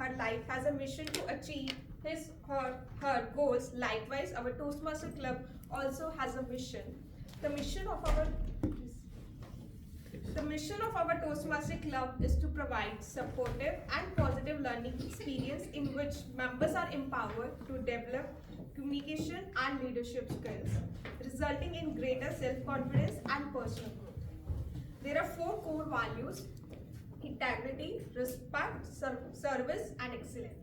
her life has a mission to achieve her goals. Likewise, our Toastmaster Club also has a mission. The mission of our Toastmaster Club is to provide supportive and positive learning experience in which members are empowered to develop communication and leadership skills, resulting in greater self-confidence and personal growth. There are 4 core values: integrity, respect, service, and excellence.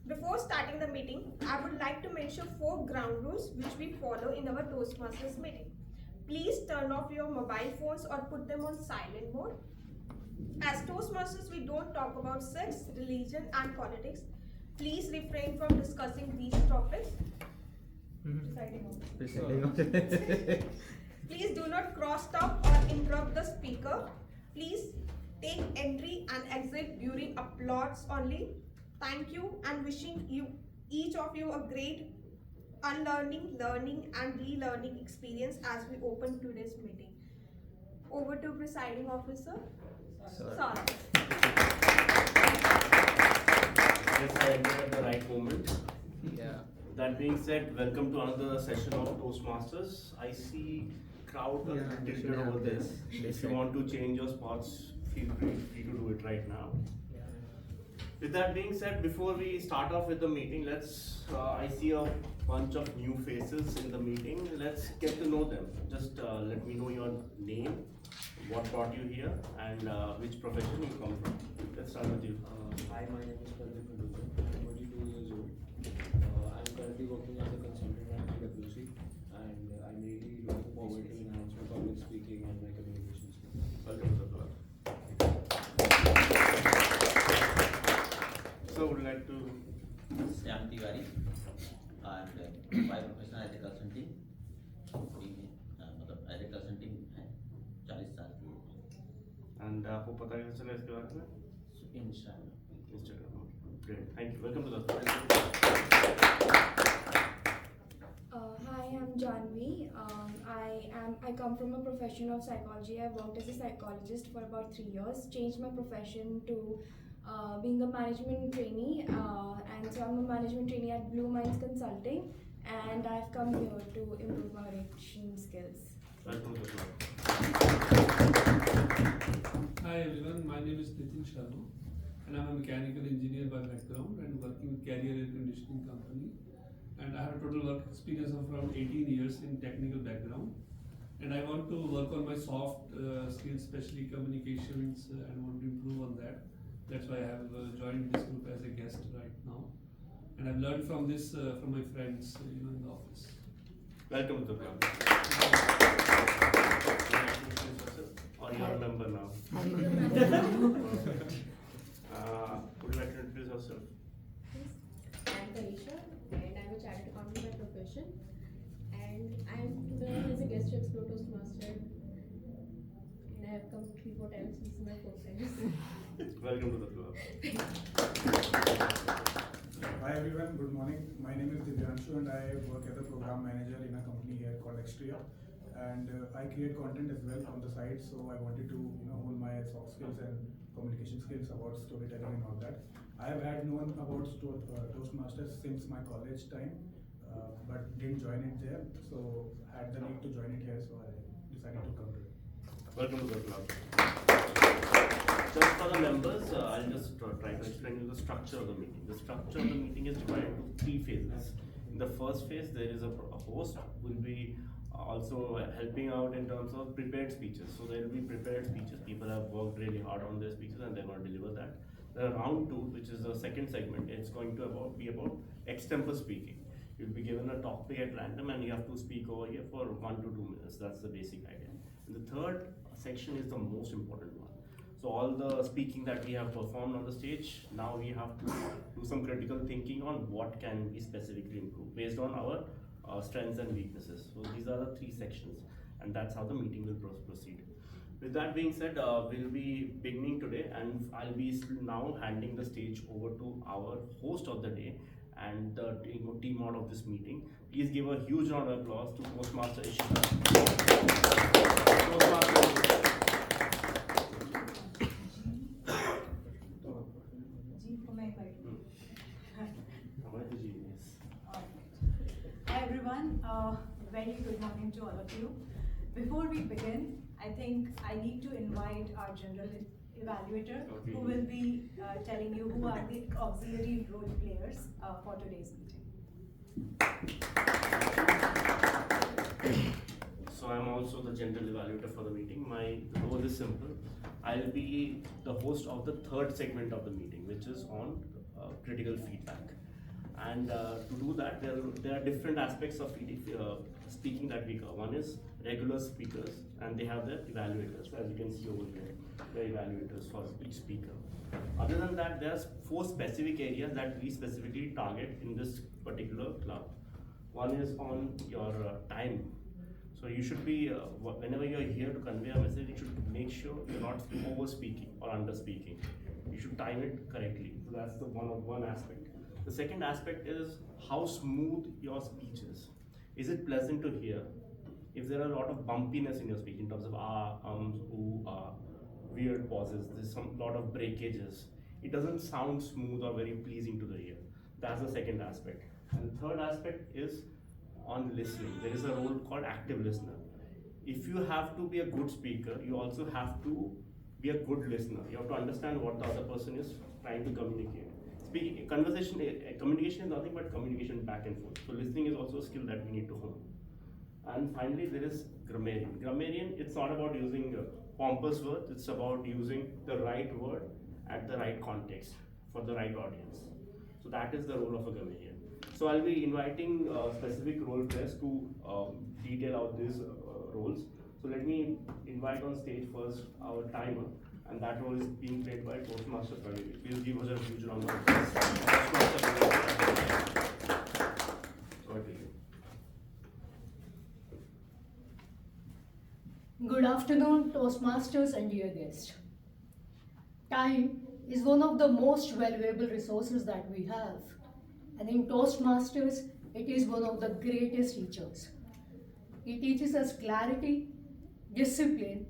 Before starting the meeting, I would like to mention 4 ground rules which we follow in our Toastmasters meeting. Please turn off your mobile phones or put them on silent mode. As Toastmasters, we don't talk about sex, religion, and politics. Please refrain from discussing these topics. Please do not cross talk or interrupt the speaker. Please take entry and exit during applause only. Thank you, and wishing you each of you a great unlearning, learning, and relearning experience as we open today's meeting. Over to presiding officer, Sarah. Yes, I entered at the right moment. Yeah. That being said, welcome to another session of Toastmasters. I see crowd tilted over this. If you want to change your spots, feel free to do it right now. With that being said, before we start off with the meeting, I see a bunch of new faces in the meeting. Let's get to know them. Just let me know your name, what brought you here, and which profession you come from. Let's start with you. Hi, my name is Pradeep. I'm 22 years old. I'm currently working as a consultant at PwC, and I'm really looking forward to enhance my public speaking and my communication skills. Welcome to the club. So, would you like to? Jan'26 and my profession as a consulting मतलब as a consulting है 40 साल की And आपको पता है चला इसके बारे में? Instagram Great, thank you. Welcome to the club. Hi, I'm Janvi. I come from a profession of psychology. I worked as a psychologist for about 3 years. Changed my profession to being a management trainee, and so I'm a management trainee at Blue Minds Consulting, and I've come here to improve my direction skills. Welcome to the club. Hi everyone, my name is Nitin Sharma, and I'm a mechanical engineer by background and working with Carrier Air Conditioning Company. And I have a total work experience of around 18 years in technical background. And I want to work on my soft skills, especially communications, and want to improve on that. That's why I have joined this group as a guest right now. And I've learned from this from my friends, in the office. Welcome to the club. Or you're a member now. Perfect. Would you like to introduce yourself? I'm Tanisha, and I'm a chartered accountant by profession, and I'm here as a guest to explore Toastmaster, and I have come 3-4 times. This is my 4th time. Welcome to the club. Hi everyone, good morning. My name is Divyanshu and I work as a program manager in a company here called Extria, and I create content as well on the side. So I wanted to hone my soft skills and communication skills about storytelling and all that. I have had known about Toastmasters since my college time, but didn't join it there. So had the need to join it here, so I decided to come to it. Welcome to the club. Just for the members, I'll just try to explain you the structure of the meeting. The structure of the meeting is divided into 3 phases. In the first phase, there is a host who will be also helping out in terms of prepared speeches. So there will be prepared speeches. People have worked really hard on their speeches and they're going to deliver that. The round 2, which is the second segment, it's going to be about extempore speaking. You'll be given a topic at random and you have to speak over here for 1 to 2 minutes. That's the basic idea. And the third section is the most important one. So all the speaking that we have performed on the stage, now we have to do some critical thinking on what can we specifically improve based on our strengths and weaknesses. So these are the 3 sections, and that's how the meeting will proceed. With that being said, we'll be beginning today, and I'll be now handing the stage over to our host of the day and the team out of this meeting. Please give a huge round of applause to Toastmaster Ishita. everyone. Very good morning to all of you. Before we begin, I think I need to invite our general evaluator who will be telling you who are the auxiliary role players for today's meeting. So I'm also the general evaluator for the meeting. My role is simple. I'll be the host of the third segment of the meeting, which is on critical feedback. And to do that, there are different aspects of speaking that we cover. One is regular speakers, and they have their evaluators. As you can see over here, they're evaluators for each speaker. Other than that, there are 4 specific areas that we specifically target in this particular club. One is on your time. So you should be, whenever you're here to convey a message, you should make sure you're not over speaking or under speaking. You should time it correctly. So that's the one aspect. The second aspect is how smooth your speech is. Is it pleasant to hear? If there are a lot of bumpiness in your speech in terms of ooh, weird pauses, there's some lot of breakages. It doesn't sound smooth or very pleasing to the ear. That's the second aspect. And the third aspect is on listening. There is a role called active listener. If you have to be a good speaker, you also have to be a good listener. You have to understand what the other person is trying to communicate. Communication is nothing but communication back and forth. So listening is also a skill that we need to hone. And finally, there is grammarian. Grammarian, it's not about using pompous words, it's about using the right word at the right context for the right audience. So that is the role of a grammarian. So I'll be inviting specific role players to detail out these roles. So let me invite on stage first our timer, and that role is being played by Toastmaster Praveen. Please give us a huge round of applause. Over to you. Good afternoon, Toastmasters and dear guests. Time is one of the most valuable resources that we have. And in Toastmasters, it is one of the greatest teachers. It teaches us clarity, discipline,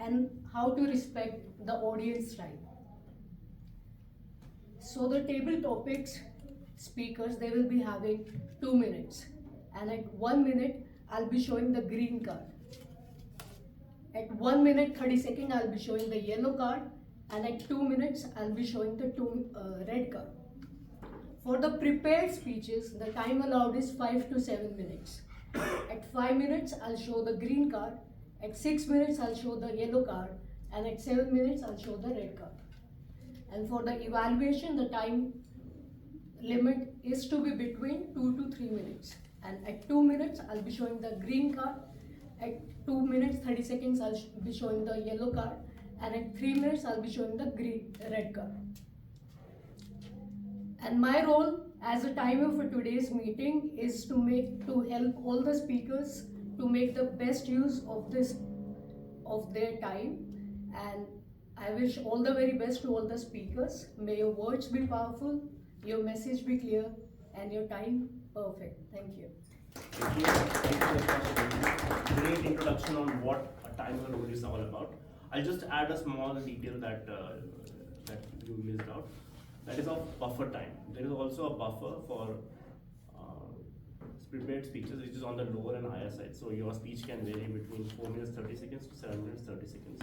and how to respect the audience time. So the table topics speakers, they will be having 2 minutes. And at 1 minute, I'll be showing the green card. At 1 minute 30 seconds, I'll be showing the yellow card. And at 2 minutes, I'll be showing the red card. For the prepared speeches, the time allowed is 5 to 7 minutes. At 5 minutes, I'll show the green card. At 6 minutes, I'll show the yellow card. And at 7 minutes, I'll show the red card. And for the evaluation, the time limit is to be between 2 to 3 minutes. And at 2 minutes, I'll be showing the green card. At 2 minutes 30 seconds, I'll be showing the yellow card. And at 3 minutes, I'll be showing the red card. And my role as a timer for today's meeting is to help all the speakers to make the best use of their time. And I wish all the very best to all the speakers. May your words be powerful, your message be clear, and your time perfect. Thank you. Thank you. Thank you. Great introduction on what a timer role is all about. I'll just add a small detail that you missed out. That is of buffer time. There is also a buffer for prepared speeches, which is on the lower and higher side. So your speech can vary between 4 minutes 30 seconds to 7 minutes 30 seconds.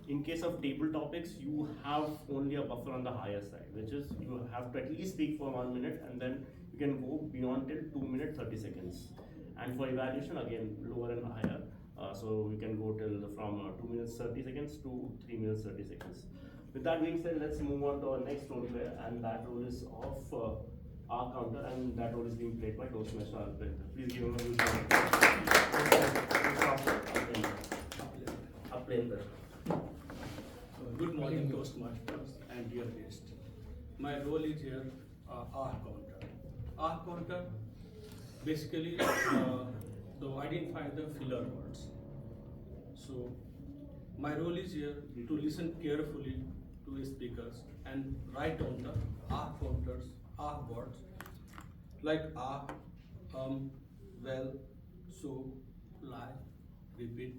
In case of table topics, you have only a buffer on the higher side, which is you have to at least speak for 1 minute, and then you can go beyond till 2 minutes 30 seconds. And for evaluation, again, lower and higher. So you can go till from 2 minutes 30 seconds to 3 minutes 30 seconds. With that being said, let's move on to our next role player, and that role is of our counter, and that role is being played by Toastmaster Alprinter. Please give him a huge round of applause. Good morning, Toastmasters and dear guests. My role is here, R counter. R counter basically to identify the filler words. So my role is here to listen carefully to the speakers and write on the R counters, R words like well, so, lie, repeat,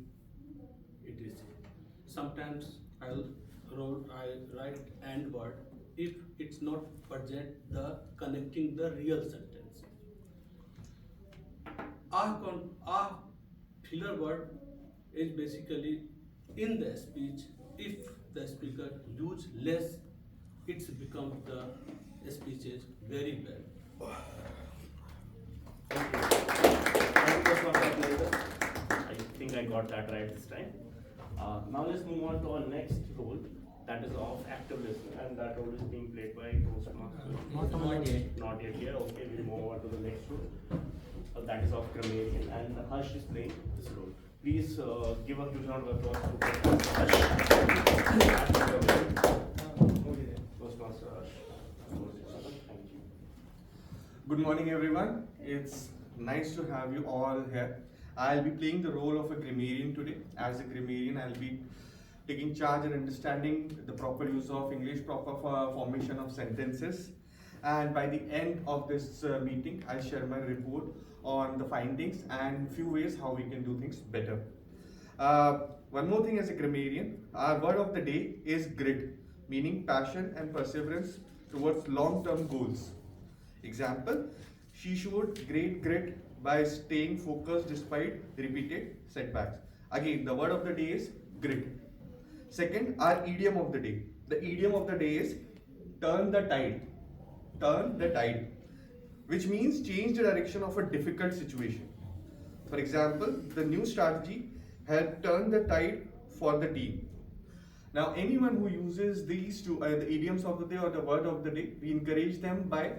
etc. Sometimes I write and word if it's not present the connecting the real sentence. our filler word is basically in the speech. If the speaker use less, it's become the speech is very well. Thank you so much, Abhinandan. I think I got that right this time. Now let's move on to our next role, that is of active listener, and that role is being played by Toastmaster. Not yet. Not yet here. Okay, we'll move on to the next role. That is of grammarian, and Harsh is playing this role. Please give a huge round of applause to Harsh. Toastmaster Harsh. Thank you. Good morning, everyone. It's nice to have you all here. I'll be playing the role of a grammarian today. As a grammarian, I'll be taking charge and understanding the proper use of English, proper formation of sentences. And by the end of this meeting, I'll share my report on the findings and few ways how we can do things better. One more thing as a grammarian, our word of the day is grit, meaning passion and perseverance towards long-term goals. Example, she showed great grit by staying focused despite repeated setbacks. Again, the word of the day is grit. Second, our idiom of the day. The idiom of the day is turn the tide. Turn the tide, which means change the direction of a difficult situation. For example, the new strategy had turned the tide for the team. Now, anyone who uses these two, the idioms of the day or the word of the day, we encourage them by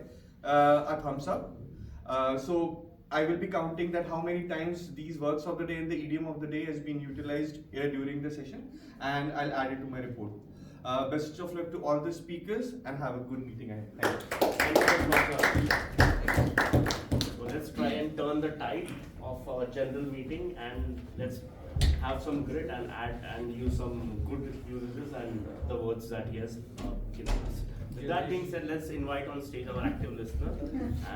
a thumbs up. So I will be counting that how many times these words of the day and the idiom of the day has been utilized here during the session, and I'll add it to my report. Best of luck to all the speakers and have a good meeting ahead. Thank you. So let's try and turn the tide of our general meeting, and let's have some grit and add and use some good usages and the words that he has given us. With that being said, let's invite on stage our active listener,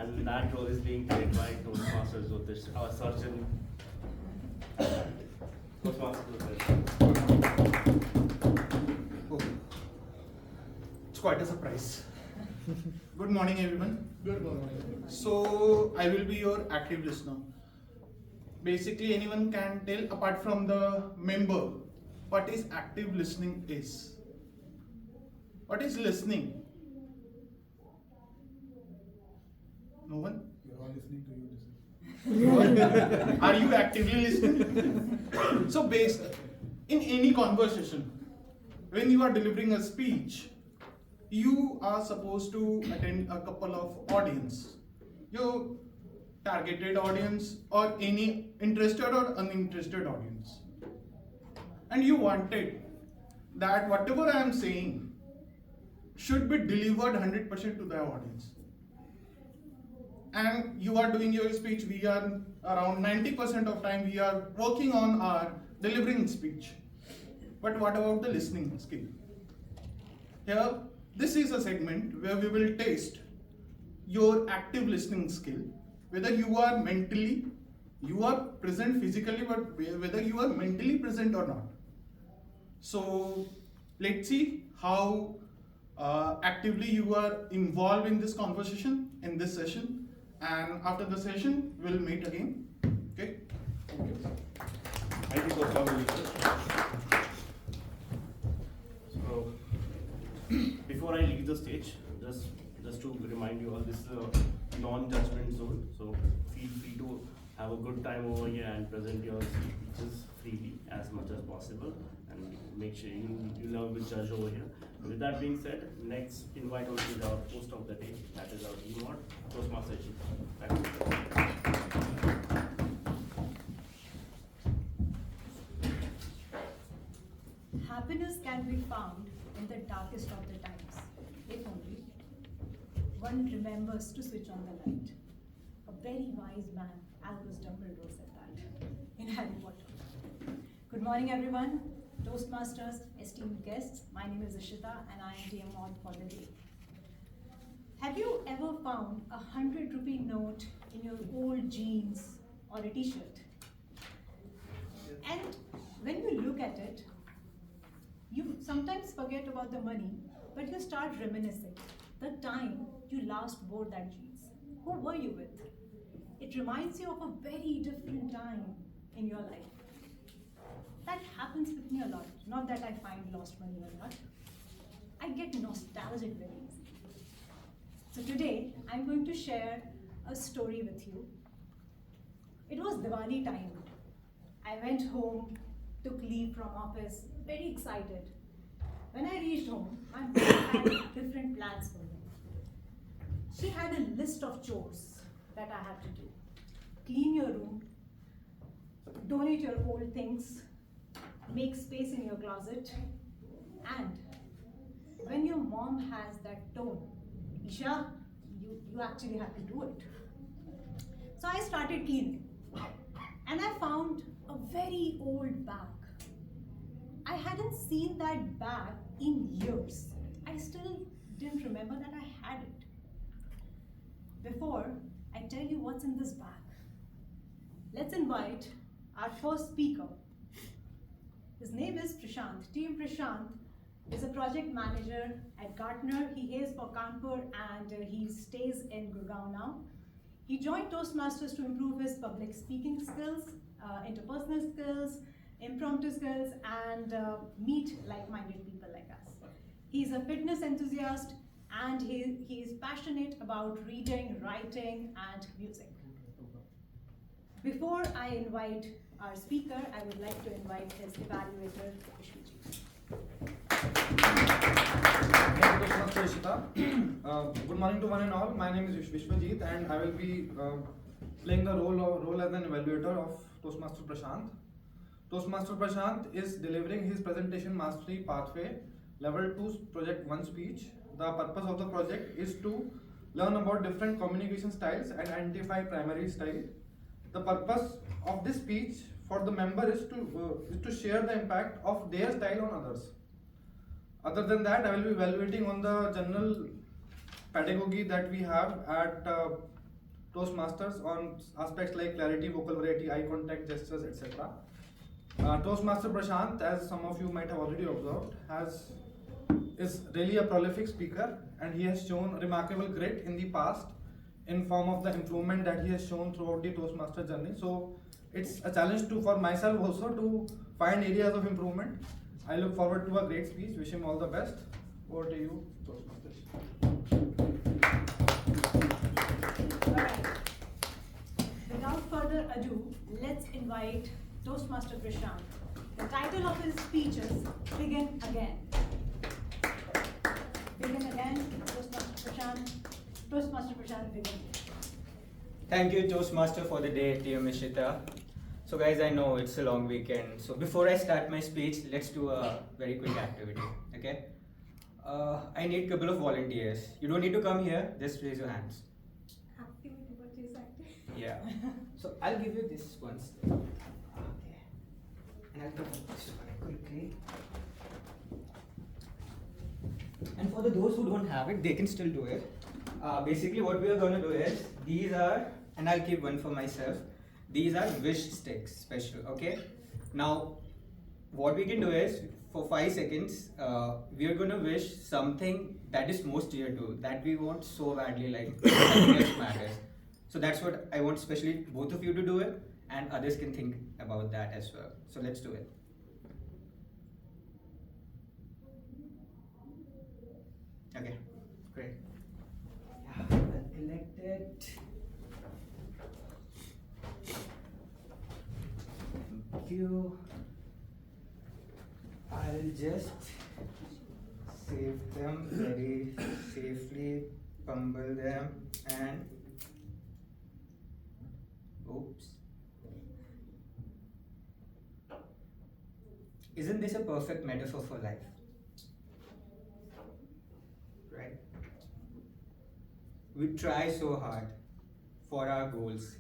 and that role is being played by Toastmasters Jyotish, our surgeon. It's quite a surprise. Good morning, everyone. Good morning. So, I will be your active listener. Basically, anyone can tell, apart from the member, what is active listening is. What is listening? No one? You're all listening to you. Are you actively listening? So, based in any conversation, when you are delivering a speech, you are supposed to attend a couple of audience. Your targeted audience or any interested or uninterested audience. And you wanted that whatever I am saying should be delivered 100% to the audience. And you are doing your speech, we are around 90% of time we are working on our delivering speech. But what about the listening skill? Here, this is a segment where we will test your active listening skill, whether you are mentally, you are present physically, but whether you are mentally present or not. So let's see how actively you are involved in this conversation, in this session, and after the session, we'll meet again. Okay? Thank you for coming. So, before I leave the stage, just to remind you all, this is a non-judgment zone. So feel free to have a good time over here and present your speeches freely as much as possible, and make sure you love the judge over here. With that being said, next invite on to our host of the day, that is our E-Mod, Toastmaster Jyotish. Thank you. Happiness can be found in the darkest of the times, if only one remembers to switch on the light. A very wise man, Albus Dumbledore, said that in Harry Potter. Good morning, everyone. Toastmasters, esteemed guests, my name is Ishita and I am DM Mod for the day. Have you ever found a 100-rupee note in your old jeans or a t-shirt? And when you look at it, you sometimes forget about the money, but you start reminiscing the time you last wore that jeans. Who were you with? it reminds you of a very different time in your life. That happens with me a lot. Not that I find lost money a lot. I get nostalgic very easily. So today, I'm going to share a story with you. It was Diwali time. I went home, took leave from office, very excited. When I reached home, my mom had different plans for me. She had a list of chores that I had to do. Clean your room, donate your old things, make space in your closet, and when your mom has that tone, Isha, you actually have to do it. So I started cleaning, and I found a very old bag. I hadn't seen that bag in years. I still didn't remember that I had it. Before I tell you what's in this bag, let's invite our first speaker. His name is Prashant. Team Prashant is a project manager at Gartner. He hails for Kanpur and he stays in Gurgaon now. He joined Toastmasters to improve his public speaking skills, interpersonal skills, impromptu skills, and meet like-minded people like us. He's a fitness enthusiast and he is passionate about reading, writing, and music. Before I invite our speaker, I would like to invite his evaluator, Vishwajit. Thank you so much, Ishita. Good morning to one and all. My name is Vishwajit and I will be playing the role as an evaluator of Toastmaster Prashant. Toastmaster Prashant is delivering his presentation mastery pathway level 2 project 1 speech. The purpose of the project is to learn about different communication styles and identify primary style. The purpose of this speech for the member is to share the impact of their style on others. Other than that, I will be evaluating on the general pedagogy that we have at Toastmasters on aspects like clarity, vocal variety, eye contact, gestures, etc. Toastmaster Prashant, as some of you might have already observed, is really a prolific speaker and he has shown remarkable grit in the past in form of the improvement that he has shown throughout the Toastmaster journey. So it's a challenge for myself also to find areas of improvement. I look forward to a great speech. Wish him all the best. Over to you, Toastmasters. Alright. Without further ado, let's invite Toastmaster Prashant. The title of his speech is Begin Again. Begin again, Toastmaster Prashant. Toastmaster Prashant, begin. Thank you, Toastmaster, for the day, Team Ishita. So guys, I know it's a long weekend. So before I start my speech, let's do a very quick activity, okay? I need a couple of volunteers. You don't need to come here, just raise your hands. Activity, what is activity? Yeah. So I'll give you this one step. Okay. And I'll come this one quickly. And for those who don't have it, they can still do it. Basically what we are going to do is, these are, and I'll keep one for myself, these are wish sticks, special, okay? Now, what we can do is, for 5 seconds, we are going to wish something that is most dear to, that we want so badly, like nothing else matters. So that's what I want, especially both of you to do it, and others can think about that as well. So let's do it. Okay, great. Yeah, well collected. Thank you. I'll just save them very safely, fumble them, and oops. Isn't this a perfect metaphor for life? Right? We try so hard for our goals.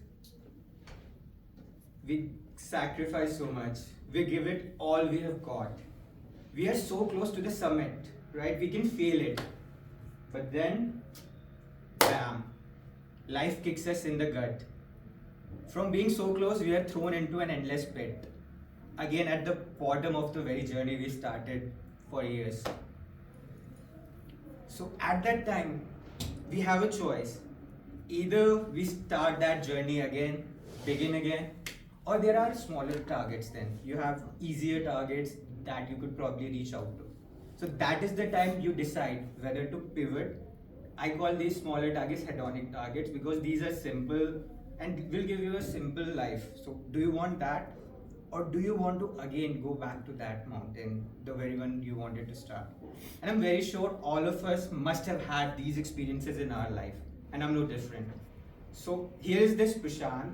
We sacrifice so much. We give it all we have got. We are so close to the summit, right? We can feel it. But then, bam, life kicks us in the gut. From being so close, we are thrown into an endless pit. Again, at the bottom of the very journey we started for years. So at that time, we have a choice. either we start that journey again, begin again, or there are smaller targets then. You have easier targets that you could probably reach out to. So that is the time you decide whether to pivot. I call these smaller targets hedonic targets because these are simple and will give you a simple life. So do you want that? Or do you want to again go back to that mountain, the very one you wanted to start? And I'm very sure all of us must have had these experiences in our life, and I'm no different. So here is this Prashant.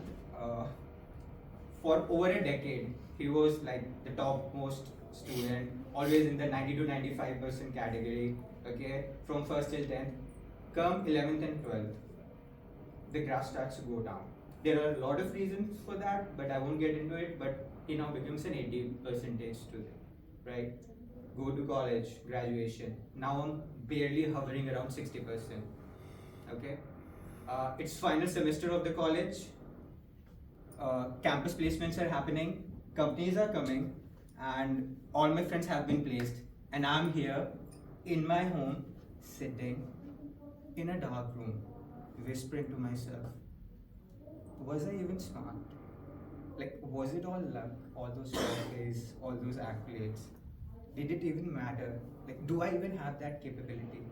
For over a decade, he was like the topmost student, always in the 90 to 95% category, okay, from 1st till 10th. Come 11th and 12th, the graph starts to go down. There are a lot of reasons for that, but I won't get into it, but he now becomes an 80% student, right? Go to college, graduation. Now I'm barely hovering around 60%, okay? It's final semester of the college. Campus placements are happening, companies are coming, and all my friends have been placed. And I'm here in my home, sitting in a dark room, whispering to myself, was I even smart? Like, was it all luck, all those surveys, all those accolades? Did it even matter? Like, do I even have that capability?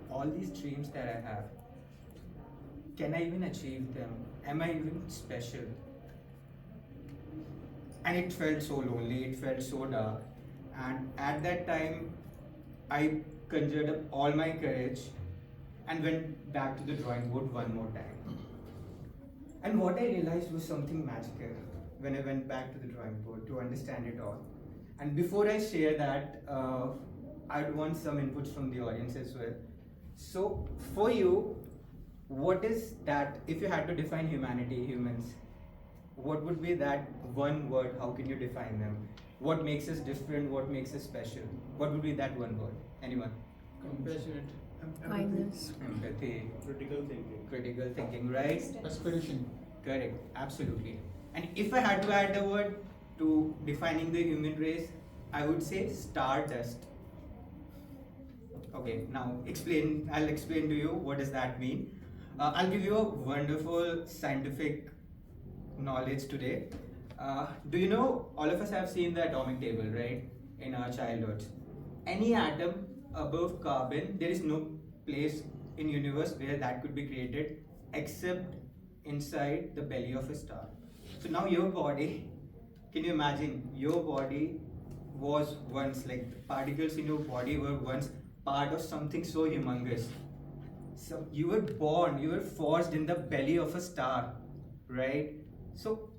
All these dreams that I have, can I even achieve them? Am I even special? And it felt so lonely, it felt so dark. And at that time, I conjured up all my courage and went back to the drawing board one more time. And what I realized was something magical when I went back to the drawing board to understand it all. And before I share that, I'd want some inputs from the audience as well. So for you, what is that, if you had to define humanity, humans, what would be that one word? How can you define them? What makes us different? What makes us special? What would be that one word? Anyone? Compassionate. Kindness. Empathy. Critical thinking. Critical thinking, right? Aspiration. Correct, absolutely. And if I had to add a word to defining the human race, I would say stardust. Okay, now I'll explain to you what does that mean. I'll give you a wonderful scientific knowledge today. Do you know, all of us have seen the atomic table, right? In our childhood. Any atom above carbon, there is no place in universe where that could be created except inside the belly of a star. So now your body, can you imagine, your body was once, like the particles in your body were once part of something so humongous. So you were born, you were forged in the belly of a star, right? So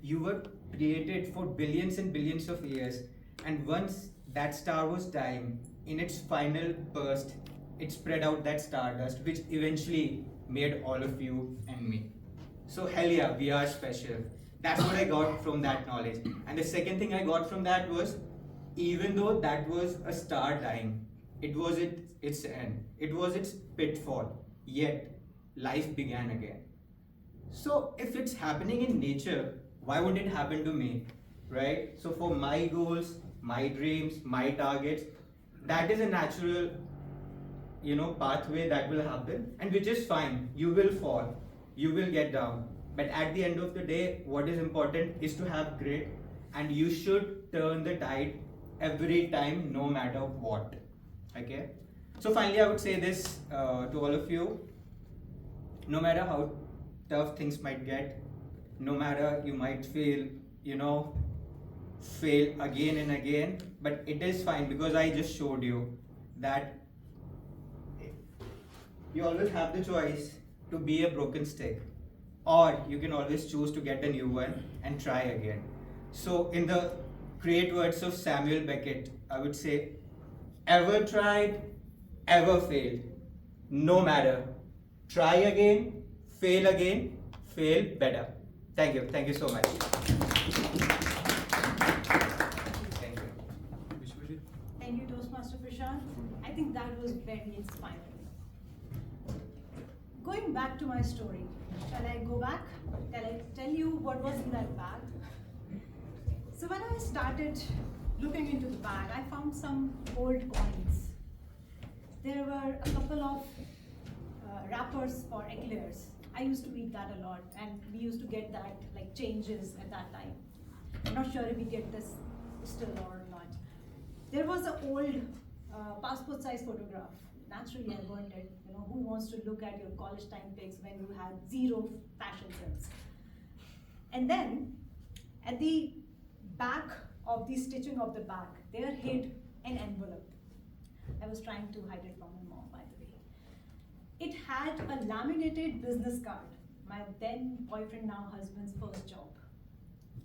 you were created for billions and billions of years, and once that star was dying, in its final burst, it spread out that stardust, which eventually made all of you and me. So hell yeah, we are special. That's what I got from that knowledge. And the second thing I got from that was, even though that was a star dying, it was its end, it was its pitfall, yet life began again. So if it's happening in nature, why would it happen to me, right? So for my goals, my dreams, my targets, that is a natural, pathway that will happen, and which is fine. You will fall, you will get down, but at the end of the day, what is important is to have grit, and you should turn the tide every time, no matter what. Okay. So finally, I would say this to all of you: no matter how tough things might get, no matter you might fail again and again, but it is fine, because I just showed you that you always have the choice to be a broken stick, or you can always choose to get a new one and try again. So in the great words of Samuel Beckett, I would say, ever tried, ever failed, no matter, try again, fail better. Thank you so much. Thank you. Thank you, Toastmaster Prashant. I think that was very inspiring. Going back to my story, shall I go back? Shall I tell you what was in that bag? So when I started looking into the bag, I found some old coins. There were a couple of wrappers for eclairs. I used to eat that a lot, and we used to get that like changes at that time. I'm not sure if we get this still or not. There was an old passport size photograph. Naturally, I burnt it. You know, who wants to look at your college time pics when you had zero fashion sense? And then, at the back of the stitching of the back, there hid an envelope. I was trying to hide it from my mom, by the way. It had a laminated business card, my then boyfriend, now husband's first job.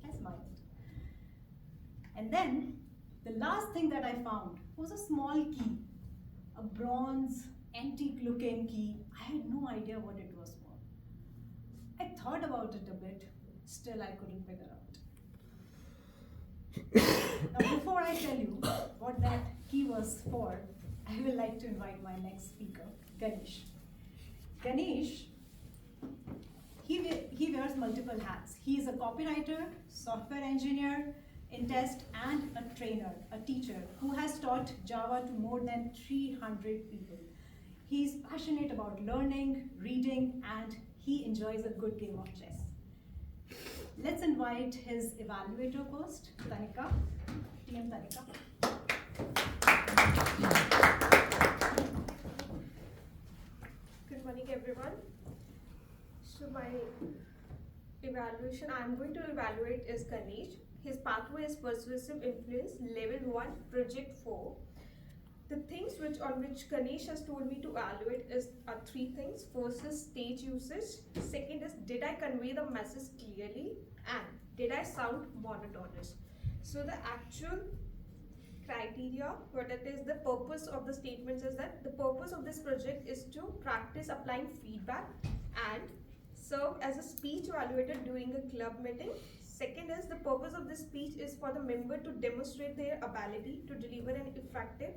I smiled. And then, the last thing that I found was a small key, a bronze, antique-looking key. I had no idea what it was for. I thought about it a bit, still I couldn't figure out. Now, before I tell you what that key was for, I would like to invite my next speaker, Ganesh. Ganesh, he wears multiple hats. He is a copywriter, software engineer, in test, and a trainer, a teacher who has taught Java to more than 300 people. He's passionate about learning, reading, and he enjoys a good game of chess. Let's invite his evaluator first, Tanika, TM Tanika. Good morning, everyone. So my evaluation I'm going to evaluate is Ganesh. His pathway is persuasive influence, level 1, project 4. The things on which Ganesh has told me to evaluate are 3 things. First is stage usage. Second is, did I convey the message clearly? And did I sound monotonous? So the actual criteria, what it is, the purpose of the statements is that the purpose of this project is to practice applying feedback and serve as a speech evaluator during a club meeting. Second is, the purpose of this speech is for the member to demonstrate their ability to deliver an effective,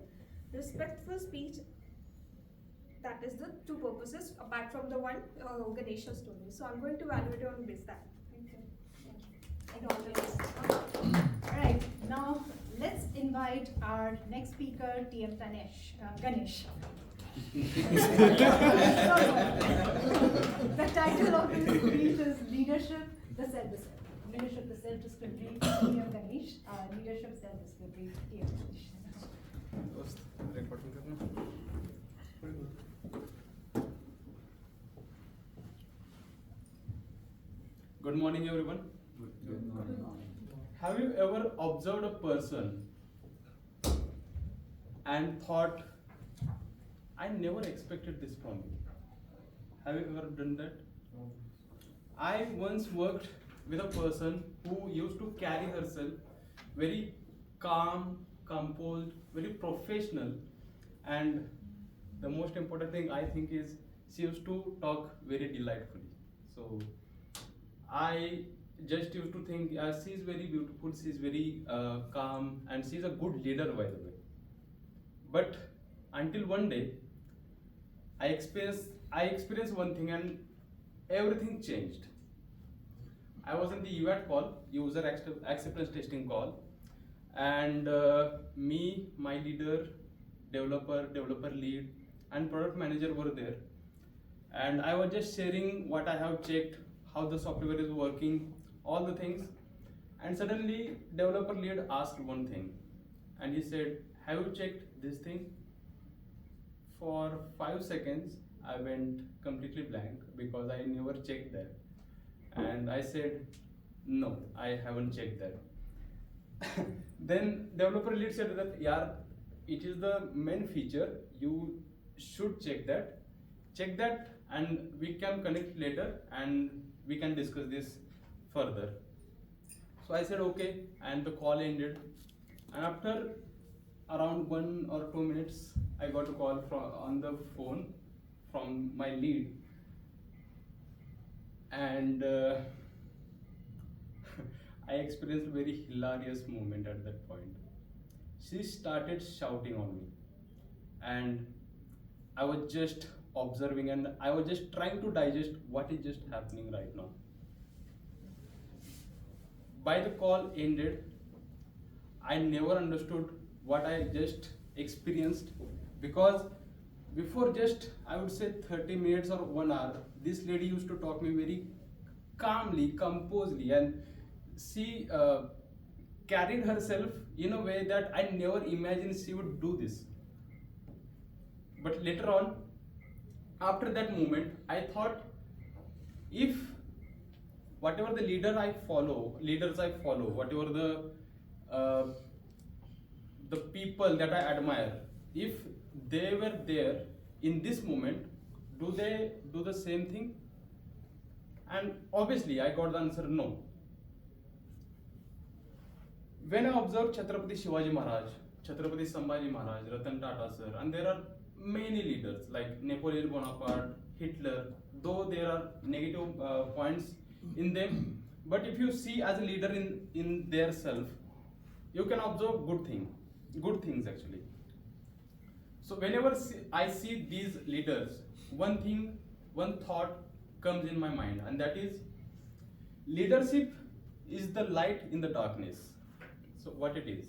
respectful speech. That is the 2 purposes apart from the one Ganesh has told me. So I'm going to evaluate on this that. Thank you. And all the best. Alright, now let's invite our next speaker, TM Ganesh. The title of his speech is Leadership, the Self-Discovery. Leadership, the Self-Discovery, TM Ganesh. Leadership, Self-Discovery, TM Ganesh. Good morning, everyone. Good morning. Have you ever observed a person and thought, I never expected this from you? Have you ever done that? I once worked with a person who used to carry herself very calm, composed, very professional, and the most important thing I think is she used to talk very delightfully. So I just used to think she's very beautiful, she's very calm, and she's a good leader, by the way. But until one day, I experienced one thing and everything changed. I was in the UAT call, user acceptance testing call, and me, my leader, developer lead, and product manager were there. And I was just sharing what I have checked, how the software is working, all the things. And suddenly, developer lead asked one thing, and he said, have you checked this thing? For 5 seconds, I went completely blank because I never checked that. And I said, no, I haven't checked that. Then developer lead said that, yeah, it is the main feature, you should check that, and we can connect later and we can discuss this further. So I said okay, and the call ended. And after around 1 or 2 minutes, I got a call on the phone from my lead, and I experienced a very hilarious moment at that point. She started shouting on me, and I was just observing and I was just trying to digest what is just happening right now. By the call ended, I never understood what I just experienced, because before just I would say 30 minutes or 1 hour, this lady used to talk me very calmly, composedly, and she carried herself in a way that I never imagined she would do this. But later on, after that moment, I thought, if whatever the leaders I follow, whatever the people that I admire, if they were there in this moment, do they do the same thing? And obviously I got the answer no. When I observe Chhatrapati Shivaji Maharaj, Chhatrapati Sambhaji Maharaj, Ratan Tata sir, and there are many leaders like Napoleon Bonaparte, Hitler, though there are negative points in them, but if you see as a leader in their self, you can observe good things actually. So whenever I see these leaders, one thought comes in my mind, and that is, leadership is the light in the darkness. So what it is?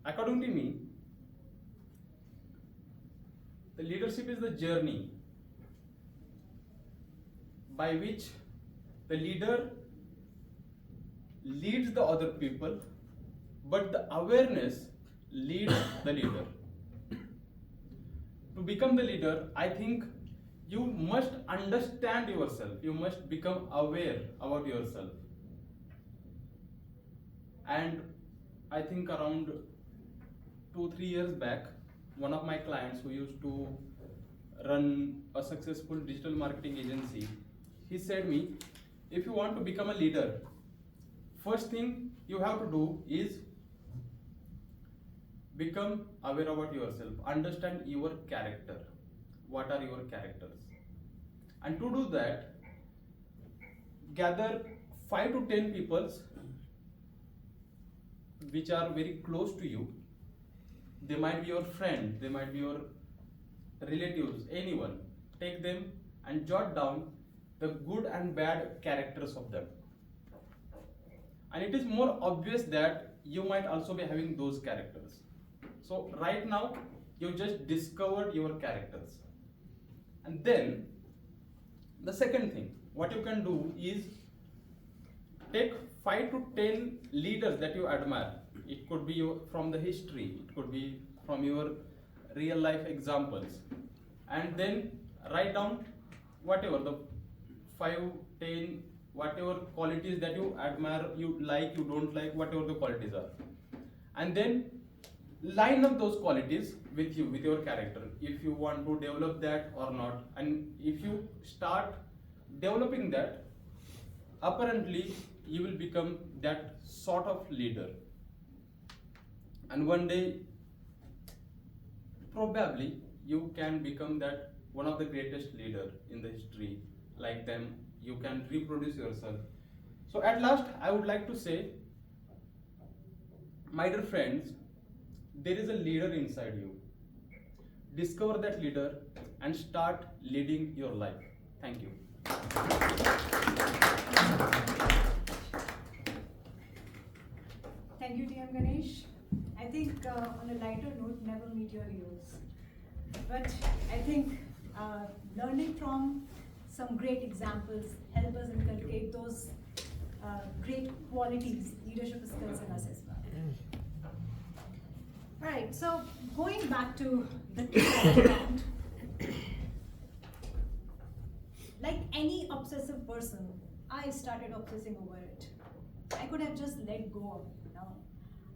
According to me, the leadership is the journey by which the leader leads the other people, but the awareness leads the leader. To become the leader, I think you must understand yourself. You must become aware about yourself. And I think around 2-3 years back, one of my clients who used to run a successful digital marketing agency, he said me, if you want to become a leader, first thing you have to do is become aware about yourself, understand your character. What are your characters? And to do that, gather 5 to 10 people which are very close to you. They might be your friend, they might be your relatives, anyone. Take them and jot down the good and bad characters of them. And it is more obvious that you might also be having those characters. So right now, you just discovered your characters. And then, the second thing, what you can do is take 5 to 10 leaders that you admire. It could be from the history, it could be from your real life examples. And then write down whatever the 5, 10, whatever qualities that you admire, you like, you don't like, whatever the qualities are. And then line up those qualities with you, with your character, if you want to develop that or not. And if you start developing that, apparently you will become that sort of leader. And one day, probably you can become that one of the greatest leader in the history. Like them, you can reproduce yourself. So at last, I would like to say, my dear friends, there is a leader inside you. Discover that leader and start leading your life. Thank you. Thank you, TM Ganesh. I think on a lighter note, never meet your heroes. But I think learning from some great examples help us inculcate those great qualities, leadership skills in us as well. Alright, so going back to the background, like any obsessive person, I started obsessing over it. I could have just let go of it, you know.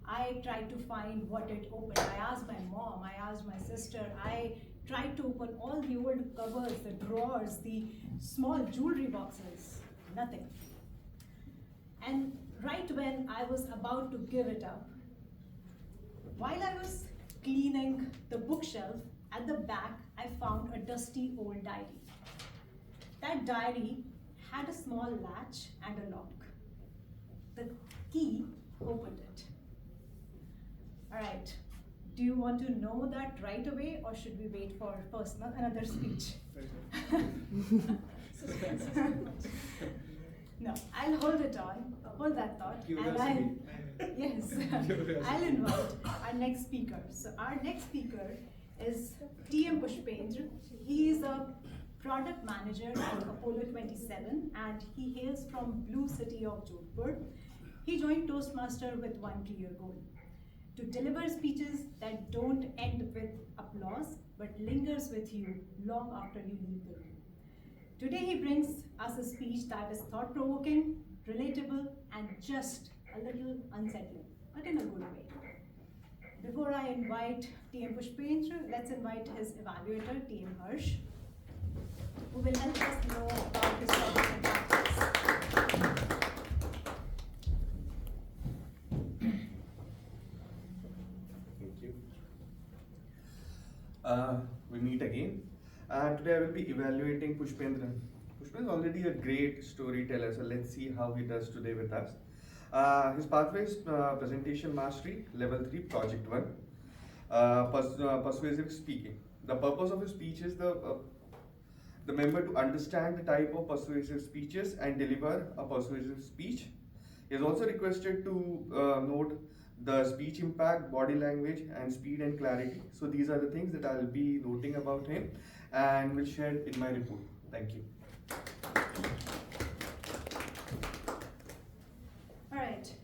I tried to find what it opened. I asked my mom, I asked my sister, I tried to open all the old covers, the drawers, the small jewelry boxes, nothing. And right when I was about to give it up, while I was cleaning the bookshelf, at the back I found a dusty old diary. That diary had a small latch and a lock. The key opened it. Alright, do you want to know that right away, or should we wait for another speech? No, I'll hold it on, hold that thought, and I'll invite our next speaker. So our next speaker is TM Pushpendra. He is a product manager at Apollo 27 and he hails from Blue City of Jodhpur. He joined Toastmaster with one clear goal: to deliver speeches that don't end with applause but lingers with you long after you leave the room. Today he brings us a speech that is thought-provoking, relatable, and just a little unsettling, but in a good way. Before I invite TM Pushpendra, let's invite his evaluator, TM Harsh, who will help us know about his topics and tactics. Thank you. We meet again. Today I will be evaluating Pushpendra. Pushpendra is already a great storyteller, so let's see how he does today with us. His pathway is presentation mastery, level 3, project 1, persuasive speaking. The purpose of his speech is the member to understand the type of persuasive speeches and deliver a persuasive speech. He is also requested to note the speech impact, body language, and speed and clarity. So these are the things that I'll be noting about him and will share in my report. Thank you. Alright,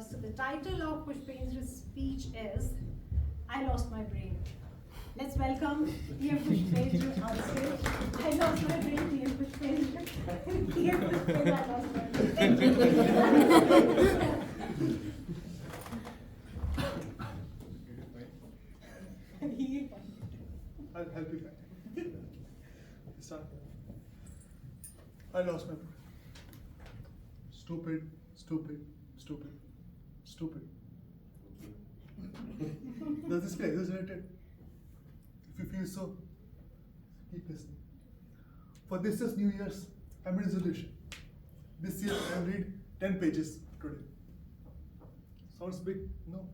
so the title of Pushpendra's speech is I Lost My Brain. Let's welcome TM Pushpendra on stage. I lost my brain, TM Pushpendra. TM Pushpendra, I lost my brain. Thank you. I'll help you find it. Start. I lost my brain. Stupid, stupid, stupid, stupid. Does this feel exaggerated? If you feel so, keep listening. For this year's New Year's, I made a resolution. This year I will read 10 pages today. Sounds big? No,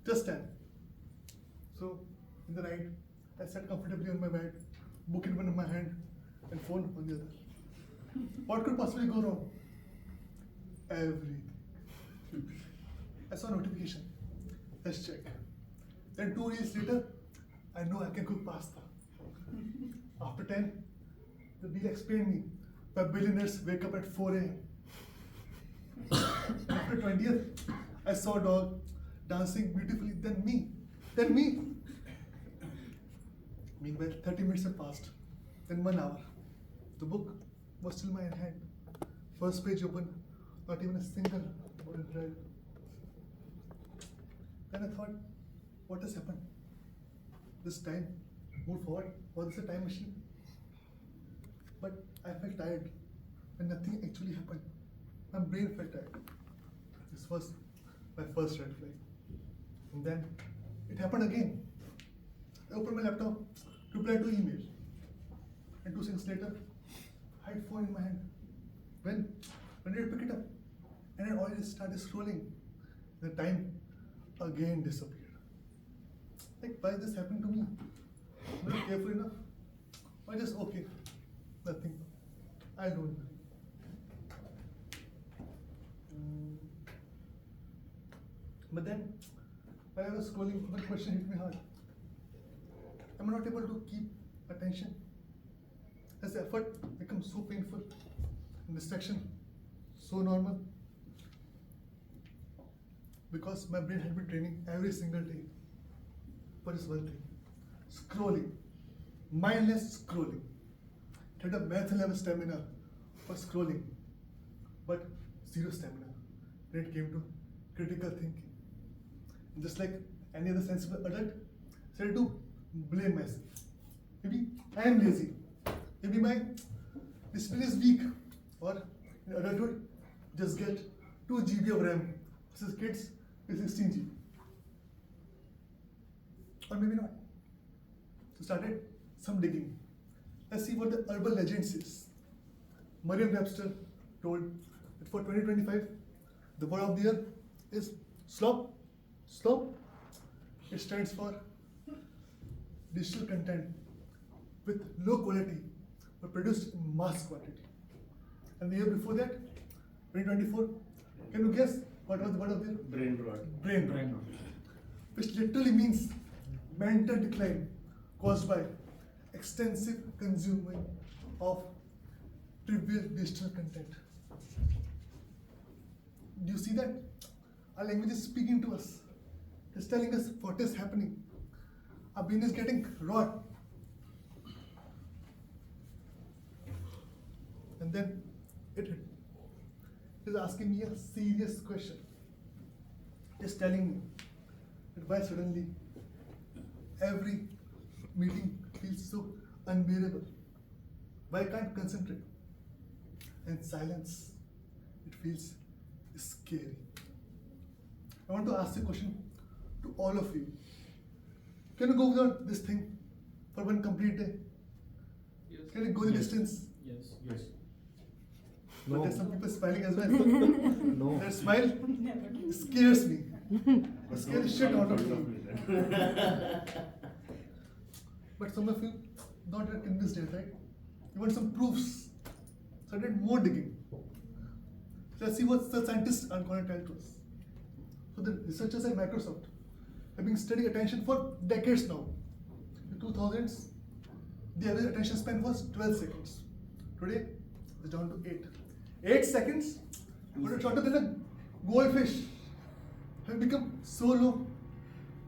just 10. So, in the night, I sat comfortably on my bed, book in one of my hand, and phone on the other. What could possibly go wrong? Everything. I saw a notification. Let's check. Then 2 days later, I know I can cook pasta. After 10, the bill explained me why billionaires wake up at 4 a.m. After 20th, I saw a dog dancing beautifully. Then me. Meanwhile, 30 minutes have passed. Then 1 hour. The book was still in my hand. First page open, not even a single word read. Then I thought, what has happened? This time moved forward. Was this a time machine? But I felt tired when nothing actually happened. My brain felt tired. This was my first red flag. And then it happened again. I opened my laptop to reply to email. And 2 seconds later, I had phone in my hand. When did I pick it up? And I already started scrolling. The time again disappeared. Like, why is this happening to me? I'm not careful enough. Or just okay, nothing. I don't know. But then, while I was scrolling, one question hit me hard. Am I not able to keep attention? Has the effort become so painful and distraction so normal? Because my brain had been training every single day for this one thing: scrolling, mindless scrolling. It had a marathon level stamina for scrolling, but zero stamina when it came to critical thinking. And just like any other sensible adult, so I do blame myself. Maybe I am lazy. Maybe my discipline is weak. Or in adulthood, just get 2 GB of RAM versus kids with 16 GB. Or maybe not. So started some digging. Let's see what the urban legend says. Merriam-Webster told that for 2025, the word of the year is slop. Slop. It stands for digital content with low quality but produced in mass quantity. And the year before that, 2024, can you guess what was the word of the year? Brain rot. Brain rot. Which literally means mental decline caused by extensive consuming of trivial digital content. Do you see that? Our language is speaking to us. It's telling us what is happening. Our brain is getting rot. And then it is asking me a serious question. It's telling me that why suddenly every meeting feels so unbearable. Why I can't concentrate? And silence, it feels scary. I want to ask a question to all of you. Can you go without this thing for one complete day? Yes. Can you go the distance? Yes. Yes. But there's some people smiling as well. No. That smile scares me. It scares the shit out of me. But some of you not yet convinced yet, right? You want some proofs. So I did more digging. Let's see what the scientists are going to tell to us. So the researchers at Microsoft have been studying attention for decades now. In the 2000s, the average attention span was 12 seconds. Today, it's down to 8. 8 seconds? But it's shorter than a goldfish. Have become so low,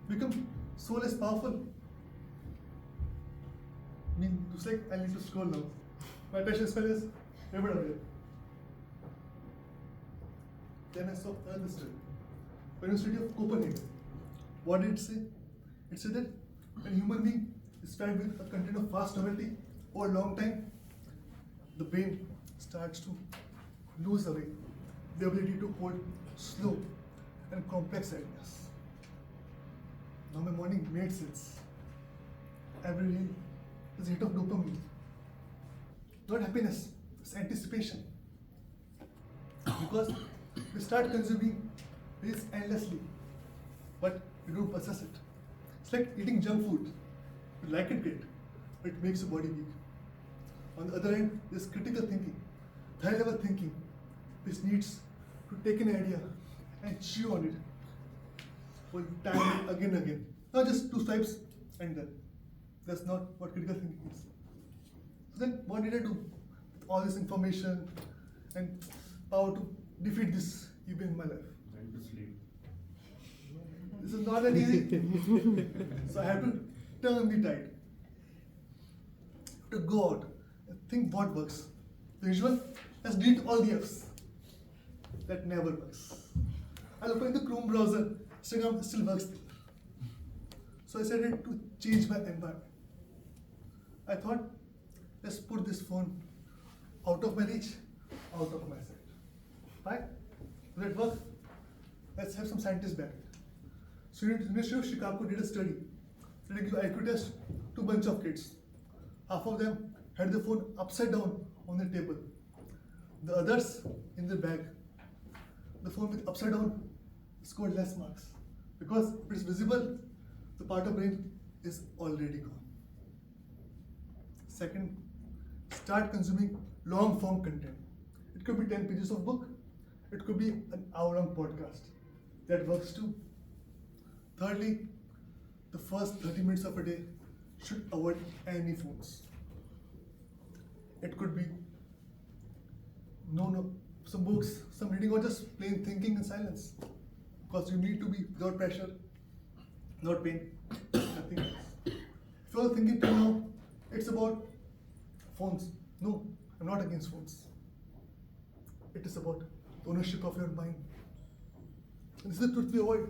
become so less powerful. I mean, looks like I need to scroll now. My attention span is a bit away. Then I saw another study. University of Copenhagen. What did it say? It said that when a human being is fed with a content of fast novelty over a long time, the brain starts to lose away the ability to hold slow and complex ideas. Now my morning made sense. Every day is a hit of dopamine. Not happiness, it's anticipation. Because we start consuming this endlessly, but we don't process it. It's like eating junk food. You like it great, but it makes your body weak. On the other hand, there's critical thinking, high level thinking, which needs to take an idea and chew on it for time again and again. Not just 2 swipes and then. That's not what critical thinking is. So then what did I do with all this information and power to defeat this event in my life? Went to sleep. This is not that easy. So I have to turn the tide. To go out and think what works. The usual, let's delete all the apps. That never works. I'll open the Chrome browser, Instagram still works there. So I decided to change my environment. I thought, let's put this phone out of my reach, out of my sight. Right? Will it work? Let's have some scientists back. So University of Chicago did a study. They gave IQ test to a bunch of kids. Half of them had the phone upside down on the table. The others in the bag. The phone with upside down scored less marks. Because if it's visible, the part of brain is already gone. Second, start consuming long form content. It could be 10 pages of book. It could be an hour-long podcast. That works too. Thirdly, the first 30 minutes of a day should avoid any phones. It could be some books, some reading, or just plain thinking in silence. Because you need to be without pressure, not pain, nothing else. If you're thinking till now, it's about phones. No, I'm not against phones. It is about ownership of your mind. And this is the truth we avoid.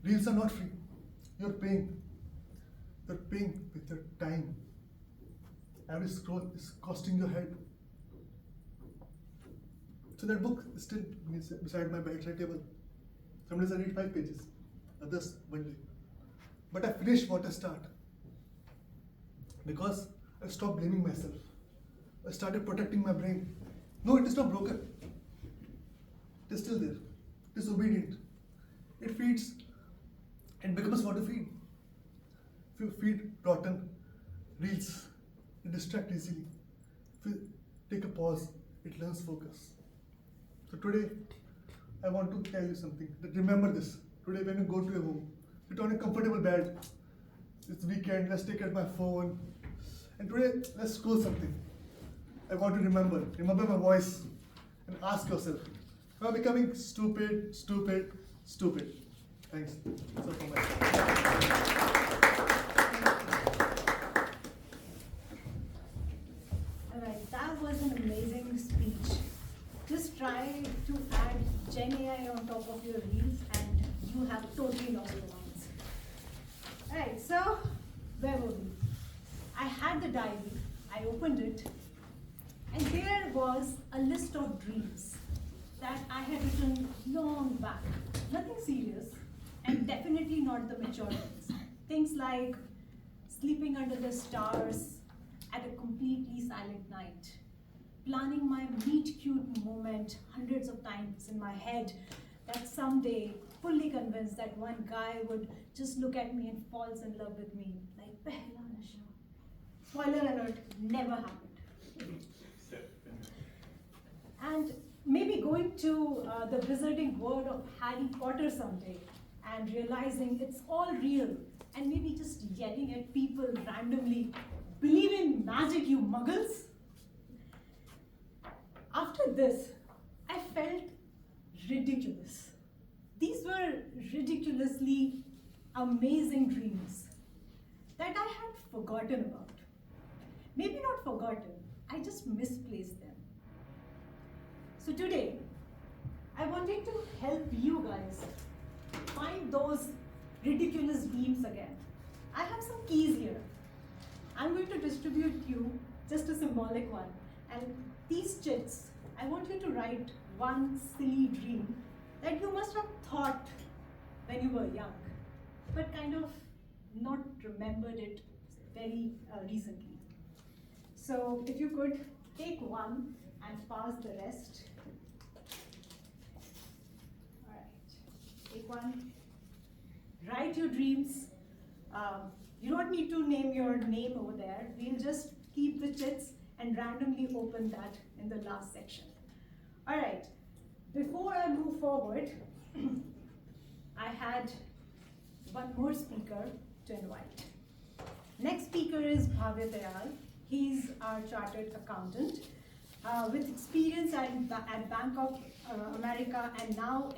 Reels are not free. You're paying. You're paying with your time. Every scroll is costing your head. So that book is still beside my bedside table. Some days I read 5 pages, others 1 day. But I finish what I start. Because I stopped blaming myself. I started protecting my brain. No, it is not broken. It is still there. It is obedient. It feeds and becomes what to feed. If you feed rotten reels, it distracts easily. If you take a pause, it learns focus. So today, I want to tell you something. That remember this. Today when you go to your home, sit on a comfortable bed, It's weekend, let's take out my phone. And today, let's scroll something. I want to remember my voice, and ask yourself, am I becoming stupid? Thanks. That's all from my side. Alright, that was an amazing speech. Just try to add Gen AI on top of your reels and you have totally lost your minds. Alright, so where were we? I had the diary, I opened it, and there was a list of dreams that I had written long back. Nothing serious, and definitely not the mature ones. Things like sleeping under the stars at a completely silent night, planning my meet cute moment hundreds of times in my head, that someday fully convinced that one guy would just look at me and falls in love with me, like Pehla Nasha. Spoiler alert, never happened. And maybe going to the wizarding world of Harry Potter someday and realizing it's all real, and maybe just yelling at people randomly, believe in magic, you muggles? After this, I felt ridiculous. These were ridiculously amazing dreams that I had forgotten about. Maybe not forgotten, I just misplaced them. So today, I wanted to help you guys find those ridiculous dreams again. I have some keys here. I'm going to distribute you just a symbolic one. And these chits, I want you to write one silly dream that you must have thought when you were young, but kind of not remembered it very recently. So if you could take one and pass the rest. All right, take one. Write your dreams. You don't need to name your name over there. We'll just keep the chits and randomly open that in the last section. All right, before I move forward, I had one more speaker to invite. Next speaker is Bhavya Dayal. He's our chartered accountant with experience at Bank of America and now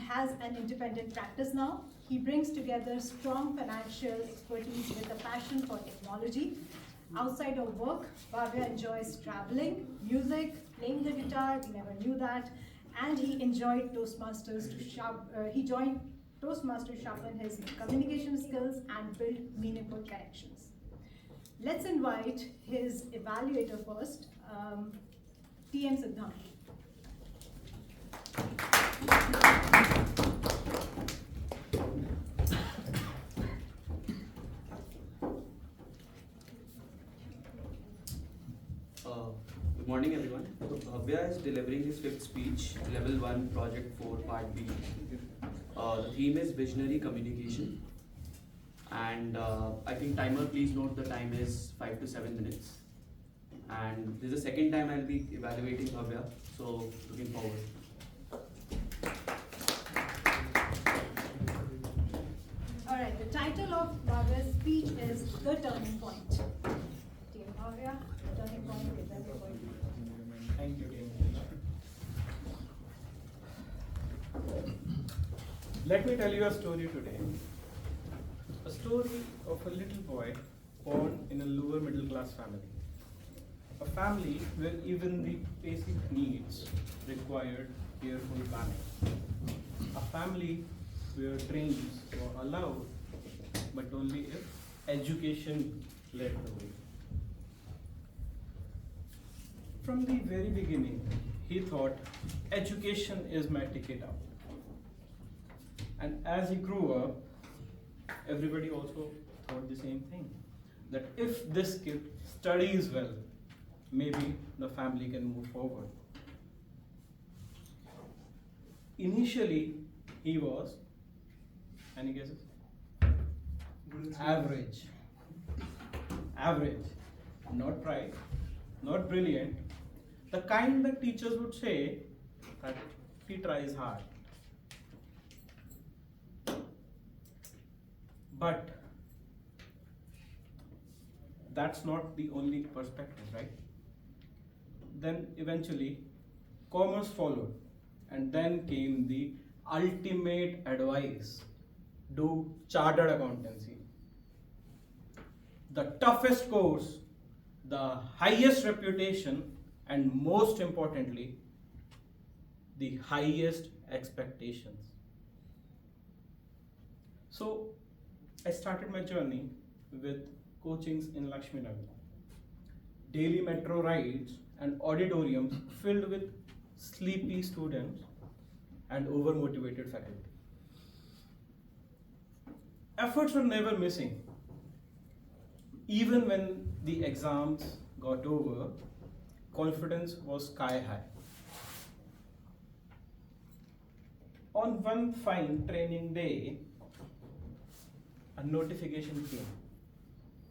has an independent practice now. He brings together strong financial expertise with a passion for technology. Outside of work, Bhavya enjoys traveling, music, playing the guitar, we never knew that, and he enjoyed Toastmasters he joined Toastmasters to sharpen his communication skills and build meaningful connections. Let's invite his evaluator first, TM Siddhant. Good morning, everyone. So Bhavya is delivering his fifth speech, Level 1, Project 4, Part B. The theme is Visionary Communication. And I think timer, please note the time is 5 to 7 minutes. And this is the second time I'll be evaluating Bhavya, so looking forward. All right, the title of Bhavya's speech is The Turning Point. Team Bhavya, The Turning Point is everybody. Thank you, team. Let me tell you a story today. A story of a little boy born in a lower middle class family. A family where even the basic needs required careful planning. A family where dreams were allowed, but only if education led the way. From the very beginning, he thought education is my ticket out. And as he grew up, everybody also thought the same thing, that if this kid studies well, maybe the family can move forward. Initially, he was, any guesses? Average. Average. Not bright, not brilliant. The kind that teachers would say that he tries hard. But that's not the only perspective, right? Then eventually, commerce followed, and then came the ultimate advice: do chartered accountancy. The toughest course, the highest reputation, and most importantly, the highest expectations. So I started my journey with coachings in Lakshmi Nagar, daily metro rides and auditoriums filled with sleepy students and overmotivated faculty. Efforts were never missing. Even when the exams got over, confidence was sky high. On one fine training day, a notification came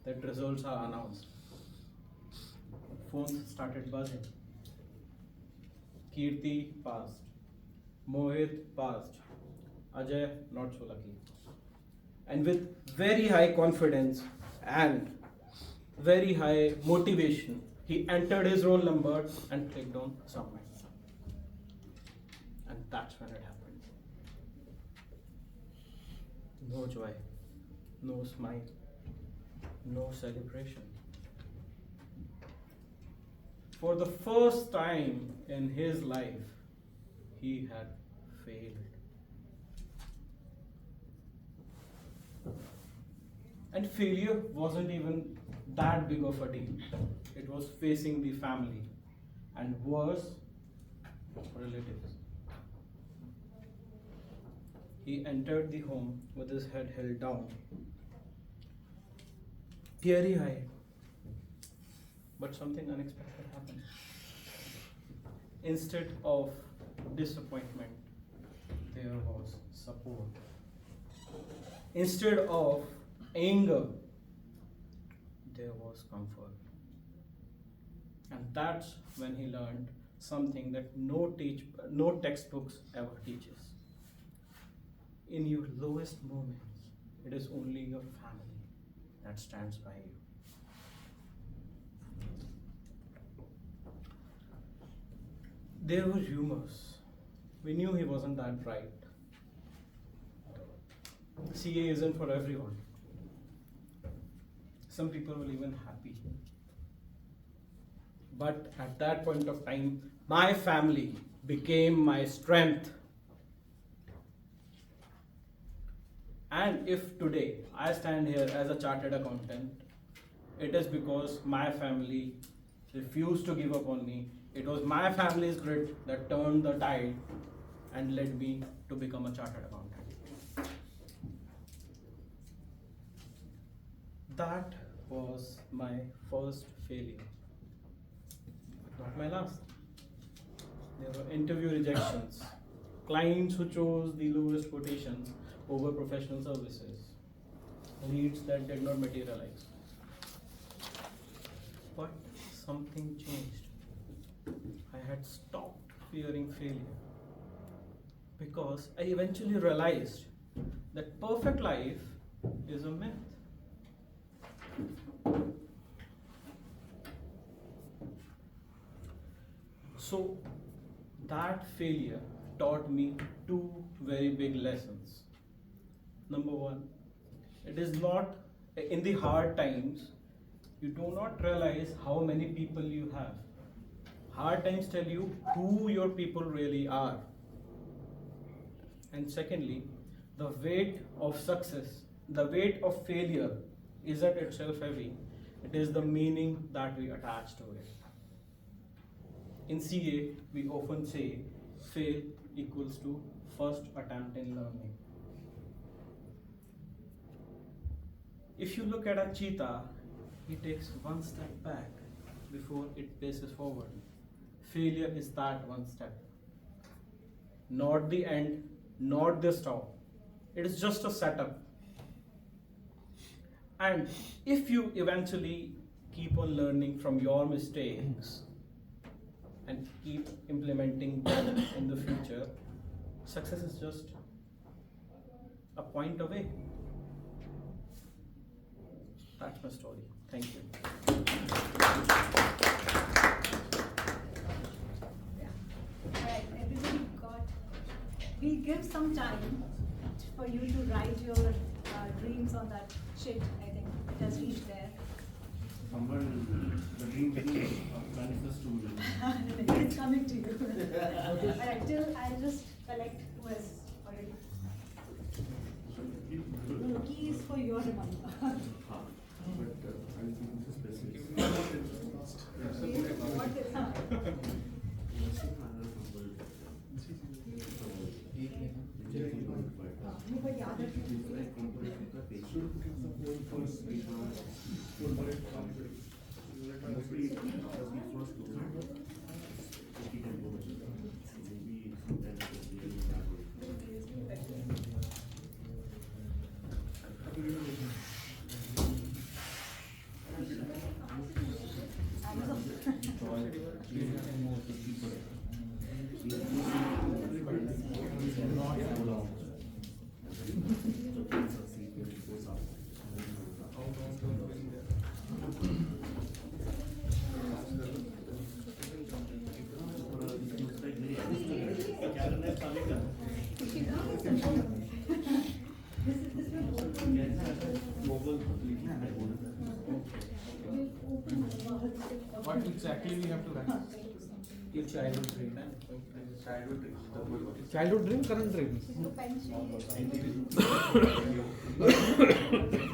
that results are announced. Phones started buzzing. Kirti passed. Mohit passed. Ajay not so lucky. And with very high confidence and very high motivation, he entered his roll number and clicked on submit. And that's when it happened. No joy, no smile, no celebration. For the first time in his life, he had failed. And failure wasn't even that big of a deal. It was facing the family, and worse, relatives. He entered the home with his head held down, teary-eyed. But something unexpected happened. Instead of disappointment, there was support. Instead of anger, there was comfort. And that's when he learned something that no textbooks ever teaches. In your lowest moments, it is only your family that stands by you. There were rumors. We knew he wasn't that bright. CA isn't for everyone. Some people were even happy. But at that point of time, my family became my strength. And if today I stand here as a chartered accountant, it is because my family refused to give up on me. It was my family's grit that turned the tide and led me to become a chartered accountant. That was my first failure, not my last. There were interview rejections, clients who chose the lowest quotations over professional services, leads that did not materialize. But something changed. I had stopped fearing failure because I eventually realized that perfect life is a myth. So that failure taught me two very big lessons. Number one, it is not in the hard times, you do not realize how many people you have. Hard times tell you who your people really are. And secondly, the weight of success, the weight of failure isn't itself heavy. It is the meaning that we attach to it. In CA, we often say fail equals to first attempt in learning. If you look at a cheetah, it takes one step back before it paces forward. Failure is that one step. Not the end, not the stop. It is just a setup. And if you eventually keep on learning from your mistakes and keep implementing them in the future, success is just a point away. That's my story. Thank you. Alright, everybody we'll give some time for you to write your dreams on that sheet. I think it has reached there. The dream manifest to me. It's coming to you. Alright, till I'll just collect who has already. No, key is for your reminder. What exactly we have to write? Your childhood dream. Childhood dream, current dream.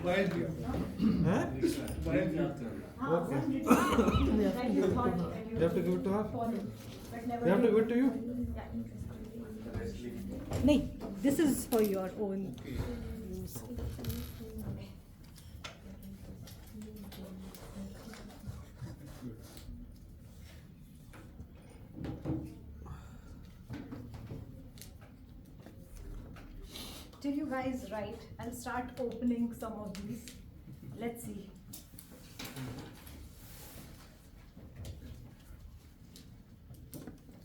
Wild dream. Huh? Wild dream. Okay. You have to give it to her? You have to give it to you? No, this is for your own use. Till you guys write, I'll start opening some of these. Let's see.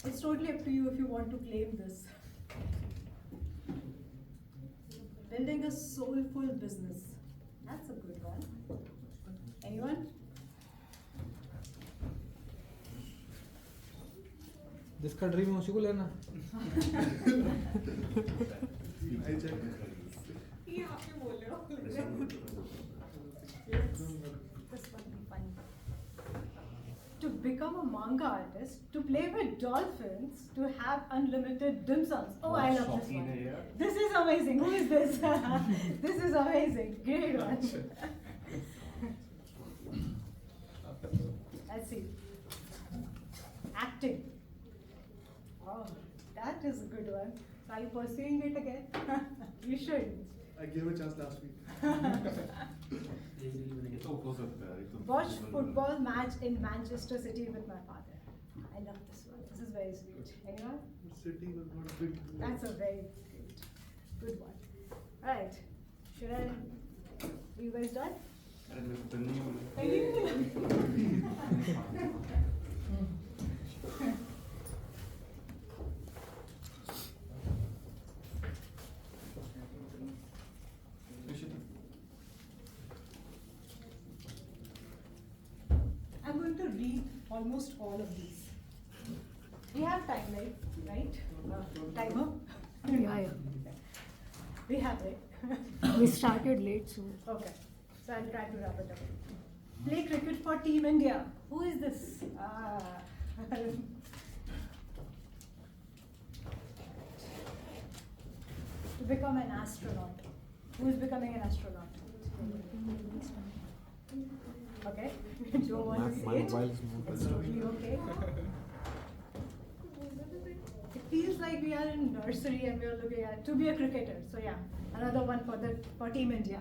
It's totally up to you if you want to claim this. Building a soulful business. That's a good one. Anyone? जिसका dream है उसी को लेना. ये आपने बोले हो. This one be funny. To become a manga artist, to play with dolphins, to have unlimited dim sums. Oh, I love this one. This is amazing. Who is this? This is amazing. Great one. Let's see. Acting. Oh, that is a good one. So are you pursuing it again? You should. I gave a chance last week. Watch football match in Manchester City with my father. I love this one. This is very sweet. Anyone? City was not big. That's a very good one. Alright. Should I? Are you guys done? I'm going to read almost all of these. We have time, right? Timer? Yeah. We have it. We started late, so. Okay, so I'll try to wrap it up. Play cricket for Team India. Who is this? To become an astronaut. Who is becoming an astronaut? Okay, don't want to see it. It's totally okay. It feels like we are in nursery and we are looking at to be a cricketer. So yeah, another one for Team India.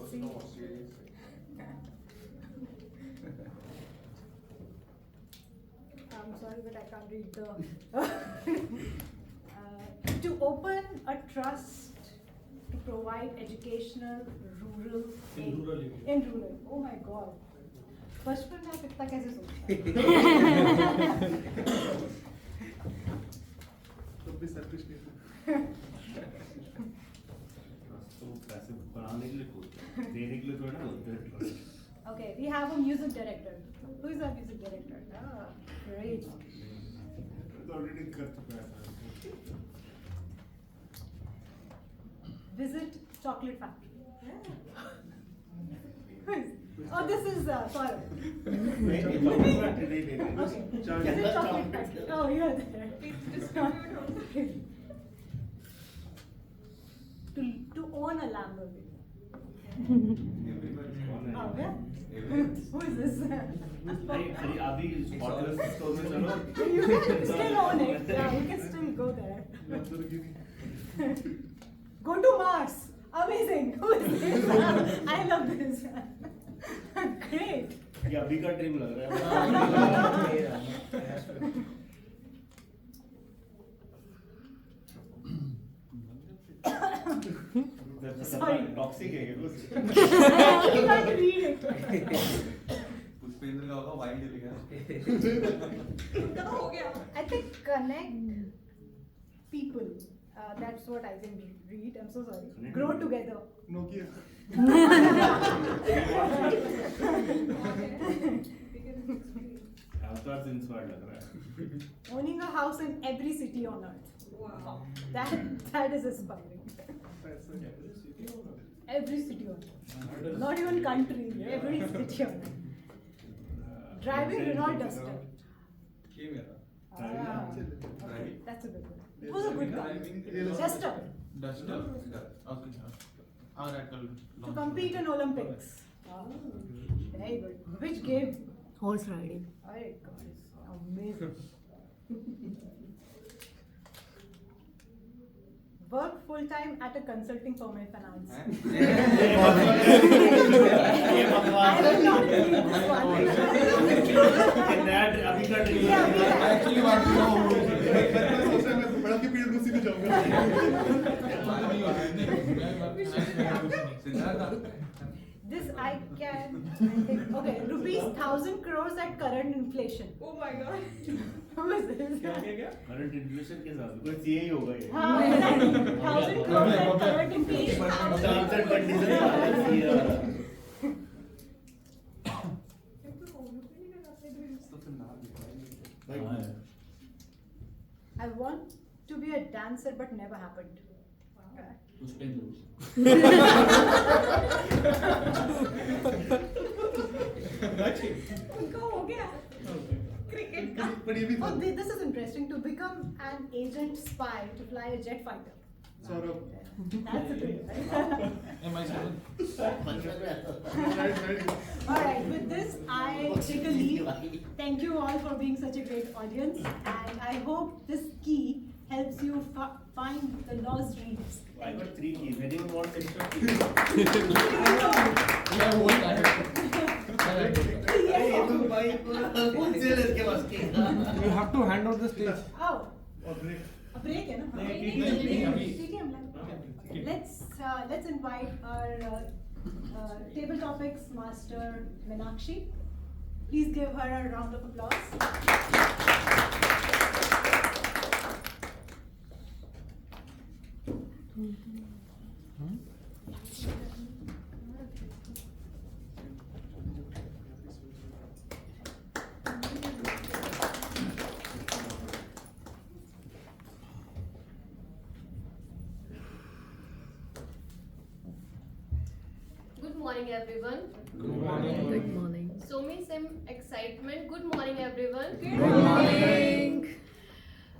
See? I'm sorry, but I can't read the. To open a trust to provide educational rural In rural area. in rural. Oh my God. बचपन में आप इतना कैसे सोचते Don't be selfish, people. तो पैसे बनाने के लिए बोलते हैं, देने के लिए थोड़ा ना बोलते हैं. Okay, we have a music director. Who is our music director? Ah, great. already कर चुका है. Visit chocolate factory. Who is? Oh, this is Saurav. नहीं, chocolate factory नहीं. Okay. Visit chocolate factory. Oh, you're there. To own a Lamborghini. Oh, yeah? Who is this? नहीं, अभी Spotless store में चलो. You can still own it. Yeah, you can still go there. Go to Mars. Amazing. Who is this? I love this. Great. ये अभी का dream लग रहा है. Sorry. टॉक्सिक है ये कुछ. You can't read it. Pushpendra का होगा वाइन चले गया. हो गया. I think connect people. That's what I can read. I'm so sorry. Grow together. Nokia. Avatar से inspired लग रहा है. Owning a house in every city on earth. Wow. That is inspiring. Every city on earth. Not even country. Every city on earth. Driving Renault Duster. ये मेरा. Okay, that's a good one. Who's a good guy? Duster. Duster. Okay. Alright, To compete in Olympics. Very good. Which game? Horse riding. Oh God, amazing. Work full time at a consulting firm in finance. I will not believe this one. अभी का dream. Actually, what you know. मैं बड़ा के PWC में जाऊंगा. This I can. Okay, rupees 1,000 crores at current inflation. Oh my god. Who is this? Current inflation के साथ कोई CA ही होगा ये. हाँ, exactly. 1,000 crores at current inflation. Terms and conditions. I want to be a dancer but never happened. उनका हो गया. Cricket का. Oh, this is interesting. To become an agent spy to fly a jet fighter. Saurav. That's a good one. Am I seven? Alright, with this I take a leave. Thank you all for being such a great audience, and I hope this key helps you find the lost dreams. I got 3 keys. Anyone want extra keys? You have to hand out the stage. Oh, a break, है ना? TTM. Let's invite our table topics master Meenakshi. Please give her a round of applause. Good morning, everyone. Good morning. Good morning. So me some excitement. Good morning, everyone. Good morning.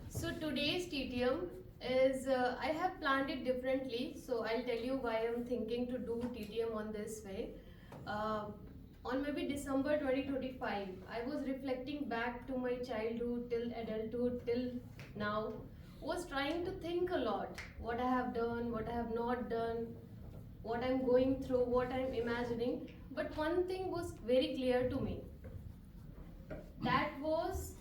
So today's TTM is I have planned it differently. So I'll tell you why I'm thinking to do TTM on this way. On maybe December 2025, I was reflecting back to my childhood till adulthood till now. Was trying to think a lot. What I have done, what I have not done, what I'm going through, what I'm imagining. But one thing was very clear to me. That was,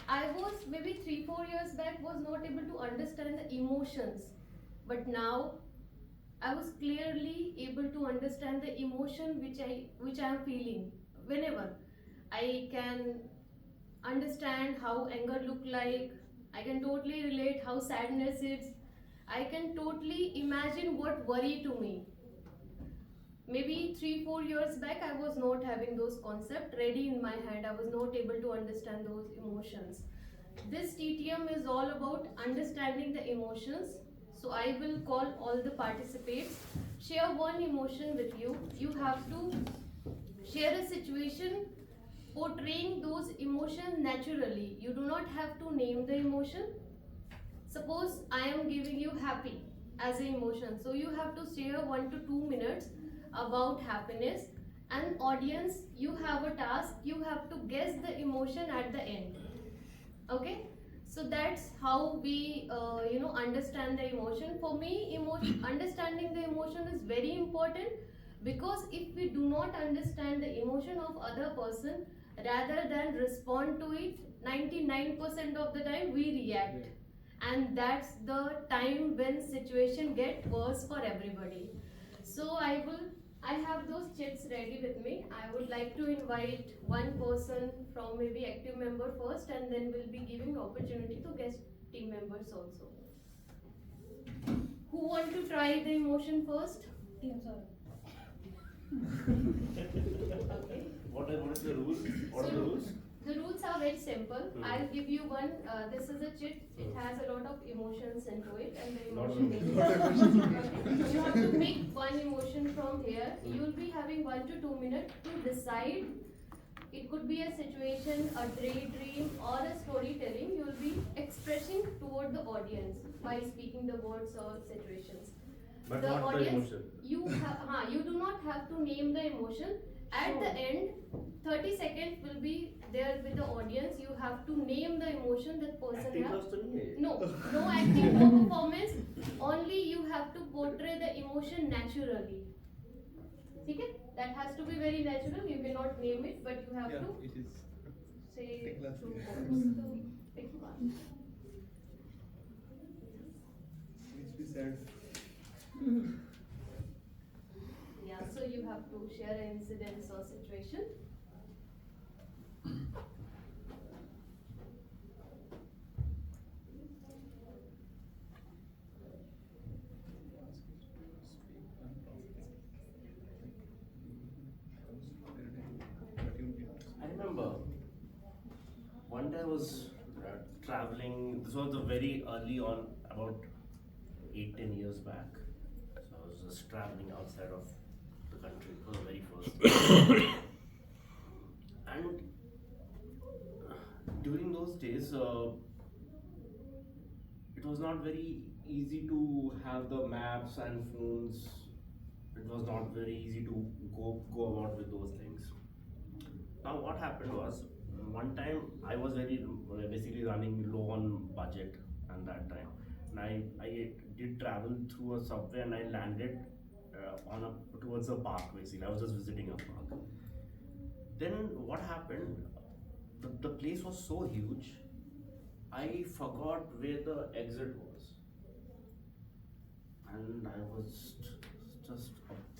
I was maybe 3-4 years back was not able to understand the emotions. But now, I was clearly able to understand the emotion which I am feeling. Whenever I can understand how anger look like, I can totally relate how sadness is. I can totally imagine what worry to me. Maybe 3-4 years back, I was not having those concepts ready in my head. I was not able to understand those emotions. This TTM is all about understanding the emotions. So I will call all the participants, share one emotion with you. You have to share a situation portraying those emotions naturally. You do not have to name the emotion. Suppose I am giving you happy as an emotion. So you have to share 1 to 2 minutes about happiness, and audience, you have a task. You have to guess the emotion at the end. Okay, so that's how we understand the emotion. For me, understanding the emotion is very important, because if we do not understand the emotion of other person, rather than respond to it, 99% of the time we react, and that's the time when situation get worse for everybody. So I have those chits ready with me. I would like to invite one person from maybe active member first, and then we'll be giving opportunity to guest team members also. Who want to try the emotion first? Team Saurabh. Okay. What is the rules? What are the rules? The rules are very simple. I'll give you one. This is a chit. It has a lot of emotions into it, and the emotion is. Okay. You have to pick one emotion from here. You'll be having 1 to 2 minutes to decide. It could be a situation, a daydream, or a storytelling. You'll be expressing toward the audience by speaking the words or situations. But The not the audience, emotion. you do not have to name the emotion. At the end, 30 seconds will be there with the audience. You have to name the emotion that person Acting has. class to nahi hai. No acting, no performance. Only you have to portray the emotion naturally. Okay? That has to be very natural. You cannot name it, but you have to it is. say two words. So pick one. Needs to be said. Yeah, so you have to share an incident or situation. I remember one day I was traveling. This was the very early on, about 8-10 years back. So I was just traveling outside of the country for the very first. And during those days, it was not very easy to have the maps and phones. It was not very easy to go about with those things. Now what happened was, one time I was basically running low on budget at that time, and I did travel through a subway, and I landed towards a park. Basically, I was just visiting a park. Then what happened? The place was so huge, I forgot where the exit was, and I was just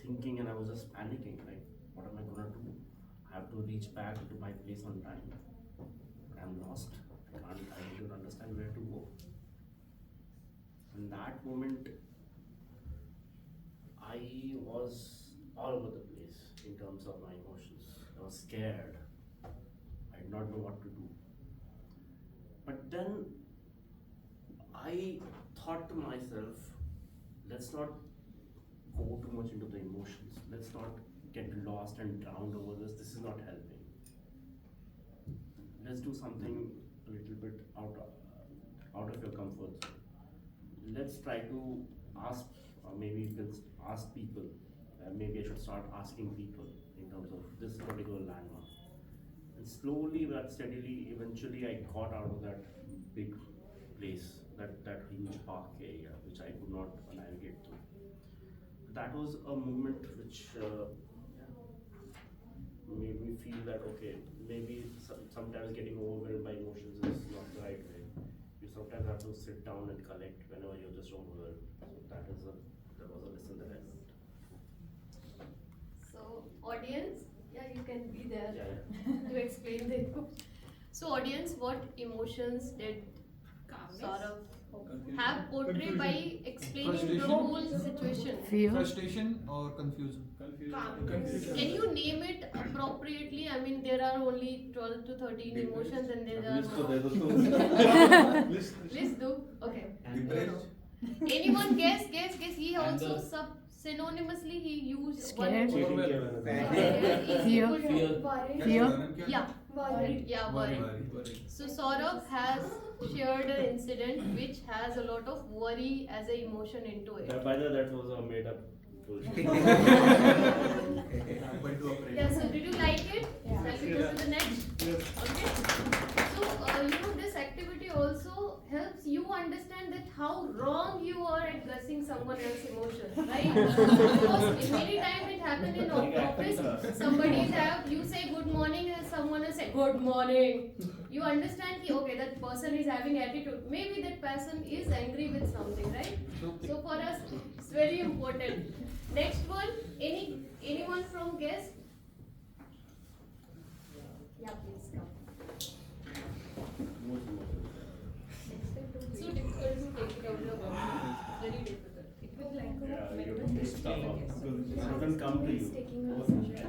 thinking, and I was just panicking, like, what am I gonna do? I have to reach back to my place on time, but I'm lost. I don't understand where to go. In that moment, I was all over the place in terms of my emotions. I was scared. I did not know what to do. But then I thought to myself, let's not go too much into the emotions. Let's not get lost and drowned over this. This is not helping. Let's do something a little bit out of your comfort zone. Let's try to ask, maybe you can ask people. Maybe I should start asking people in terms of this particular landmark. And slowly but steadily, eventually I got out of that big place, that huge park area, which I could not navigate through. That was a moment which made me feel that, okay, maybe sometimes getting overwhelmed by emotions is not the right way. You sometimes have to sit down and collect whenever you're just overwhelmed. So that was a lesson that I learned. So audience, yeah, you can be there Yeah. to explain the emotion. So audience, what emotions did Saurabh have portray by explaining the whole situation. Frustration or confusion? Can you name it appropriately? I mean, there are only 12 to 13 emotions and there are List do. Okay. Anyone guess? He also synonymously he used Scared. one. Fear. Fear. Yeah. Worry. So Saurabh has shared an incident which has a lot of worry as an emotion into it. By the way, that was a made up bullshit. Yeah, so did you like it? Yeah. Shall we go to the next? Yes. Okay. So, this activity also helps you understand that how wrong you are at guessing someone else's emotion, right? Because many times it happens in office, somebody you say good morning and someone will say good morning. You understand, okay, that person is having attitude. Maybe that person is angry with something, right? So for us, it's very important. Next one, anyone from guest? Yeah, please come. So difficult to take it out of the box. Very difficult. It was like It's tough because it doesn't come to you.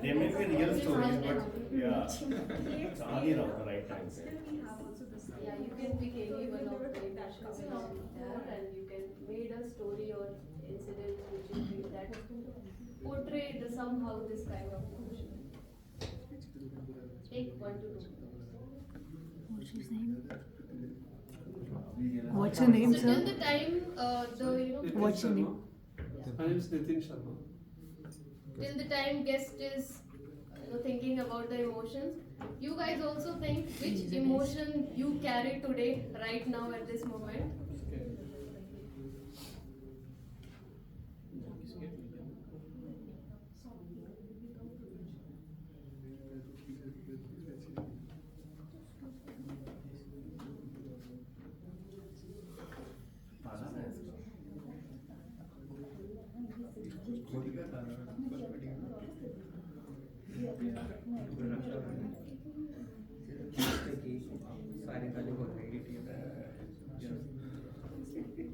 There may be real stories, but yeah, it's only the right time. Yeah, you can pick any one of the emotions there and you can made a story or incident which you feel that portray somehow this kind of emotion. Take 1 to 2. What's his name? What's your name, So sir? till the time What's your name? My name is Nitin Sharma. Till the time guest is thinking about the emotions, you guys also think which emotion you carry today, right now at this moment.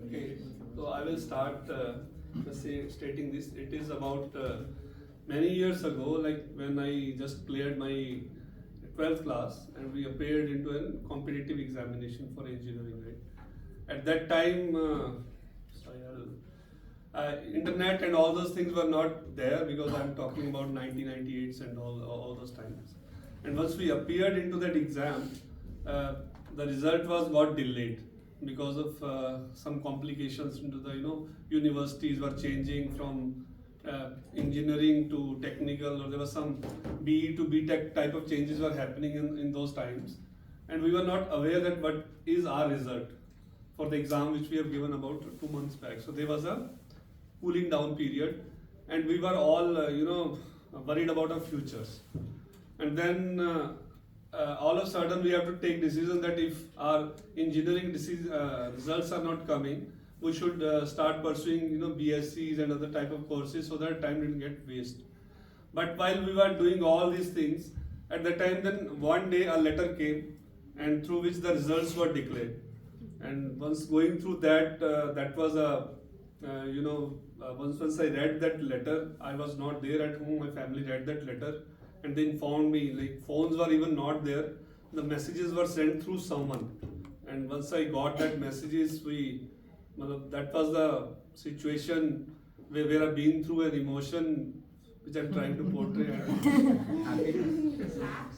Okay, so I will start stating this. It is about many years ago, like when I just cleared my 12th class and we appeared into a competitive examination for engineering, right? At that time, internet and all those things were not there because I'm talking about 1998s and all those times. And once we appeared into that exam, the result got delayed because of some complications into the universities were changing from engineering to technical, or there was some BE to BTech type of changes were happening in those times, and we were not aware that what is our result for the exam which we have given about 2 months back. So there was a cooling down period, and we were all worried about our futures. And then all of a sudden we have to take decision that if our engineering results are not coming, we should start pursuing BScs and other type of courses so that time didn't get waste. But while we were doing all these things, at the time then one day a letter came, and through which the results were declared. And once going through that, that was a once I read that letter, I was not there at home. My family read that letter and they informed me, like phones were even not there. The messages were sent through someone. And once I got that messages, that was the situation where I've been through an emotion which I'm trying to portray.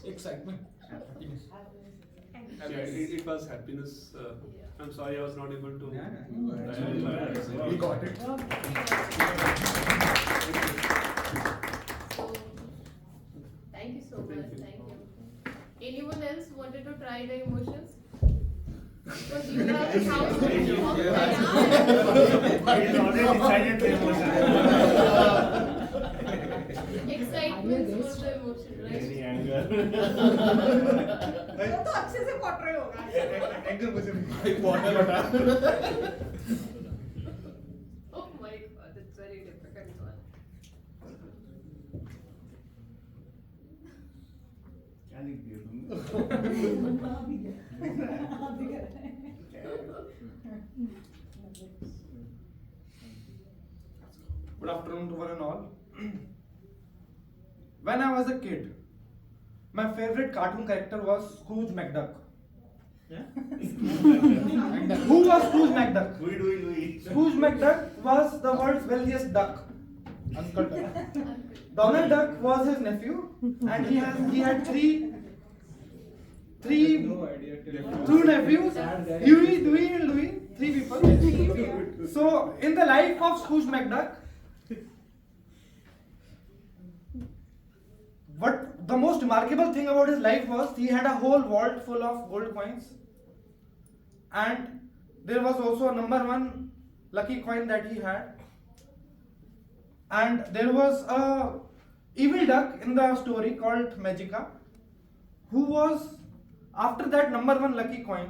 Excitement. Yeah, it was happiness. I'm sorry I was not able to. We got it. So, thank you so much. Thank you. Anyone else wanted to try the emotions? Because you have the house. He's already decided the emotion. Excitement was the emotion, right? Any anger. वो तो अच्छे से portray होगा anger मुझे एक bottle हटा Oh my god, it's very difficult one. क्या लिख दिया तुमने? Good afternoon to one and all. When I was a kid, my favorite cartoon character was Scrooge McDuck. Who was Scrooge McDuck? Scrooge McDuck was the world's wealthiest duck. Uncle Duck. Donald Duck was his nephew, and he had three two nephews, Huey, Dewey, and Louie, three people. So, in the life of Scrooge McDuck, what the most remarkable thing about his life was he had a whole vault full of gold coins, and there was also a number one lucky coin that he had, and there was a evil duck in the story called Magica, who was after that number one lucky coin.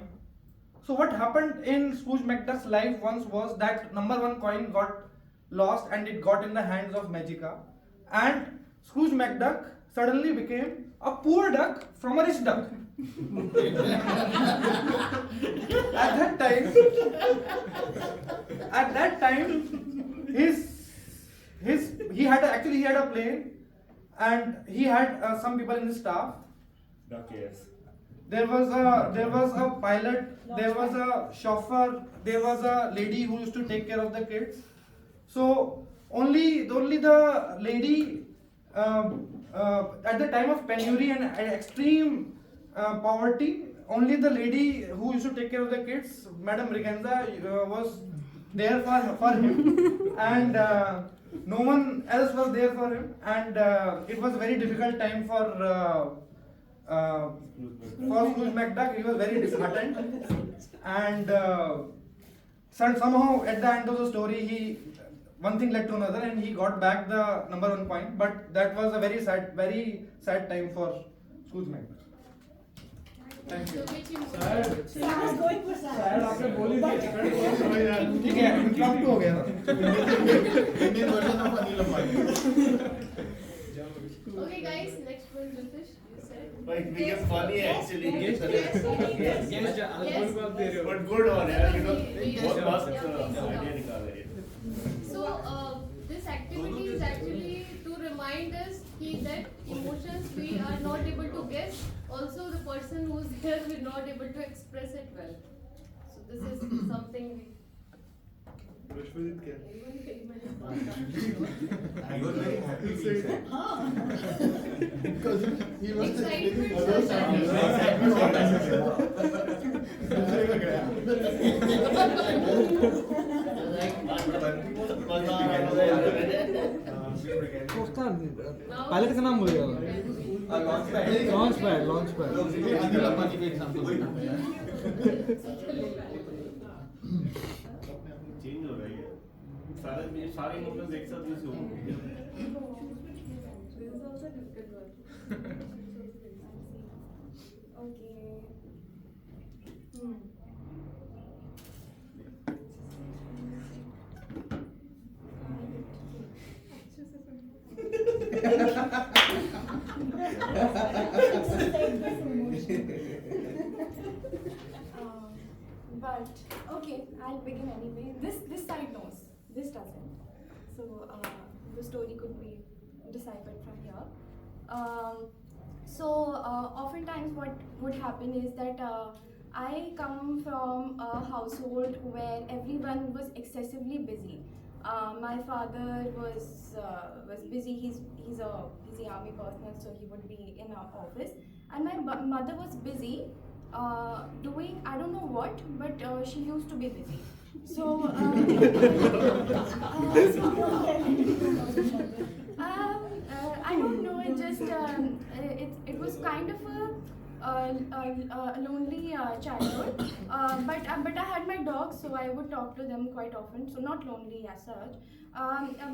So what happened in Scrooge McDuck's life once was that number one coin got lost and it got in the hands of Magica, and Scrooge McDuck suddenly became a poor duck from a rich duck. At that time, he had a plane, and he had some people in his staff. There was a pilot, there was a chauffeur, there was a lady who used to take care of the kids. So only the lady at the time of penury and extreme poverty, only the lady who used to take care of the kids, Madam Riganza, was there for him, and no one else was there for him, and it was a very difficult time for Scrooge McDuck. He was very disheartened, and somehow at the end of the story, one thing led to another, and he got back the number one coin. But that was a very sad time for Scrooge McDuck. Thank you. I was going for sad. आपने बोली थी ठीक है interrupt हो गया ना Indian version of Anil Ambani. Okay, guys, next one, Ritesh. You said. Like, we get funny actually. Yes, But good on it, you know. बहुत मस्त Yeah, idea निकाला ये. So, this activity is actually to remind us that emotions we are not able to guess. Also, the person who's there will not able to express it well. So, this is something we. I was very happy being sad. Because he was pilot का नाम बोल launch pad Anil Ambani का example change हो रही है सारे emotions एक साथ यूज हो Okay. But okay, I'll begin anyway. This side knows, this doesn't. So the story could be deciphered from here. Oftentimes what would happen is that I come from a household where everyone was excessively busy. My father was busy. He's a army personnel, so he would be in our office. And my mother was busy doing I don't know what, but she used to be busy. So I don't know. It just it was kind of a lonely childhood. But I had my dogs, so I would talk to them quite often. So not lonely as such.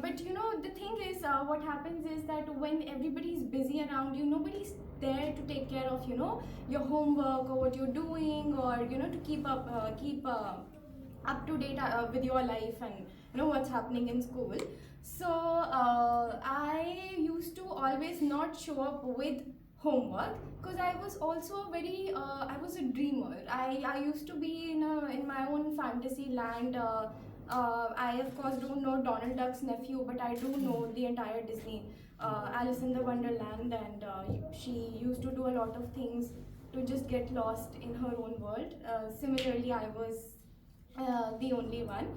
But you know, the thing is, what happens is that when everybody is busy around you, nobody's there to take care of your homework or what you're doing, or to keep up to date with your life and what's happening in school. So I used to always not show up with homework because I was also I was a dreamer. I used to be in my own fantasy land. I of course don't know Donald Duck's nephew, but I do know the entire Disney, Alice in the Wonderland, and she used to do a lot of things to just get lost in her own world. Similarly, I was the only one,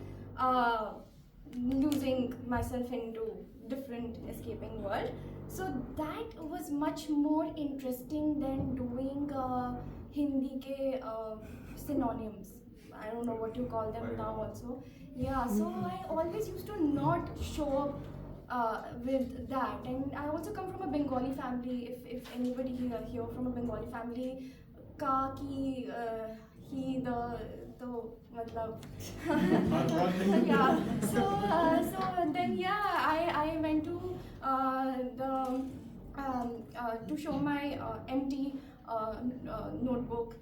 losing myself into different escaping world. So that was much more interesting than doing Hindi ke synonyms. I don't know what you call them now also. Yeah, so I always used to not show up with that. And I also come from a Bengali family. If anybody here from a Bengali family, ka ki he the matlab yeah. So then I went to to show my empty notebook,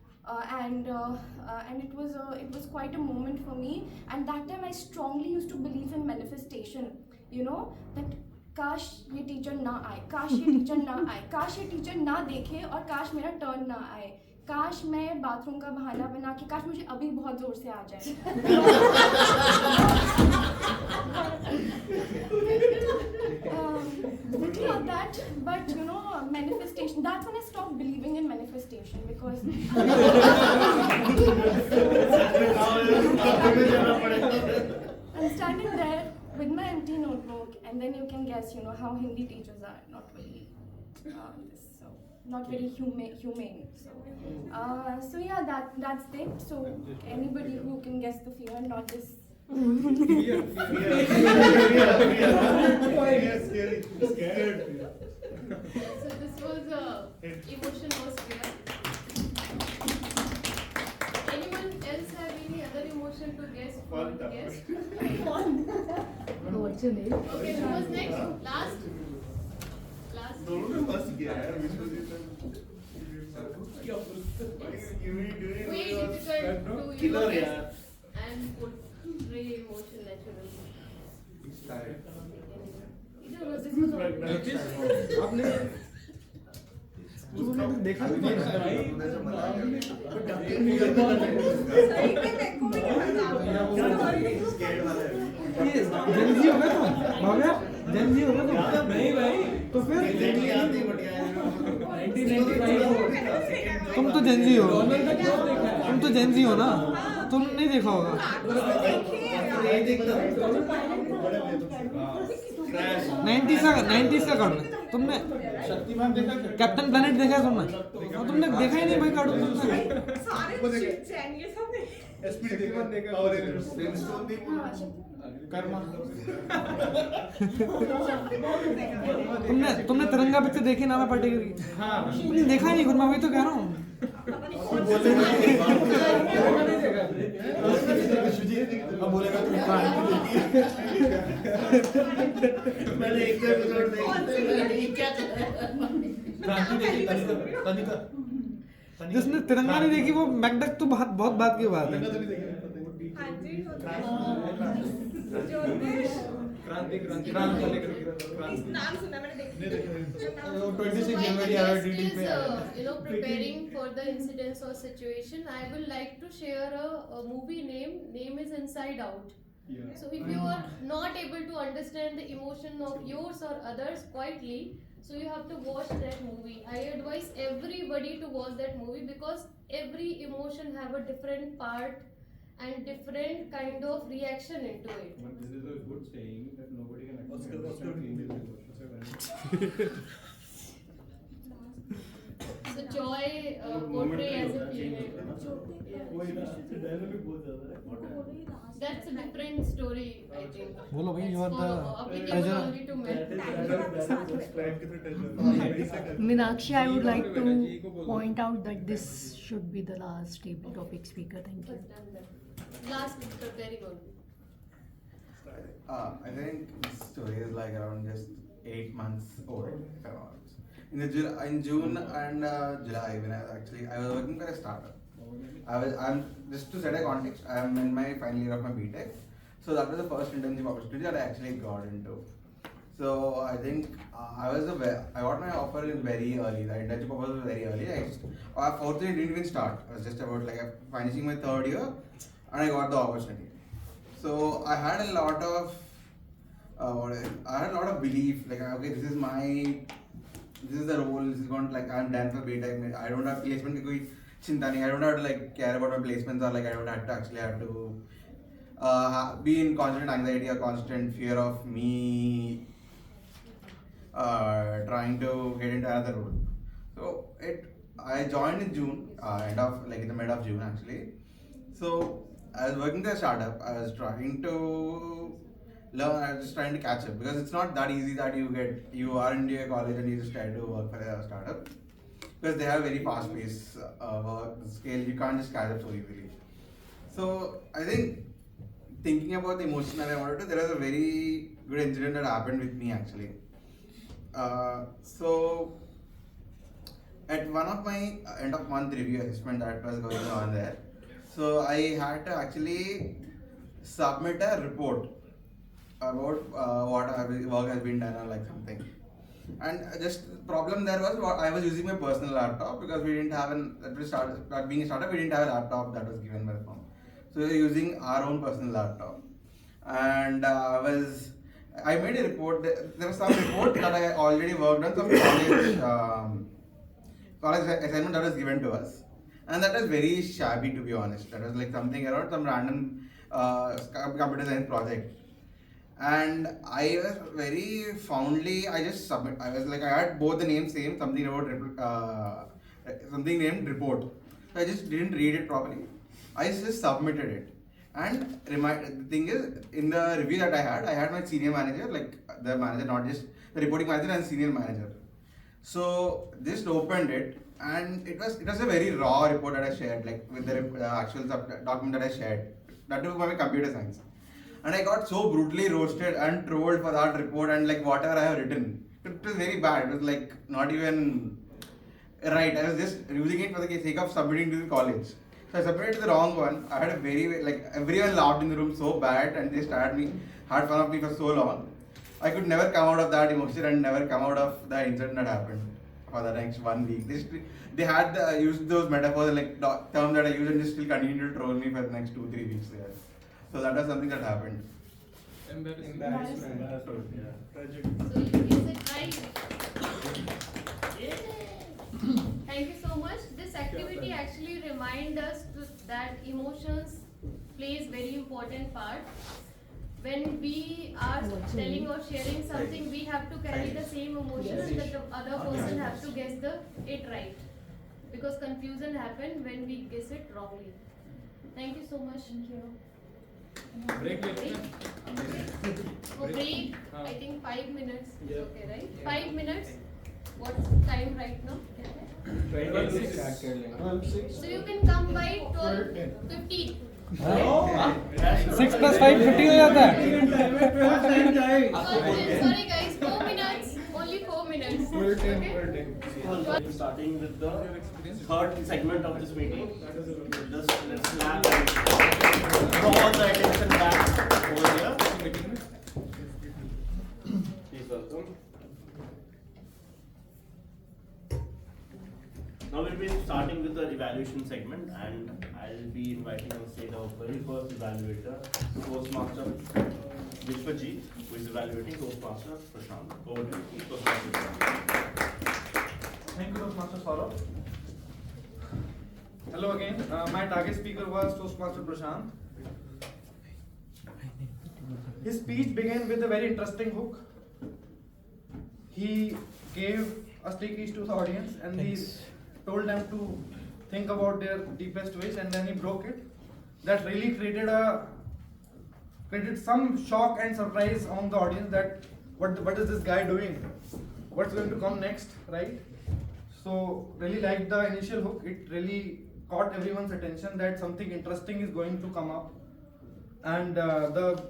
and it was quite a moment for me. And that time I strongly used to believe in manifestation. You know that काश ये teacher ना आए, काश ये teacher ना आए, काश ये टीचर ना देखे और काश मेरा टर्न ना आए, काश मैं बाथरूम का बहाना बना के काश मुझे अभी बहुत जोर से आ जाए. But you know, manifestation, that's when I stopped believing in manifestation, because I'm standing there with my empty notebook, and then you can guess, you know, how Hindi teachers are not very not very humane. So yeah, that's it. So anybody who can guess the fear, not this. Fear. Scared. So this was emotion was fear. Anyone else have any other emotion to guess for guess? What's your name? Okay, who was next? Last. Way difficult to guess and portray emotion naturally. देखा जल्दी हो गया तुम भव्या जल्दी हो गया तुम नहीं भाई तो फिर तुम तो जेंजी हो ना तुम नहीं देखा होगा 90s का कार्टून तुमने कैप्टन प्लैनेट देखा है तुमने देखा ही नहीं भाई कार्टून तुमने तिरंगा पिक्चर देखी नाना पाटेकर की तुमने देखा ही नहीं खुद मैं वही तो कह रहा हूँ जिसने तिरंगा नहीं देखी वो मैकडक तो बहुत बात की बात है preparing for the incidents or situation, I would like to share a movie name is Inside Out. So if you are not able to understand the emotion of yours or others quietly, so you have to watch that movie. I advise everybody to watch that movie because every emotion have a different part and different kind of reaction into it. But this is a good saying that nobody can actually understand female emotions. So joy portray as a female. That's a different story, I think. बोलो भाई, you are the applicable only to men. Meenakshi, I would like to point out that this should be the last table topic speaker. Thank you. Last preparing only. I think this story is like around just 8 months old. In June and July, when I was working for a startup. I'm just to set a context. I'm in my final year of my BTech, so that was the first internship opportunity that I actually got into. So I think I got my offer in very early. The internship offer was very early. Fourth year didn't even start. I was just about like finishing my third year, and I got the opportunity. So I had a lot of I had a lot of belief, like okay, this is the role, this is going to, like, I'm done for BTech, I don't have placement ki koi chinta nahi, I don't have to like care about my placements, or like I don't have to actually have to be in constant anxiety or constant fear of me trying to get into another role. So I joined in June, end of like in the mid of June actually. So I was working at a startup. I was trying to learn. I was just trying to catch up because it's not that easy that you are in your college and you just try to work for a startup because they have very fast paced work scale. You can't just catch up so easily. So I think thinking about the emotion that I wanted to, there was a very good incident that happened with me actually. So at one of my end of month review assessment that was going on there, so I had to actually submit a report about what work has been done or like something. And just problem there was I was using my personal laptop because we didn't have being a startup, we didn't have a laptop that was given by the firm. So we were using our own personal laptop. And I made a report. There was some report that I already worked on, some college assignment that was given to us, and that was very shabby, to be honest. That was like something around some random computer science project, and I was very fondly, I just submit. I was like, I had both the names same, something about something named report. So I just didn't read it properly. I just submitted it. And the thing is, in the review that I had my senior manager, like the manager, not just the reporting manager and senior manager. So just opened it, and it was a very raw report that I shared, like with the actual document that I shared. That was my computer science, and I got so brutally roasted and trolled for that report and like whatever I have written. It was very bad. It was like not even right. I was just using it for the sake of submitting to the college. So I submitted the wrong one. I had a very, like, everyone laughed in the room so bad and they had fun of me for so long. I could never come out of that emotion and never come out of the incident that happened for the next 1 week. They had used those metaphors, like terms that I used, and they still continue to troll me for the next 2-3 weeks there. So that was something that happened. Embarrassment. Yeah. Tragic. So is it right? Thank you so much. This activity actually reminds us that emotions plays very important part. When we are telling or sharing something, we have to carry the same emotions that the other person has to guess it right. Because confusion happens when we guess it wrongly. Thank you so much. Thank you. Break. For break, I think 5 minutes is okay, right? 5 minutes. What's time right now? 12:06. So you can come by 12:50. 6 plus 5 50 हो जाता है. Sorry guys, 4 minutes. Only 4 minutes. Okay? Starting with the third segment of this meeting. Just let's snap and draw the attention back over here. Please welcome. Now we'll be starting with the evaluation segment, and I'll be inviting on stage our very first evaluator, Toastmaster Vishwajit, who is evaluating Toastmaster Prashant. Over to you, Toastmaster. Thank you, Toastmaster Saurabh. Hello again. My target speaker was Toastmaster Prashant. His speech began with a very interesting hook. He gave a stick each to the audience and he told them to think about their deepest wish, and then he broke it. That really created some shock and surprise on the audience that what is this guy doing? What's going to come next, right? So really liked the initial hook. It really caught everyone's attention that something interesting is going to come up. And the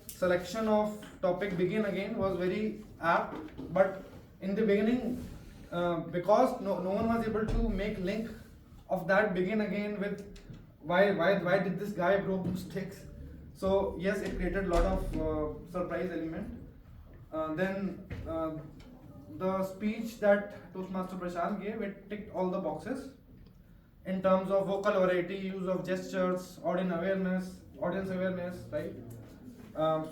selection of topic begin again was very apt, but in the beginning, because no one was able to make link of that begin again with why did this guy broke two sticks. So yes, it created a lot of surprise element. Then the speech that Toastmaster Prashant gave, it ticked all the boxes in terms of vocal variety, use of gestures, audience awareness, audience awareness, right?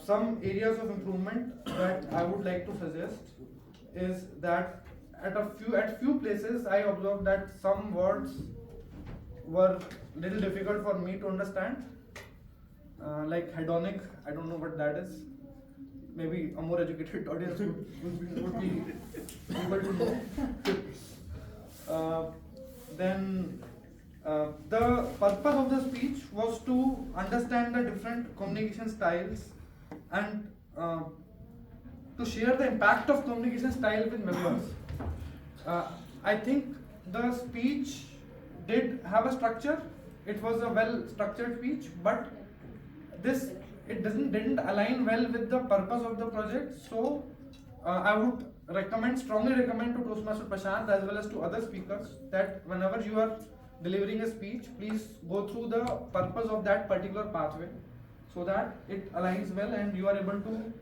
Some areas of improvement that I would like to suggest is that at few places I observed that some words were little difficult for me to understand, like hedonic. I don't know what that is. Maybe a more educated audience would be able to know. Then the purpose of the speech was to understand the different communication styles and to share the impact of communication style with members. I think the speech did have a structure. It was a well structured speech, but it didn't align well with the purpose of the project. So I would strongly recommend to Toastmaster Prashant as well as to other speakers that whenever you are delivering a speech, please go through the purpose of that particular pathway so that it aligns well and you are able to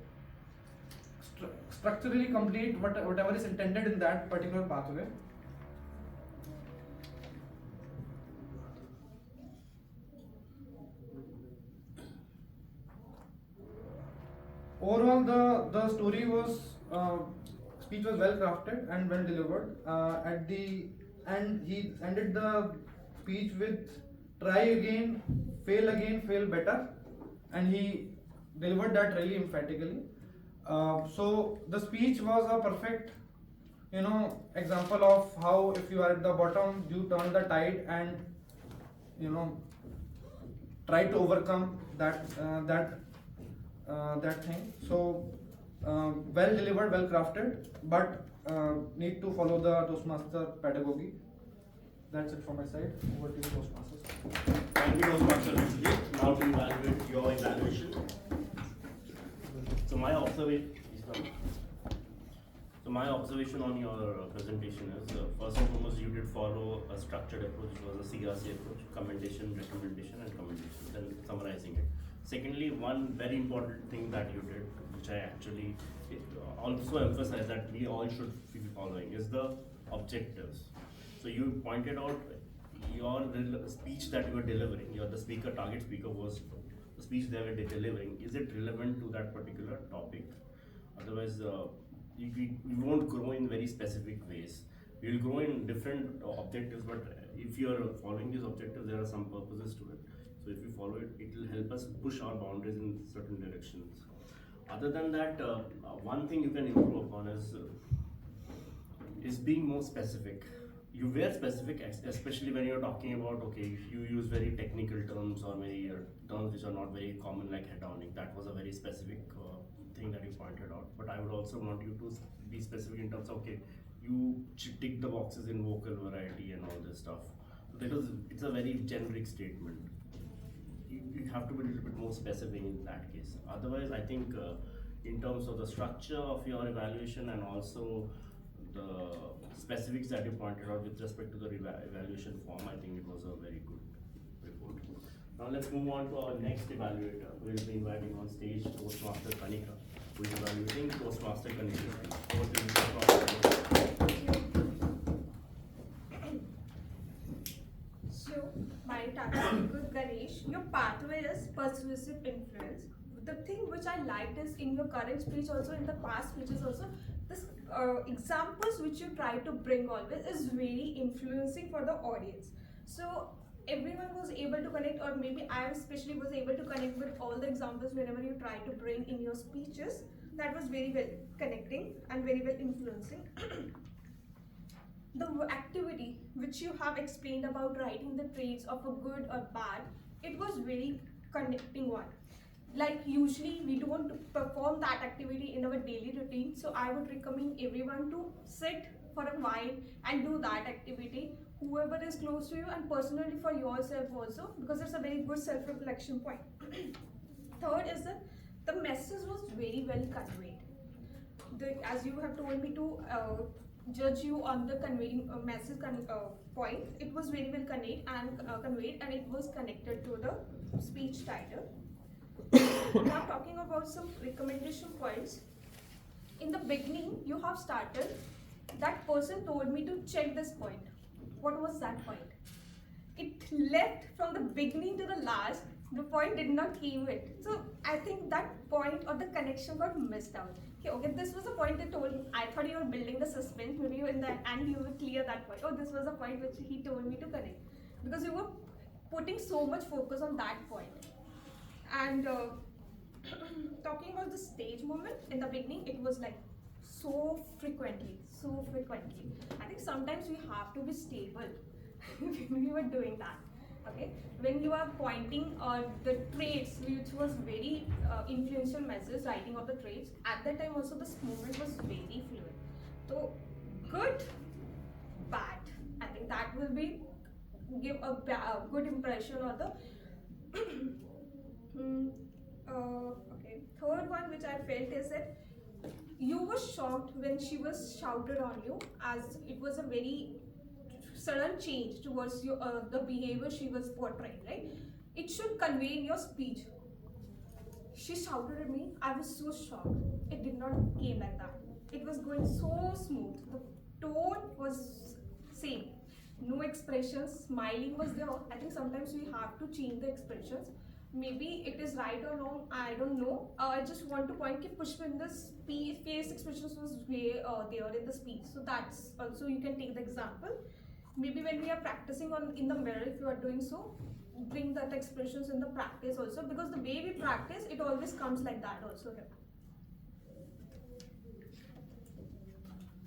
structurally complete whatever is intended in that particular pathway. Overall, the story was speech was well crafted and well delivered. At the end, he ended the speech with "try again, fail better," and he delivered that really emphatically. So the speech was a perfect, example of how if you are at the bottom, you turn the tide and try to overcome that thing. So well delivered, well crafted, but need to follow the Toastmaster pedagogy. That's it from my side. Over to you, Toastmasters. Thank you, Toastmaster. Now to evaluate your evaluation. So my observation on your presentation is, first and foremost, you did follow a structured approach. It was a CRC approach: commendation, recommendation, and commendation. Then summarizing it. Secondly, one very important thing that you did, which I actually also emphasize that we all should be following, is the objectives. So you pointed out your speech that you were delivering, the target speaker was the speech they were delivering. Is it relevant to that particular topic? Otherwise, we won't grow in very specific ways. We will grow in different objectives, but if you are following these objectives, there are some purposes to it. So if you follow it, it will help us push our boundaries in certain directions. Other than that, one thing you can improve upon is being more specific. You were specific, especially when you're talking about, okay, if you use very technical terms or very terms which are not very common, like hedonic. That was a very specific thing that you pointed out. But I would also want you to be specific in terms of, okay, you tick the boxes in vocal variety and all this stuff. So it's a very generic statement. You have to be a little bit more specific in that case. Otherwise, I think in terms of the structure of your evaluation and also the specifics that you pointed out with respect to the evaluation form, I think it was a very good report. Now let's move on to our next evaluator. We'll be inviting on stage Toastmaster Kanika, who is evaluating Toastmaster Kanika. Over to you, Toastmaster. So, by starting with Ganesh, your pathway is persuasive influence. The thing which I liked is in your current speech, also in the past speeches, also this examples which you try to bring always is very influencing for the audience. So everyone was able to connect, or maybe I especially was able to connect with all the examples whenever you try to bring in your speeches. That was very well connecting and very well influencing. The activity which you have explained about writing the traits of a good or bad, it was very connecting one. Like usually we don't perform that activity in our daily routine, so I would recommend everyone to sit for a while and do that activity, whoever is close to you, and personally for yourself also, because it's a very good self-reflection point. Third is that the message was very well conveyed. As you have told me to judge you on the conveying message point, it was very well conveyed and it was connected to the speech title. Now talking about some recommendation points. In the beginning, you have started, that person told me to check this point. What was that point? It left from the beginning to the last the point did not came it. So I think that point or the connection got missed out. Okay, this was the point they told me. I thought you were building the suspense, maybe in the end you will clear that point. Oh, this was the point which he told me to connect. Because you were putting so much focus on that point. And talking about the stage moment, in the beginning it was like so frequently. I think sometimes we have to be stable when we were doing that. Okay, when you are pointing the traits, which was very influential message, writing of the traits, at that time also this movement was very fluid. So good, bad. I think that will be give a good impression of the okay. Third one which I felt is that you were shocked when she was shouted on you, as it was a very sudden change towards your, the behavior she was portraying, right? It should convey in your speech. She shouted at me, I was so shocked. It did not came like that. It was going so smooth. The tone was same. No expressions, smiling was there. I think sometimes we have to change the expressions. Maybe it is right or wrong, I don't know. I just want to point that Pushpa in the face expressions was way there in the speech. So that's also you can take the example. Maybe when we are practicing in the mirror, if you are doing so, bring that expressions in the practice also, because the way we practice, it always comes like that also here.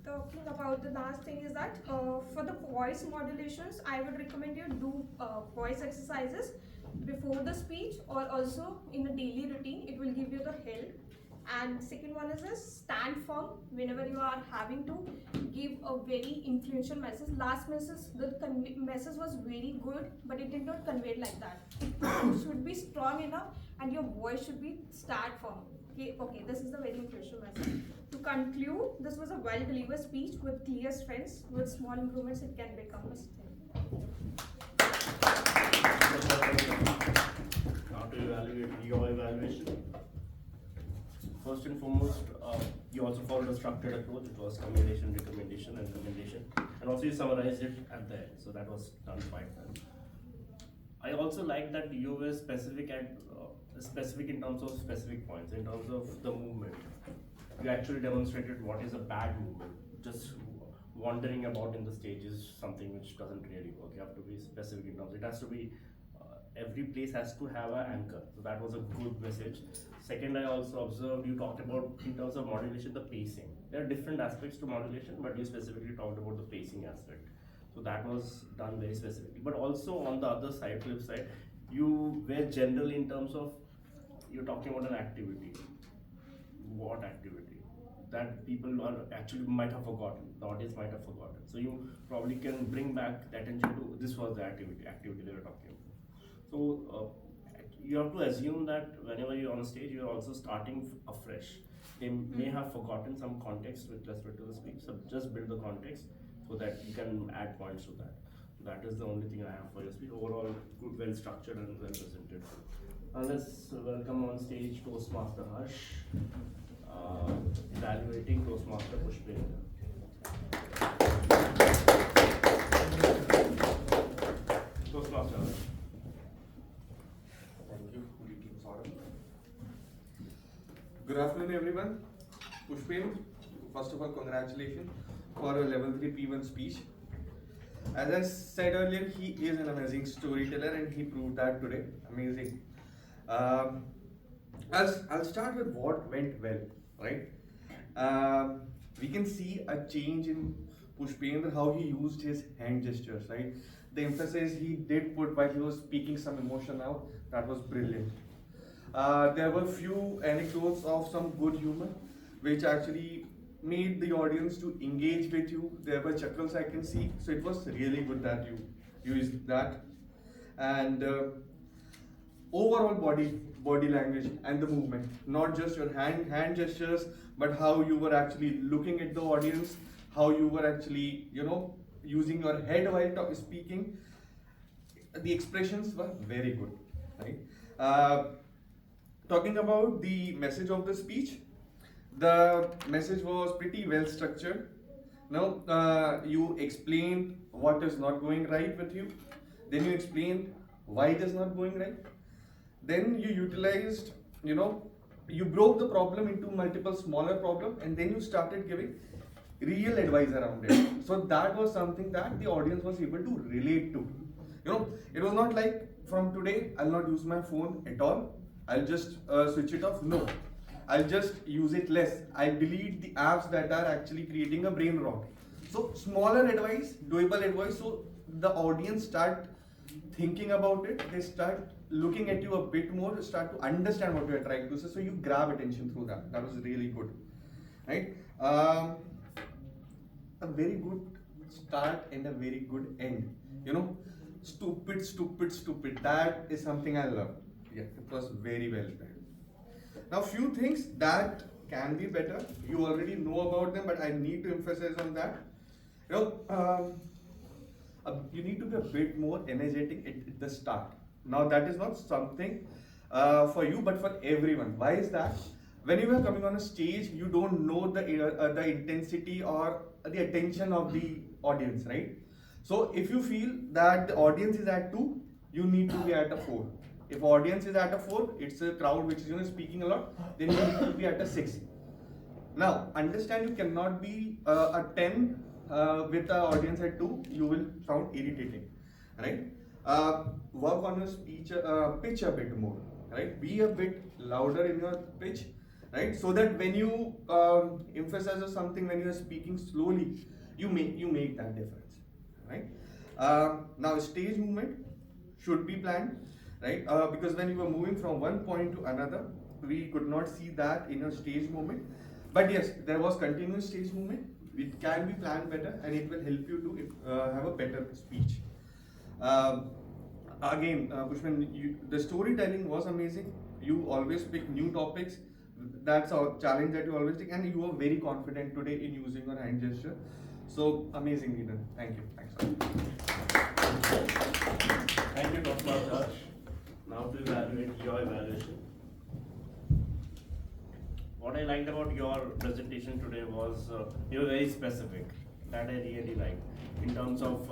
Talking about the last thing is that for the voice modulations, I would recommend you do voice exercises before the speech or also in a daily routine. It will give you the help. And second one is this, stand firm whenever you are having to give a very influential message. Last message, the message was very good, but it did not convey like that. It should be strong enough and your voice should be stand firm. Okay, this is the very influential message. To conclude, this was a well-delivered speech with clear strengths. With small improvements, it can become a strength. How to evaluate your evaluation? First and foremost, you also followed a structured approach. It was communication, recommendation, and recommendation, and also you summarized it at the end. So that was done quite well. I also like that you were specific in terms of specific points, in terms of the movement. You actually demonstrated what is a bad movement. Just wandering about in the stage is something which doesn't really work. You have to be specific in terms. It has to be. Every place has to have an anchor. So that was a good message. Second, I also observed you talked about, in terms of modulation, the pacing. There are different aspects to modulation, but you specifically talked about the pacing aspect. So that was done very specifically. But also on the other side, flip side, you were general in terms of, you're talking about an activity. What activity? That people are actually might have forgotten. The audience might have forgotten. So you probably can bring back the attention to, this was the activity they were talking about. So you have to assume that whenever you're on stage, you're also starting afresh. They may have forgotten some context with respect to the speech, so just build the context so that you can add points to that. That is the only thing I have for your speech. Overall, good, well structured and well presented. Let's welcome on stage Toastmaster Harsh, evaluating Toastmaster Pushpa. Toastmaster Harsh. Good afternoon, everyone. Pushpin, first of all, congratulations for a level 3 P1 speech. As I said earlier, he is an amazing storyteller and he proved that today. Amazing. I'll start with what went well, right? We can see a change in Pushpendra, how he used his hand gestures, right? The emphasis he did put while he was speaking some emotion out, that was brilliant. There were few anecdotes of some good humor, which actually made the audience to engage with you. There were chuckles I can see, so it was really good that you used that. And overall body language and the movement, not just your hand gestures, but how you were actually looking at the audience, how you were actually, using your head while speaking. The expressions were very good, right? Talking about the message of the speech, the message was pretty well structured. Now, you explained what is not going right with you, then you explained why it is not going right. then you utilized, you broke the problem into multiple smaller problems, and then you started giving real advice around it. So that was something that the audience was able to relate to. It was not like from today I'll not use my phone at all. I'll just switch it off. No, I'll just use it less. I'll delete the apps that are actually creating a brain rot. So smaller advice, doable advice. So the audience start thinking about it. They start looking at you a bit more, start to understand what you are trying to say. So you grab attention through that. That was really good, right? A very good start and a very good end. Stupid, stupid, stupid. That is something I love. Yeah, it was very well done. Now, few things that can be better. You already know about them, but I need to emphasize on that. You need to be a bit more energetic at the start. Now, that is not something for you, but for everyone. Why is that? When you are coming on a stage, you don't know the intensity or the attention of the audience, right? So if you feel that the audience is at 2, you need to be at a 4. If audience is at a 4, it's a crowd which is speaking a lot, then you need to be at a 6. Now, understand you cannot be a 10 with the audience at 2, you will sound irritating, right? Work on your speech, pitch a bit more, right? Be a bit louder in your pitch, right? So that when you emphasize on something, when you are speaking slowly, you make that difference, right? Now, stage movement should be planned, right? Because when you were moving from one point to another, we could not see that in a stage movement. But yes, there was continuous stage movement. It can be planned better, and it will help you to have a better speech. Again, Pushpan, the storytelling was amazing. You always pick new topics. That's a challenge that you always take, and you are very confident today in using your hand gesture. So amazing, leader. Thank you. Thanks a lot. Thank you, Dr. Harsh. Now to evaluate your evaluation. What I liked about your presentation today was you were very specific. That I really liked in terms of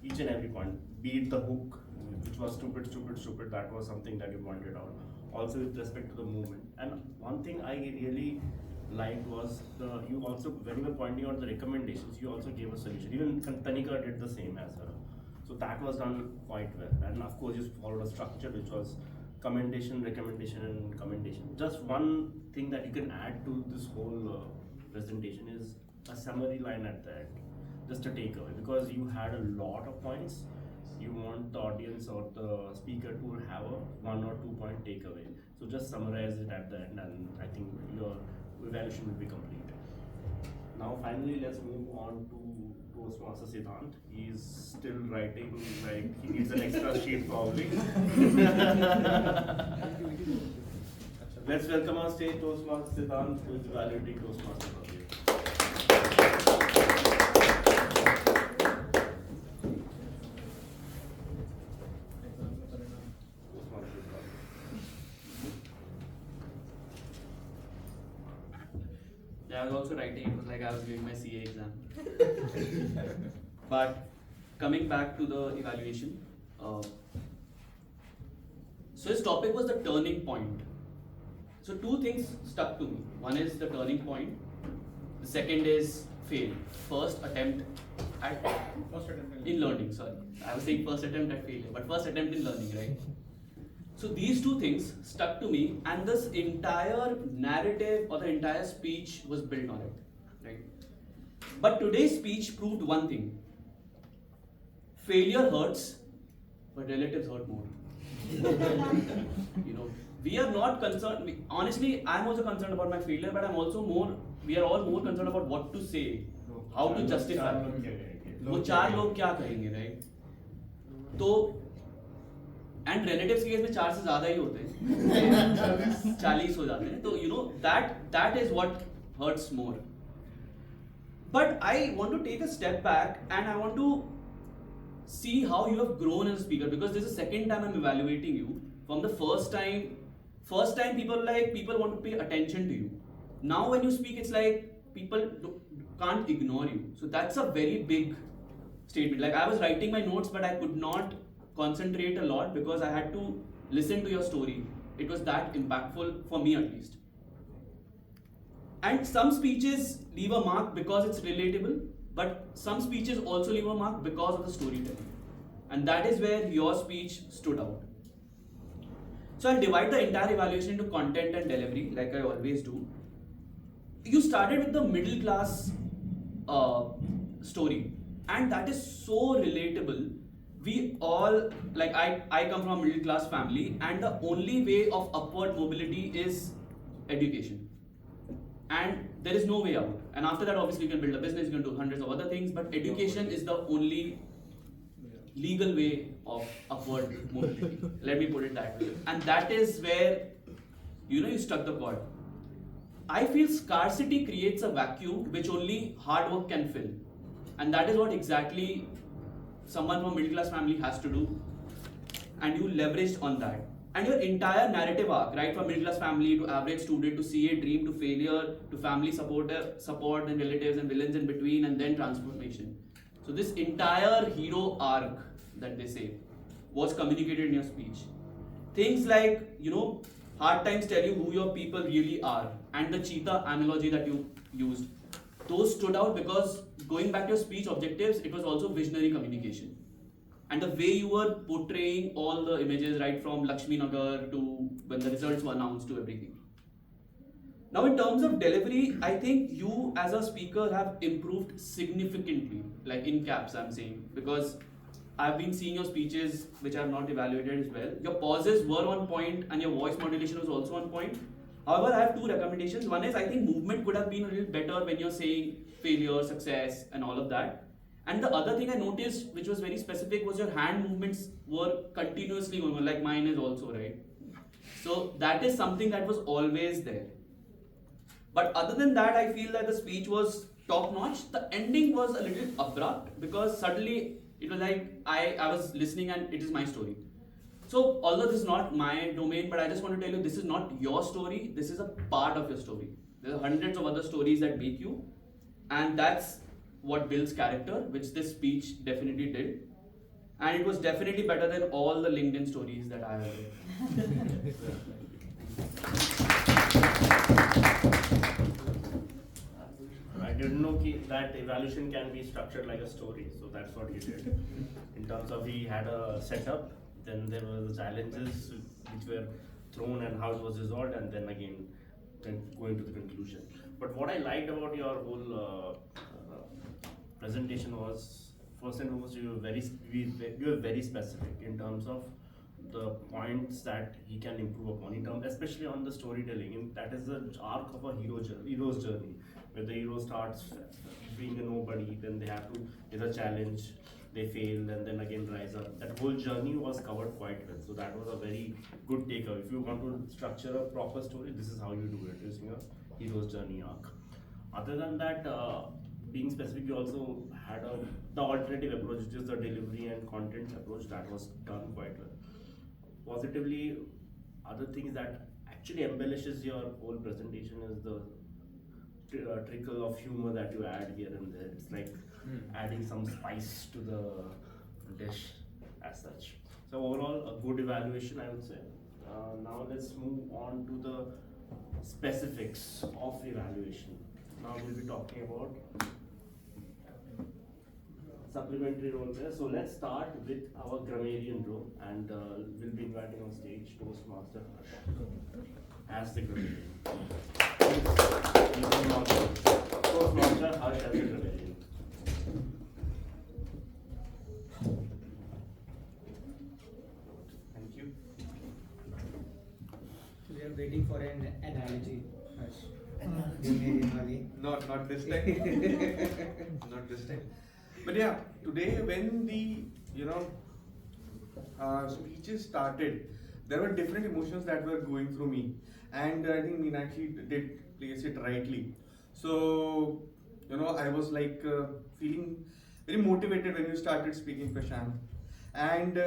each and every point. Be it the hook, which was stupid, stupid, stupid. That was something that you pointed out. Also with respect to the movement. And one thing I really liked was you also, when you were pointing out the recommendations, you also gave a solution. Even Tanika did the same as well. So that was done quite well. And of course, you followed a structure which was commendation, recommendation, and commendation. Just one thing that you can add to this whole presentation is a summary line at the end, just a takeaway, because you had a lot of points. You want the audience or the speaker to have a 1 or 2 point takeaway. So just summarize it at the end, and I think your evaluation will be complete. Now finally, let's move on to Toastmaster Siddhant. He's still writing, like he needs an extra sheet probably. Let's welcome on stage Toastmaster Siddhant, who is evaluating Toastmaster Project. Yeah, I was also writing, it was like I was doing my CA exam. But coming back to the evaluation, so his topic was the turning point. So 2 things stuck to me. One is the turning point. The second is fail. First attempt in learning, sorry. I was saying first attempt at failure, but first attempt in learning, right? So these 2 things stuck to me, and this entire narrative or the entire speech was built on it, right? But today's speech proved one thing. Failure hurts, but relatives hurt more. We are not concerned, honestly, I'm also concerned about my failure, but we are all more concerned about what to say, how to justify. वो 4 लोग क्या कहेंगे, right? तो and relatives के case में 4 से ज्यादा ही होते हैं 40 हो जाते हैं तो that is what hurts more. But I want to take a step back and I want to see how you have grown as a speaker, because this is the second time I'm evaluating you. From the first time people want to pay attention to you. Now when you speak, it's like people can't ignore you. So that's a very big statement. Like I was writing my notes, but I could not concentrate a lot because I had to listen to your story. It was that impactful for me at least. And some speeches leave a mark because it's relatable, but some speeches also leave a mark because of the storytelling. And that is where your speech stood out. So I'll divide the entire evaluation into content and delivery, like I always do. You started with the middle class story, and that is so relatable. We all, like I come from a middle class family, and the only way of upward mobility is education. And there is no way out. And after that, obviously, you can build a business, you can do hundreds of other things, but education is the only legal way of upward mobility. Let me put it that way. And that is where, you struck the chord. I feel scarcity creates a vacuum which only hard work can fill. And that is what exactly someone from a middle class family has to do. And you leveraged on that. And your entire narrative arc, right, from middle class family to average student to CA dream to failure to family support and relatives and villains in between, and then transformation. So this entire hero arc that they say was communicated in your speech. Things like, hard times tell you who your people really are, and the cheetah analogy that you used, those stood out because going back to your speech objectives, it was also visionary communication. And the way you were portraying all the images, right from Lakshmi Nagar to when the results were announced to everything. Now, in terms of delivery, I think you as a speaker have improved significantly, like in caps I'm saying, because I've been seeing your speeches which I have not evaluated as well. Your pauses were on point and your voice modulation was also on point. However, I have two recommendations. One is I think movement could have been a little better when you're saying failure, success and all of that. And the other thing I noticed, which was very specific, was your hand movements were continuously going on, like mine is also, right? So that is something that was always there. But other than that, I feel that the speech was top notch. The ending was a little abrupt because suddenly it was like I was listening and it is my story. So although this is not my domain, but I just want to tell you this is not your story, this is a part of your story. There are hundreds of other stories that make you, and that's what builds character, which this speech definitely did. And it was definitely better than all the LinkedIn stories that I have read. I didn't know that evaluation can be structured like a story, so that's what he did. In terms of he had a setup, then there were the challenges which were thrown and how it was resolved, and then again going to the conclusion. But what I liked about your whole presentation was, first and foremost, you were very specific in terms of the points that he can improve upon, in terms, especially on the storytelling. And that is the arc of a hero's journey, where the hero starts being a nobody, then they have to, there's a challenge, they fail, and then again rise up. That whole journey was covered quite well. So that was a very good takeaway. If you want to structure a proper story, this is how you do it, using a hero's journey arc. Other than that, being specific, you also had the alternative approach, which is the delivery and content approach, that was done quite well. Positively, other things that actually embellishes your whole presentation is the trickle of humor that you add here and there. It's like adding some spice to the dish as such. So overall, a good evaluation, I would say. Now let's move on to the specifics of evaluation. Now we'll be talking about supplementary role there. So let's start with our grammarian role, and we'll be inviting on stage Toastmaster Harsh as the grammarian. Toastmaster Harsh as the grammarian. Thank you. We are waiting for an analogy, Harsh. Not this time. Not this time. But yeah, today when the speeches started, there were different emotions that were going through me, and I think Meenakshi did place it rightly. So I was like feeling very motivated when you started speaking, Prashant, and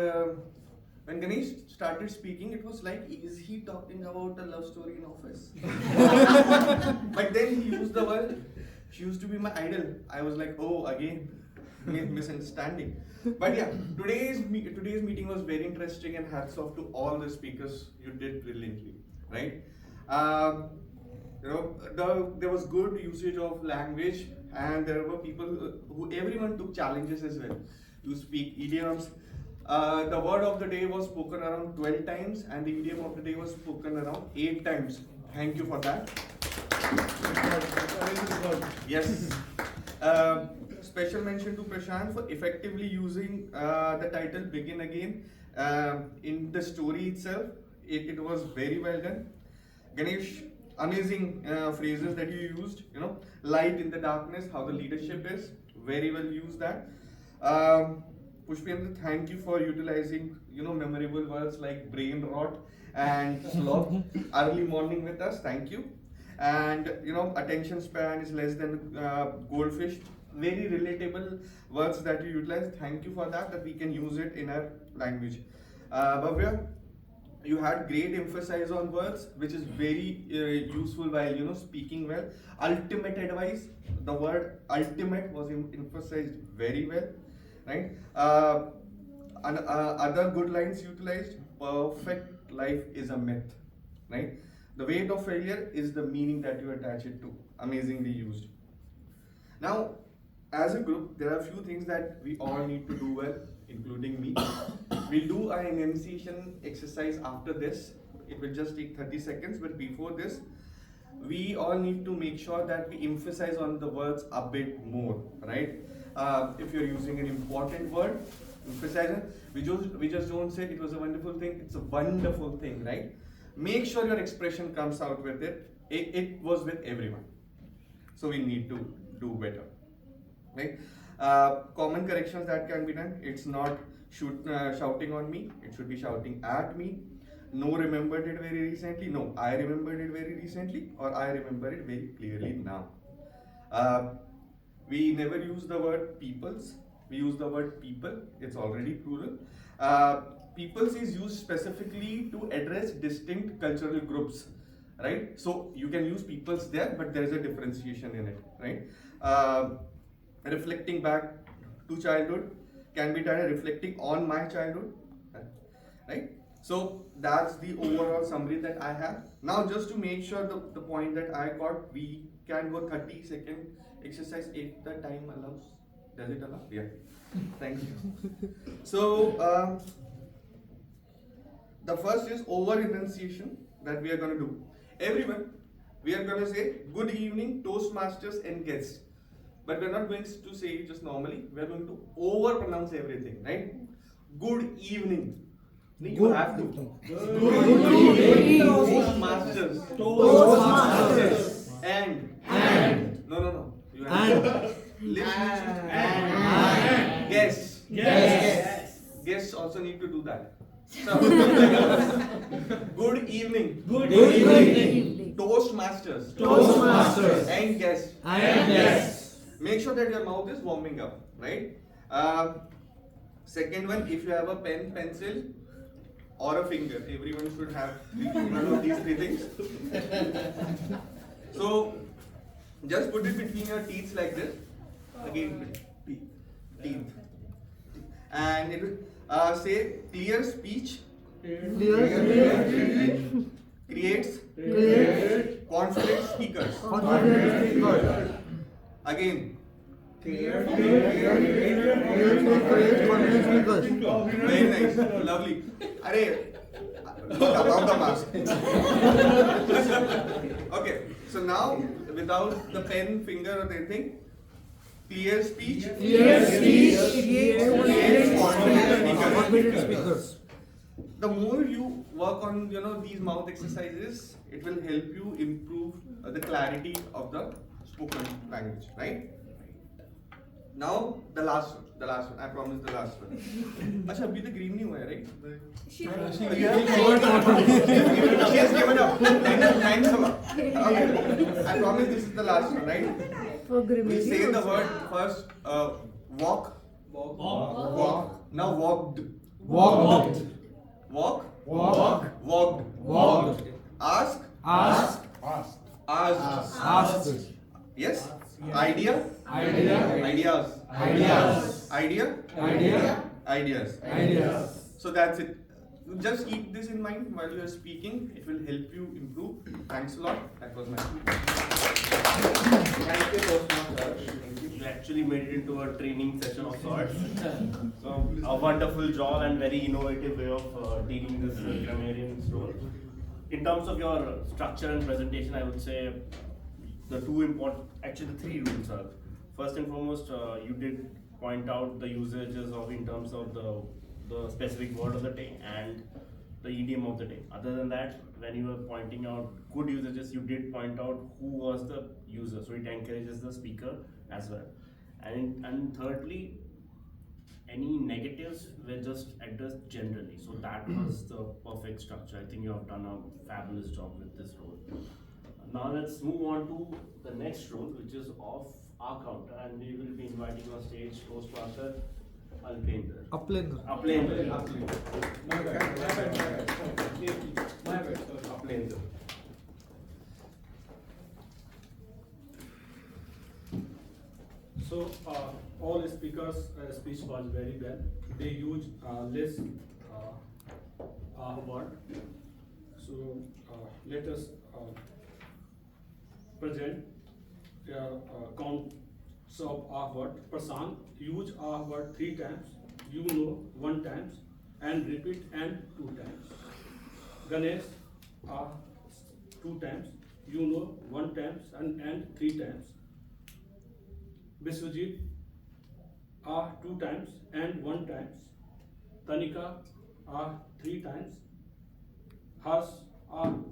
when Ganesh started speaking, it was like, is he talking about a love story in office? But then he used the word She used to be my idol. I was like, oh, again, misunderstanding. But yeah, today's meeting was very interesting, and hats off to all the speakers. You did brilliantly, right? There was good usage of language, and there were people everyone took challenges as well to speak idioms. The word of the day was spoken around 12 times, and the idiom of the day was spoken around 8 times. Thank you for that. Yes. Special mention to Prashant for effectively using the title Begin Again in the story itself. It was very well done. Ganesh, amazing phrases that you used, light in the darkness, how the leadership is, very well used that. Pushpendra, thank you for utilizing, memorable words like brain rot and sloth early morning with us, thank you. And, attention span is less than goldfish, very relatable words that you utilize, thank you for that we can use it in our language. Bhavya, you had great emphasis on words, which is very useful while speaking well. Ultimate advice, the word ultimate was emphasized very well, right? And other good lines utilized. Perfect life is a myth, right? The weight of failure is the meaning that you attach it to. Amazingly used. Now, as a group, there are a few things that we all need to do well, including me. We'll do an enunciation exercise after this. It will just take 30 seconds, but before this, we all need to make sure that we emphasize on the words a bit more, right? If you're using an important word, emphasize it. We just don't say it was a wonderful thing, it's a wonderful thing, right? Make sure your expression comes out with it. It was with everyone. So we need to do better, right? Common corrections that can be done. It's not shouting on me, it should be shouting at me. No, remembered it very recently. No, I remembered it very recently, or I remember it very clearly now. We never use the word peoples. We use the word people. It's already plural. Peoples is used specifically to address distinct cultural groups, right? So you can use peoples there, but there is a differentiation in it, right? Reflecting back to childhood can be done reflecting on my childhood, right? So that's the overall summary that I have. Now just to make sure the point that I got, we can go 30-second exercise if the time allows. Does it allow? Yeah. Thank you. So the first is over enunciation that we are going to do. Everyone, we are going to say good evening, Toastmasters and guests. But we're not going to say it just normally. We're going to over pronounce everything, right? Good evening. You have to. Good evening, Toastmasters. Toastmasters. And. No. You have to. Listen. And. Guests. Guests also need to do that. So, good evening. Good evening. Toastmasters. Toastmasters. And guests. And guests. Make sure that your mouth is warming up, right? Second one, if you have a pen, pencil, or a finger, everyone should have one of these three things. So, just put it between your teeth like this. Again, teeth. And it will say clear speech. Creates confident speakers. Again. Very nice, lovely. About the mask. Okay, so now without the pen, finger, or anything, clear speech. Creates confident speakers. The more you work on these mouth exercises, it will help you improve the clarity of the spoken language, right? Now the last one. I promise the last one. Acha, abhi the green nahi hua hai, right? She has given up. Time up. Okay. I promise this is the last one, right? We say the word first. Walk. Now walked. Walked. Ask. Asked. Yes. Idea? Ideas. Ideas. So that's it. Just keep this in mind while you are speaking. It will help you improve. Thanks a lot. That was my speech. Thank you, Toastmaster. You actually made it into a training session of sorts. So, a wonderful job and very innovative way of dealing this grammarian's role. In terms of your structure and presentation, I would say the three rules are, first and foremost, you did point out the usages of in terms of the specific word of the day and the idiom of the day. Other than that, when you were pointing out good usages, you did point out who was the user, so it encourages the speaker as well. And thirdly, any negatives were just addressed generally, so that was the perfect structure. I think you have done a fabulous job with this role. Now let's move on to the next role, which is of our counter, and we will be inviting on stage Toastmaster Alpender. Uplender. Uplender. So all speakers' speech was very well. They use less word. So let us present counts of word. Prashant use word 3 times. You know 1 times, and repeat and 2 times. Ganesh 2 times. You know 1 times and 3 times. Biswajit 2 times and 1 times. Tanika 3 times. Harsh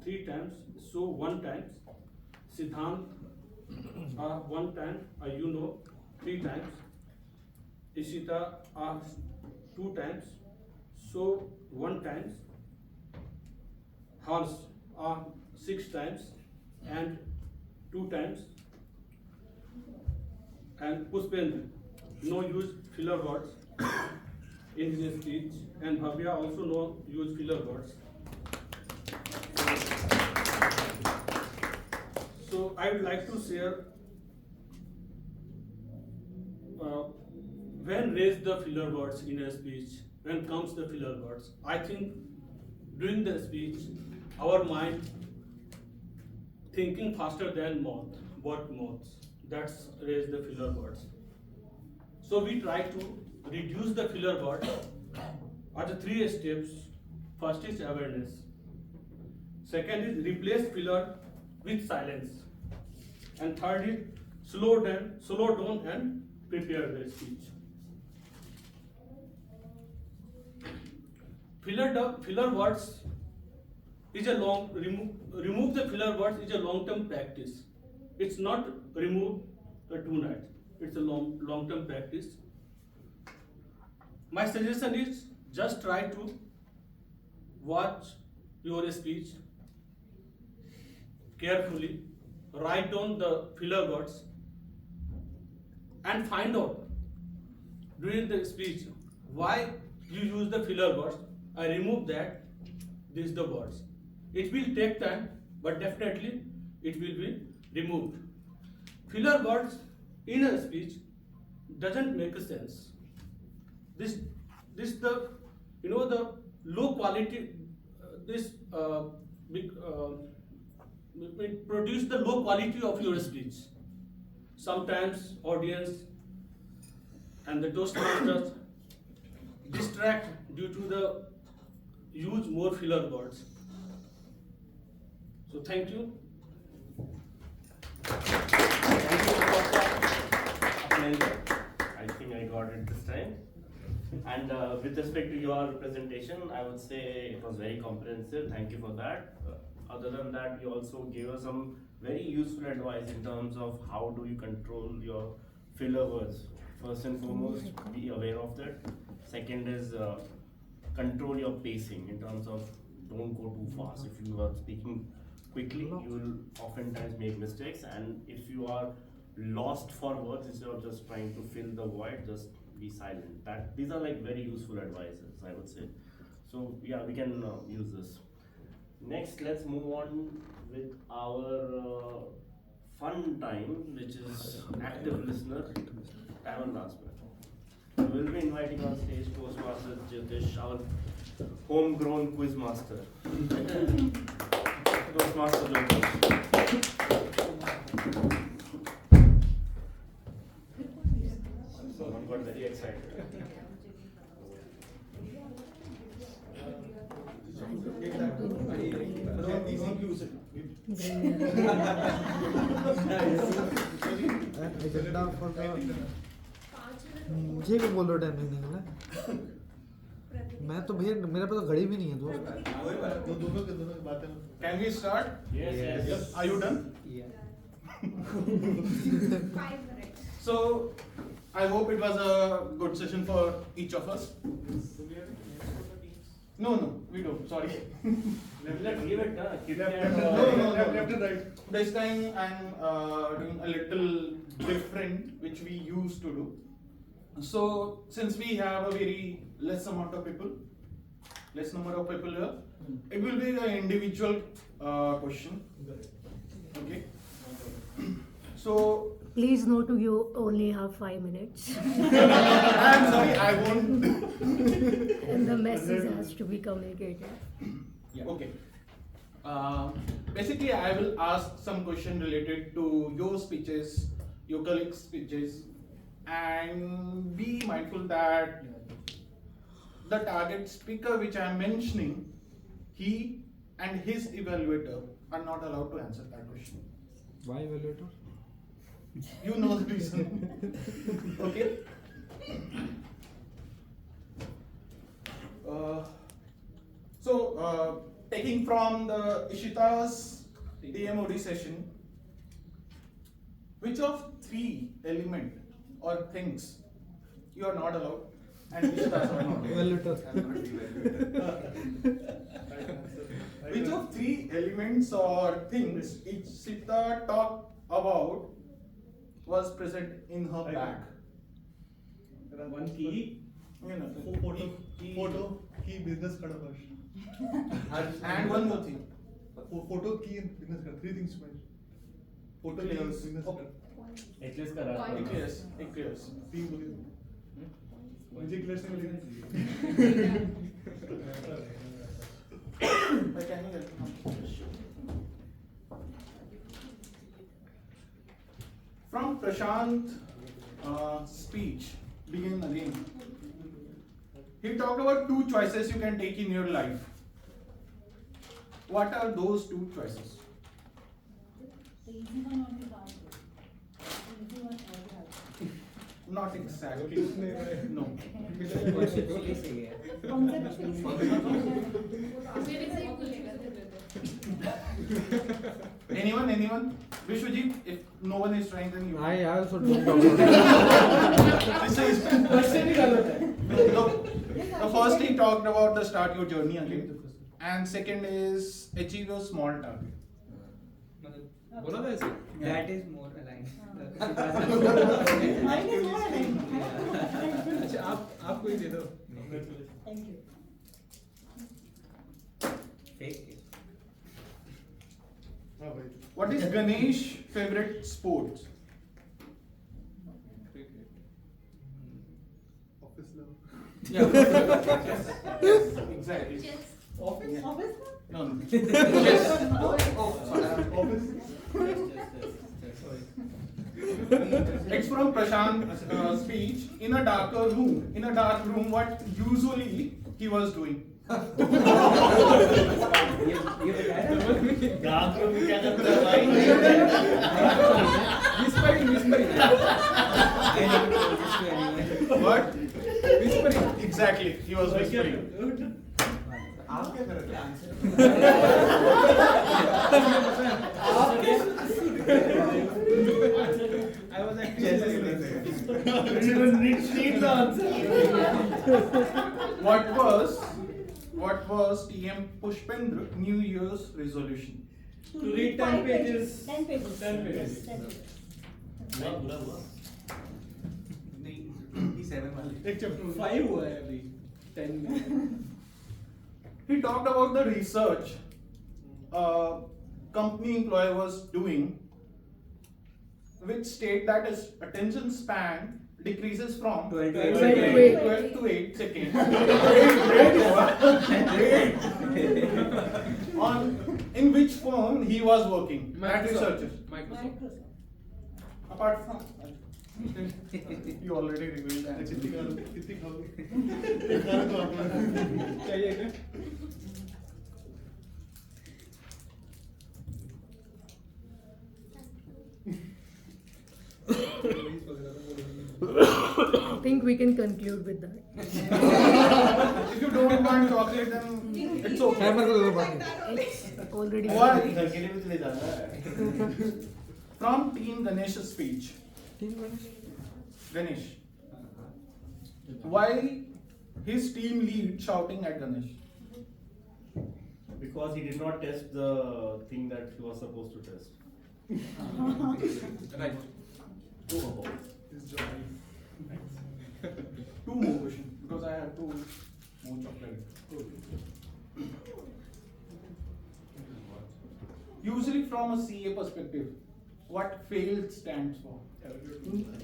3 times, so 1 times. Siddhant 1 time, you know 3 times. Ishita 2 times, so 1 times. Harsh 6 times and 2 times. And Puspendra, no use filler words in his speech, and Bhavya also no use filler words. So I would like to share when raise the filler words in a speech, when comes the filler words. I think during the speech, our mind thinking faster than mouth, that's raise the filler words. So we try to reduce the filler words at the 3 steps. First is awareness. Second is replace filler with silence. And third is slow down and prepare the speech. Filler words is a remove the filler words is a long-term practice. It's not remove tonight. It's a long-term practice. My suggestion is just try to watch your speech carefully, write down the filler words, and find out during the speech why you use the filler words. I remove that. These are the words. It will take time, but definitely it will be removed. Filler words in a speech doesn't make sense. This the the low quality. It produce the low quality of your speech. Sometimes audience and the Toastmasters distract due to the use more filler words. So thank you. I think I got it this time. And with respect to your presentation, I would say it was very comprehensive. Thank you for that. Other than that, you also gave us some very useful advice in terms of how do you control your filler words. First and foremost, be aware of that. Second is control your pacing in terms of don't go too fast. If you are speaking quickly, you will oftentimes make mistakes, and if you are lost for words, instead of just trying to fill the void, just be silent. These are like very useful advices, I would say. So yeah, we can use this. Next, let's move on with our fun time, which is active listener, time and last minute. We will be inviting on stage Toastmaster Jyotish, our homegrown quiz master. Toastmaster Jyotish. Someone got very excited. Agenda for मुझे भी बोल रहे time नहीं निकला मैं तो भैया मेरे पास तो घड़ी भी नहीं है दोस्त दोनों की बातें Can we start? Yes. Are you done? Yeah. 5 minutes. So, I hope it was a good session for each of us. No, we don't. Sorry. Let's give it Left and right. This time I'm doing a little different, which we used to do. So, since we have a very less number of people here, it will be an individual question. Okay. So. Please note you only have 5 minutes. I'm sorry, I won't. And the message has to be communicated. Yeah. Okay. Basically, I will ask some question related to your speeches, your colleagues' speeches, and be mindful that the target speaker which I am mentioning, he and his evaluator are not allowed to answer that question. Why evaluator? You know the reason. Okay. Taking from the Ishita's DMOD session, which of 3 elements or things you are not allowed and Ishita's are not? Evaluator. Which of 3 elements or things Ishita talked about was present in her bag? One key. Photo, key, business card first. And one more thing. Photo, key, and business card. 3 things man. Photo, key, and business card. Eclairs. तीन बोलिए. मुझे eclairs नहीं मिलेगा. From Prashant's speech, begin again. He talked about 2 choices you can take in your life. What are those 2 choices? The easy one or the hard one? The easy one or the hard one? Not exactly. No. Anyone? Vishwajit, if no one is trying, then you. I also don't know. The first he talked about the start your journey again, and second is achieve your small target. That is more aligned. आपको ही दे दो. Thank you. Fake. What is Ganesh's favorite sport? Office love. Yeah. Exactly. Office? No. Yes. Office. It's from Prashant's speech. In a dark room, what usually he was doing? Dark room में क्या करता है भाई? Whispering. What? Whispering. Exactly. He was whispering. आप क्या कर रहे थे? I was actually What was TM Pushpendra New Year's resolution? To read 10 pages. 10 pages. 10 pages. एक chapter. 5 हुआ है अभी 10 में. He talked about the research a company employee was doing which state that his attention span decreases from 12 to 8 seconds. In which phone he was working? That researchers. Apart from you already revealed the answer. I think we can conclude with that. If you don't want chocolate, then it's okay. It's already. Why? From Team Ganesh's speech. Ganesh. Why his team lead shouting at Ganesh? Because he did not test the thing that he was supposed to test. Right. Two more questions because I have two more chocolate. Usually from a CA perspective, what failed stands for?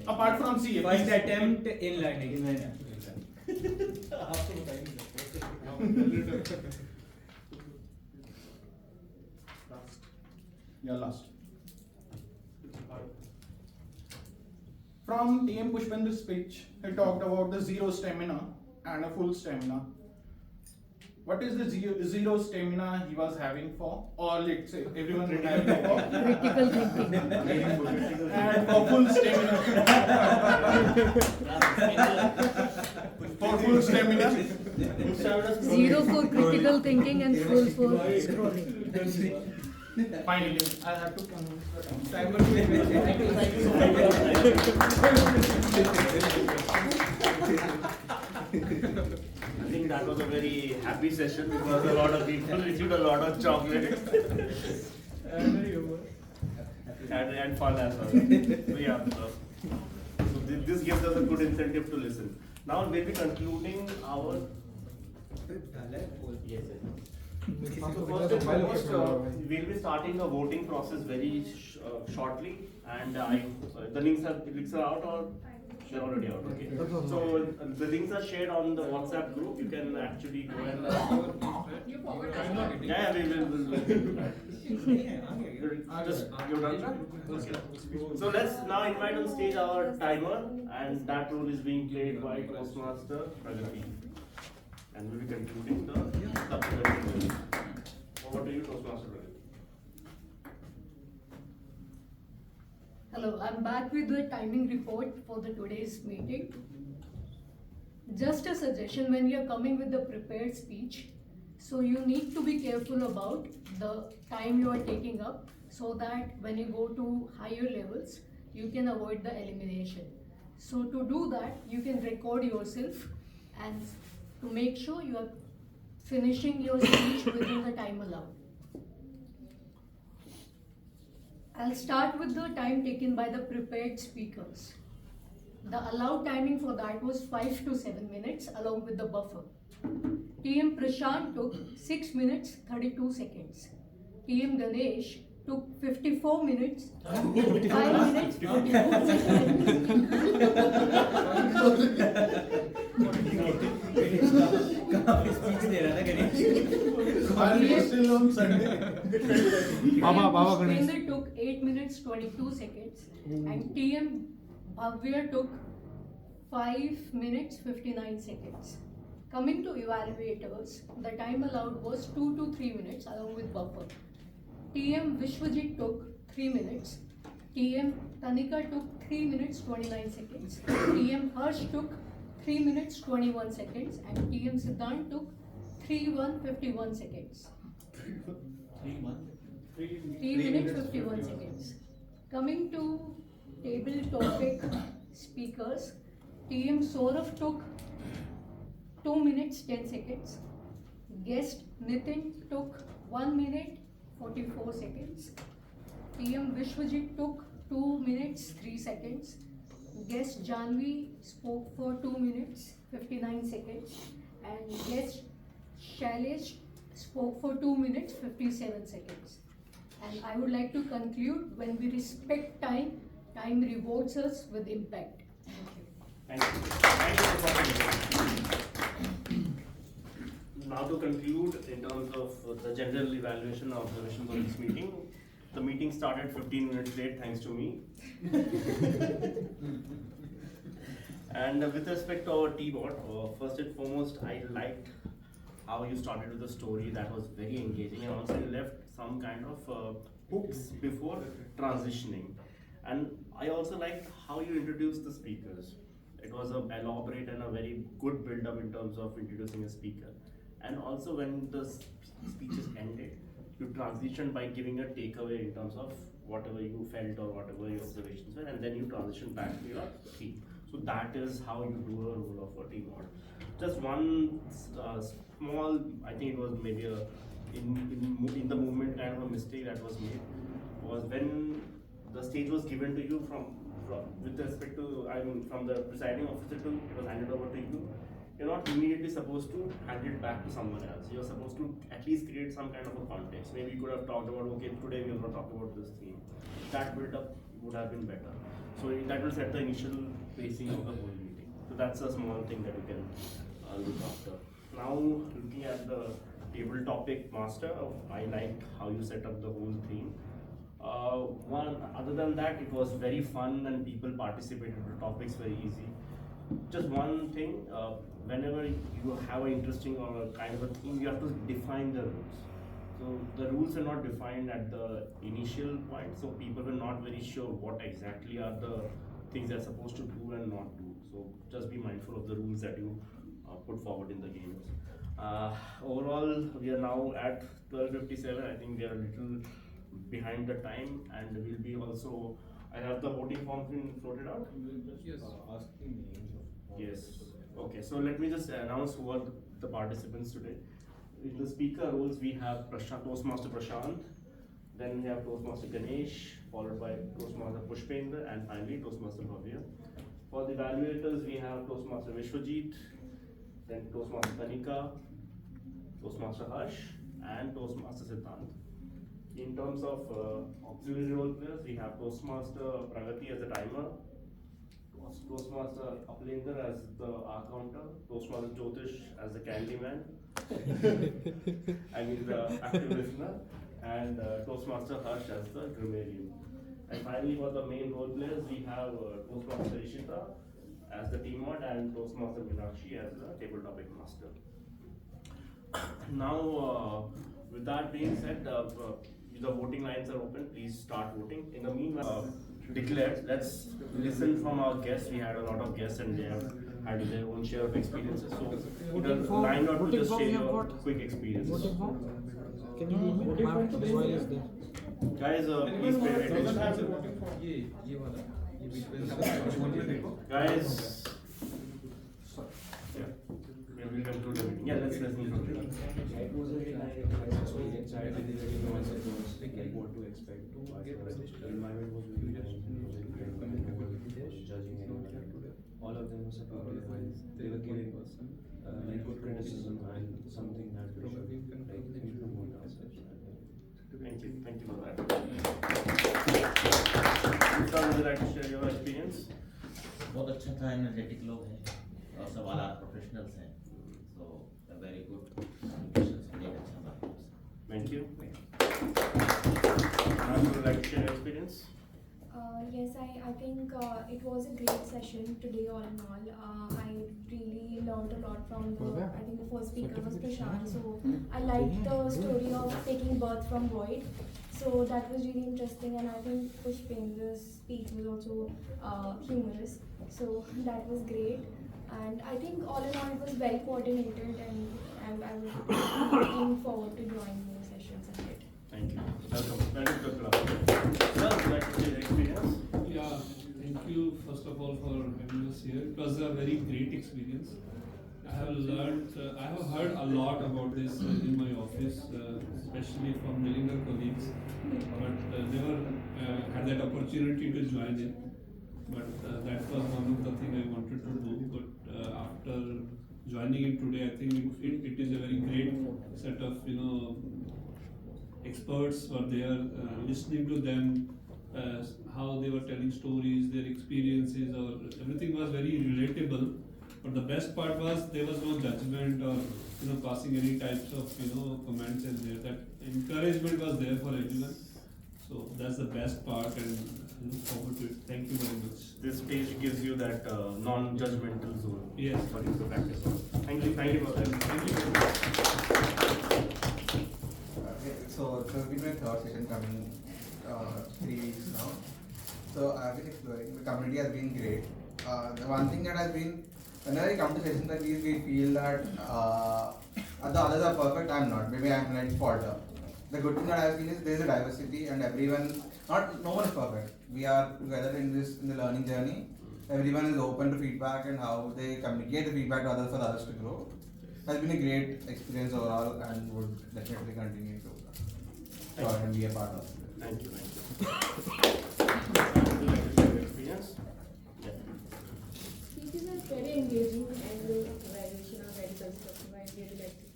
Apart from CA. First attempt in learning. Yeah, last. From TM Pushpendra's speech, he talked about the zero stamina and a full stamina. What is the zero stamina he was having for? Or let's say everyone would have for? Critical thinking. And for full stamina. For full stamina. Zero for critical thinking and full for scrolling. Finally, I have to convince the timer. I think that was a very happy session because a lot of people received a lot of chocolate. and fun as well. So yeah, so this gives us a good incentive to listen. Now we'll be concluding our. Yes. So first and foremost, we'll be starting the voting process very shortly, and the links are out or they're already out. Okay. So the links are shared on the WhatsApp group. You can actually go and. Yeah, we will. Just you're done. Okay. So let's now invite on stage our timer, and that role is being played by Toastmaster Pragati. And we'll be concluding the subsequent. Over to you, Toastmaster Pragati. Hello, I'm back with the timing report for the today's meeting. Just a suggestion, when you're coming with the prepared speech, so you need to be careful about the time you are taking up so that when you go to higher levels, you can avoid the elimination. So to do that, you can record yourself and to make sure you are finishing your speech within the time allowed. I'll start with the time taken by the prepared speakers. The allowed timing for that was 5 to 7 minutes along with the buffer. TM Prashant took 6 minutes 32 seconds. TM Ganesh took 54 minutes, 5 minutes 44 seconds. Pushpender took 8 minutes 22 seconds and TM Bhavya took 5 minutes 59 seconds. Coming to evaluators, the time allowed was 2 to 3 minutes along with buffer. TM Vishwajit took 3 minutes. TM Tanika took 3 minutes 29 seconds. TM Harsh took 3 minutes 21 seconds and TM Siddhant took 3 minutes 51 seconds. 3 minutes 51 seconds. Coming to table topic speakers, TM Saurav took 2 minutes 10 seconds. Guest Nitin took 1 minute 44 seconds. TM Vishwajit took 2 minutes 3 seconds. Guest Janvi spoke for 2 minutes 59 seconds. And guest Shailesh spoke for 2 minutes 57 seconds. And I would like to conclude, when we respect time, Time rewards us with impact. Thank you. Thank you. Thank you for participating. Now to conclude, in terms of the general evaluation of observations of this meeting, the meeting started 15 minutes late thanks to me. And with respect to our T-bot, first and foremost, I liked how you started with the story. That was very engaging, and also you left some kind of hooks before transitioning. And I also liked how you introduced the speakers. It was a elaborate and a very good build-up in terms of introducing a speaker. And also when the speeches ended, you transitioned by giving a takeaway in terms of whatever you felt or whatever your observations were, and then you transition back to your theme. So that is how you do a role of a team model. Just one small, I think it was maybe a in the movement kind of a mistake that was made, was when the stage was given to you from with respect to, I mean, from the presiding officer to, it was handed over to you. You're not immediately supposed to hand it back to someone else. You're supposed to at least create some kind of a context. Maybe you could have talked about, okay, today we are going to talk about this theme. That build up would have been better. So that will set the initial pacing of the whole meeting. So that's a small thing that you can look after. Now, looking at the table topic master, I liked how you set up the whole theme. Other than that, it was very fun and people participated. The topics very easy. Just one thing, whenever you have an interesting or a kind of a theme, you have to define the rules. So the rules are not defined at the initial point, so people were not very sure what exactly are the things they're supposed to do and not do. So just be mindful of the rules that you put forward in the games. Overall, we are now at 12:57. I think we are a little behind the time, and we'll be also. I have the voting forms been floated out. Yes. Asking names of. Yes. Okay. So let me just announce who are the participants today. In the speaker roles, we have Toastmaster Prashant, then we have Toastmaster Ganesh, followed by Toastmaster Pushpendra, and finally Toastmaster Bhavya. For the evaluators, we have Toastmaster Vishwajit, then Toastmaster Tanika, Toastmaster Harsh, and Toastmaster Siddhant. In terms of auxiliary role players, we have Toastmaster Pragati as the timer, Toastmaster Aplinder as the counter, Toastmaster Jyotish as the candy man, I mean the active listener, and Toastmaster Harsh as the grammarian. And finally, for the main role players, we have Toastmaster Ishita as the team mod and Toastmaster Meenakshi as the table topic master. Now, with that being said, the voting lines are open. Please start voting. In the meanwhile, declared, let's listen from our guests. We had a lot of guests and they have had their own share of experiences. So, line out to just share your quick experiences. Voting form? Can you mark why is there? Guys, please pay attention. Guys, yeah, we'll conclude the meeting. Yeah, let's listen from you. It was a very nice experience. I didn't really know what to expect. The environment was very nice. Judging and all of them were supportive and they were giving like good criticism and something that we should like promote ourselves. Thank you for that. Sir, would you like to share your experience? बहुत अच्छा था, energetic लोग हैं और सब आला professionals हैं, so a very good communication से एक अच्छा बात है. Thank you. Ma'am, would you like to share your experience? Yes, I think it was a great session today all in all. I really learned a lot from I think the first speaker was Prashant. So I liked the story of taking birth from void. So that was really interesting, and I think Pushpendra's speech was also humorous. So that was great. And I think all in all it was well coordinated, and I was looking forward to join more sessions ahead. Thank you. Welcome. Welcome to the club. Sir, would you like to share your experience? Yeah, thank you first of all for having us here. It was a very great experience. I have learned, I have heard a lot about this in my office, especially from the younger colleagues, but never had that opportunity to join in. But that was one of the things I wanted to do. But after joining in today, I think it is a very great set of experts were there, listening to them, how how they were telling stories, their experiences, or everything was very relatable. But the best part was there was no judgment or passing any types of comments in there. That encouragement was there for everyone. So that's the best part, and I look forward to it. Thank you very much. This stage gives you that non-judgmental zone. Yes. For you to practice on. Thank you for that. Thank you very much. So this has been my third session coming 3 weeks now. So I've been exploring. The community has been great. The one thing that has been, whenever I come to sessions like these, we feel that the others are perfect. I'm not. Maybe I'm like falter. The good thing that I've seen is there is a diversity, and everyone, no one is perfect. We are together in the learning journey. Everyone is open to feedback, and how they communicate the feedback to others for others to grow. Has been a great experience overall, and would definitely continue to join and be a part of it. Thank you. Would you like to share your experience? Yeah. Speeches are very engaging and the evaluation are very constructive. I really like it.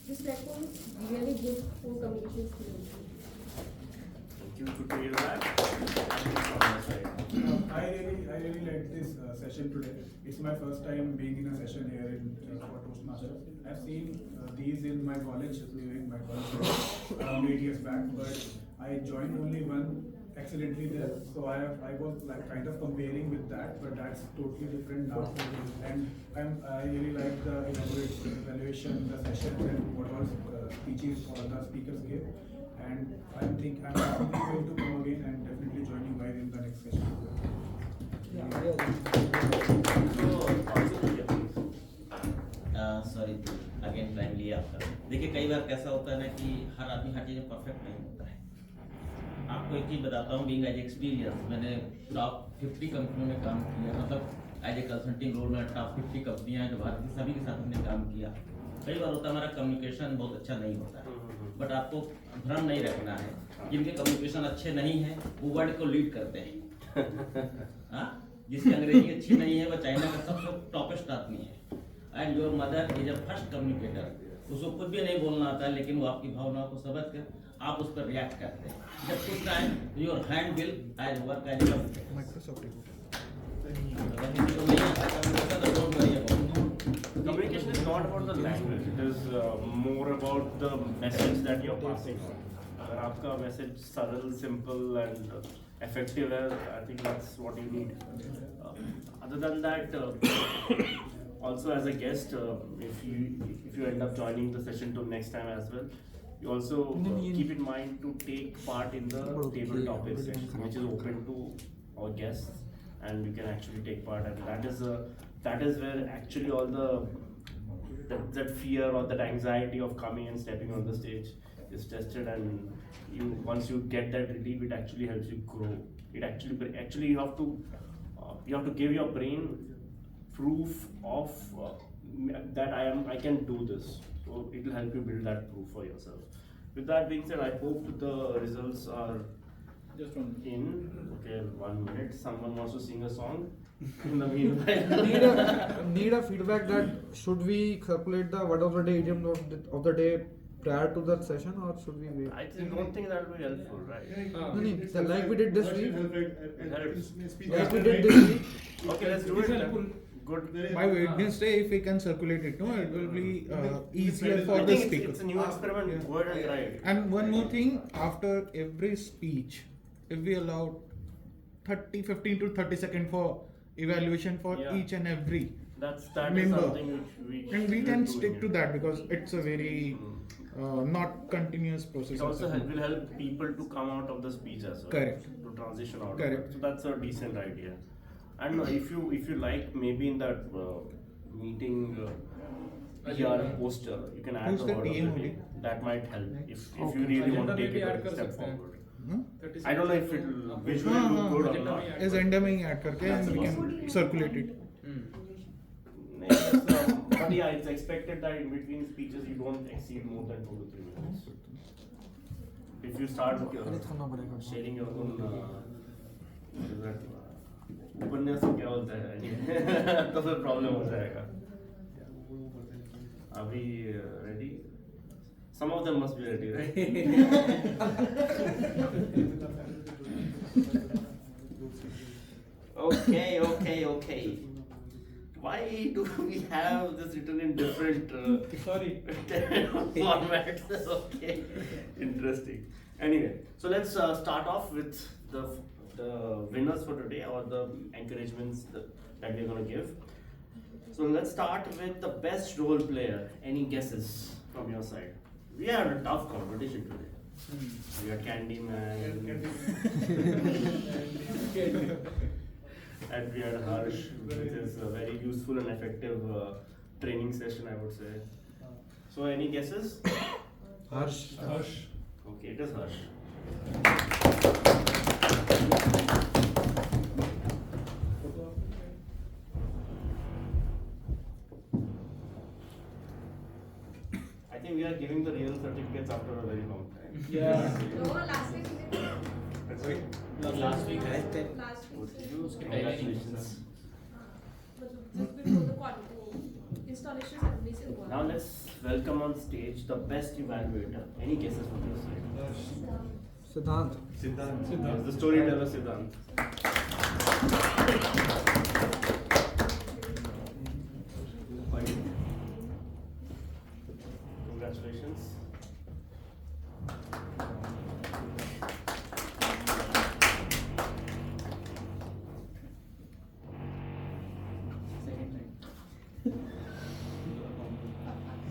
This platform is really good for communication skills. Thank you. Good to hear that. Thank you so much. I really liked this session today. It's my first time being in a session here for Toastmasters. I've seen these in my college during my college around 8 years back, but I joined only one accidentally there. So I was like kind of comparing with that, but that's totally different now. And I really like the evaluation, the session, and what all speeches or the speakers give. And I'm definitely going to come again and definitely join you guys in the next session. Sorry again time लिया आपका। देखिए कई बार कैसा होता है ना कि हर आदमी हर चीज़ में परफेक्ट नहीं होता है। आपको एक चीज़ बताता हूँ, बीइंग एज एक्सपीरियंस, मैंने टॉप 50 कंपनियों में काम किया, मतलब एज ए कंसल्टिंग रोल में टॉप 50 कंपनियाँ हैं जो भारत की सभी के साथ हमने काम किया। कई बार होता है हमारा कम्युनिकेशन बहुत अच्छा नहीं होता है, बट आपको भ्रम नहीं रखना है। जिनके कम्युनिकेशन अच्छे नहीं है वो वर्ल्ड को लीड करते हैं। हाँ, जिसकी अंग्रेजी अच्छी नहीं है वो चाइना का सबसे टॉपेस्ट आदमी है। And your mother is a first communicator. उसको खुद भी नहीं बोलना आता है, लेकिन वो आपकी भावनाओं को समझ कर आप उस पर रिएक्ट करते हैं। जब कुछ time your hand will as work as Communication is not about the language, it is more about the message that you're passing on. अगर आपका message सरल, simple and effective है, I think that's what you need. Other than that, also as a guest, if you end up joining the session to next time as well, you also keep in mind to take part in the table topic session, which is open to our guests, and you can actually take part. And that is where actually all that fear or that anxiety of coming and stepping on the stage is tested, and once you get that relief, it actually helps you grow. It actually you have to give your brain proof of that I can do this. So it will help you build that proof for yourself. With that being said, I hope the results are just one in. Okay, 1 minute. Someone wants to sing a song in the meanwhile. Need a feedback that should we circulate the word of the day idiom of the day prior to that session, or should we wait? I don't think that will be helpful, right? No, like we did this week. Like we did this week. Okay, let's do it then. Good. By Wednesday, if we can circulate it, no, it will be easier for the speaker. It's a new experiment. Go ahead and try it. And one more thing, after every speech, if we allow 15 to 30 seconds for evaluation for each and every that member, is something which we can stick to that because it's a very not continuous process. It also will help people to come out of the speech as well. Correct. To transition out. Correct. So that's a decent idea. And if you like, maybe in that meeting PR poster, you can add the word of the day. That might help if you really want to take it a step forward. I don't know if it will visually look good or not. As agenda में ही add करके and we can circulate it. But yeah, it's expected that in between speeches you don't exceed more than 2 to 3 minutes. If you start sharing your own उपन्यास क्या होता है तो फिर problem हो जाएगा. Are we ready? Some of them must be ready, right? Okay. Why do we have this written in different formats? Okay, interesting. Anyway, so let's start off with the winners for today, or the encouragements that we're going to give. So let's start with the best role player. Any guesses from your side? We had a tough competition today. We had Candyman. And we had Harsh, which is a very useful and effective training session, I would say. So any guesses? Harsh. Okay, it is Harsh. I think we are giving the real certificates after a very long time. No, last week we did. That's right. Last week, right? Last week. Congratulations. Just before the installation ceremony is over. Now let's welcome on stage the best evaluator. Any guesses from your side? Siddhant. Yes, the storyteller Siddhant. Congratulations.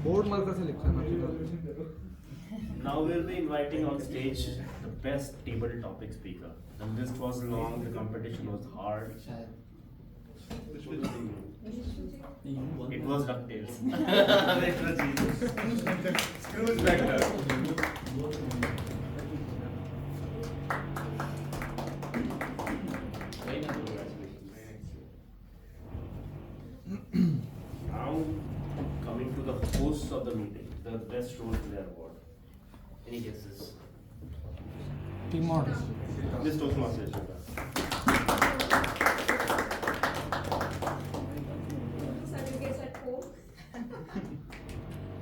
Board marker से लिखा है ना सीधा। Now we'll be inviting on stage the best table topic speaker. The list was long, the competition was hard. It was DuckTales. It was Jesus. Scrooge McDuck. Now coming to the hosts of the meeting, the best role player award. Any guesses? Team models. This Toastmaster Shiva. Certificates at home.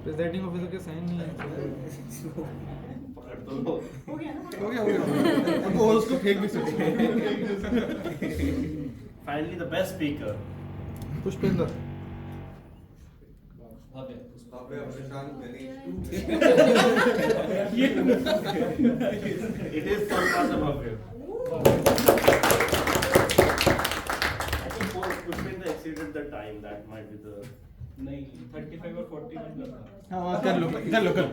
Presiding officer के sign नहीं है। पकड़ तो लो। हो गया ना? हो गया। अब वो उसको फेंक भी सकते हैं। Finally, the best speaker. Pushpendra. It is Toastmaster Bhavya. I think Pushpendra exceeded the time. That might be the. नहीं 35 और 40 में करना। हाँ कर लो इधर लो कर।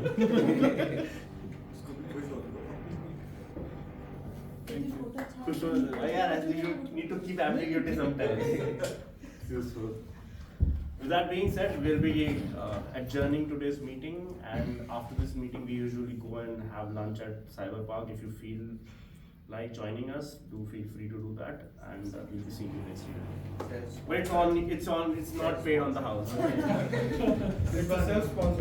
Yeah, I think you need to keep ambiguity sometimes. Useful. With that being said, we'll be adjourning today's meeting, and after this meeting, we usually go and have lunch at Cyber Park. If you feel like joining us, do feel free to do that, and we'll be seeing you next year. But it's not paid on the house. It's a self-sponsored.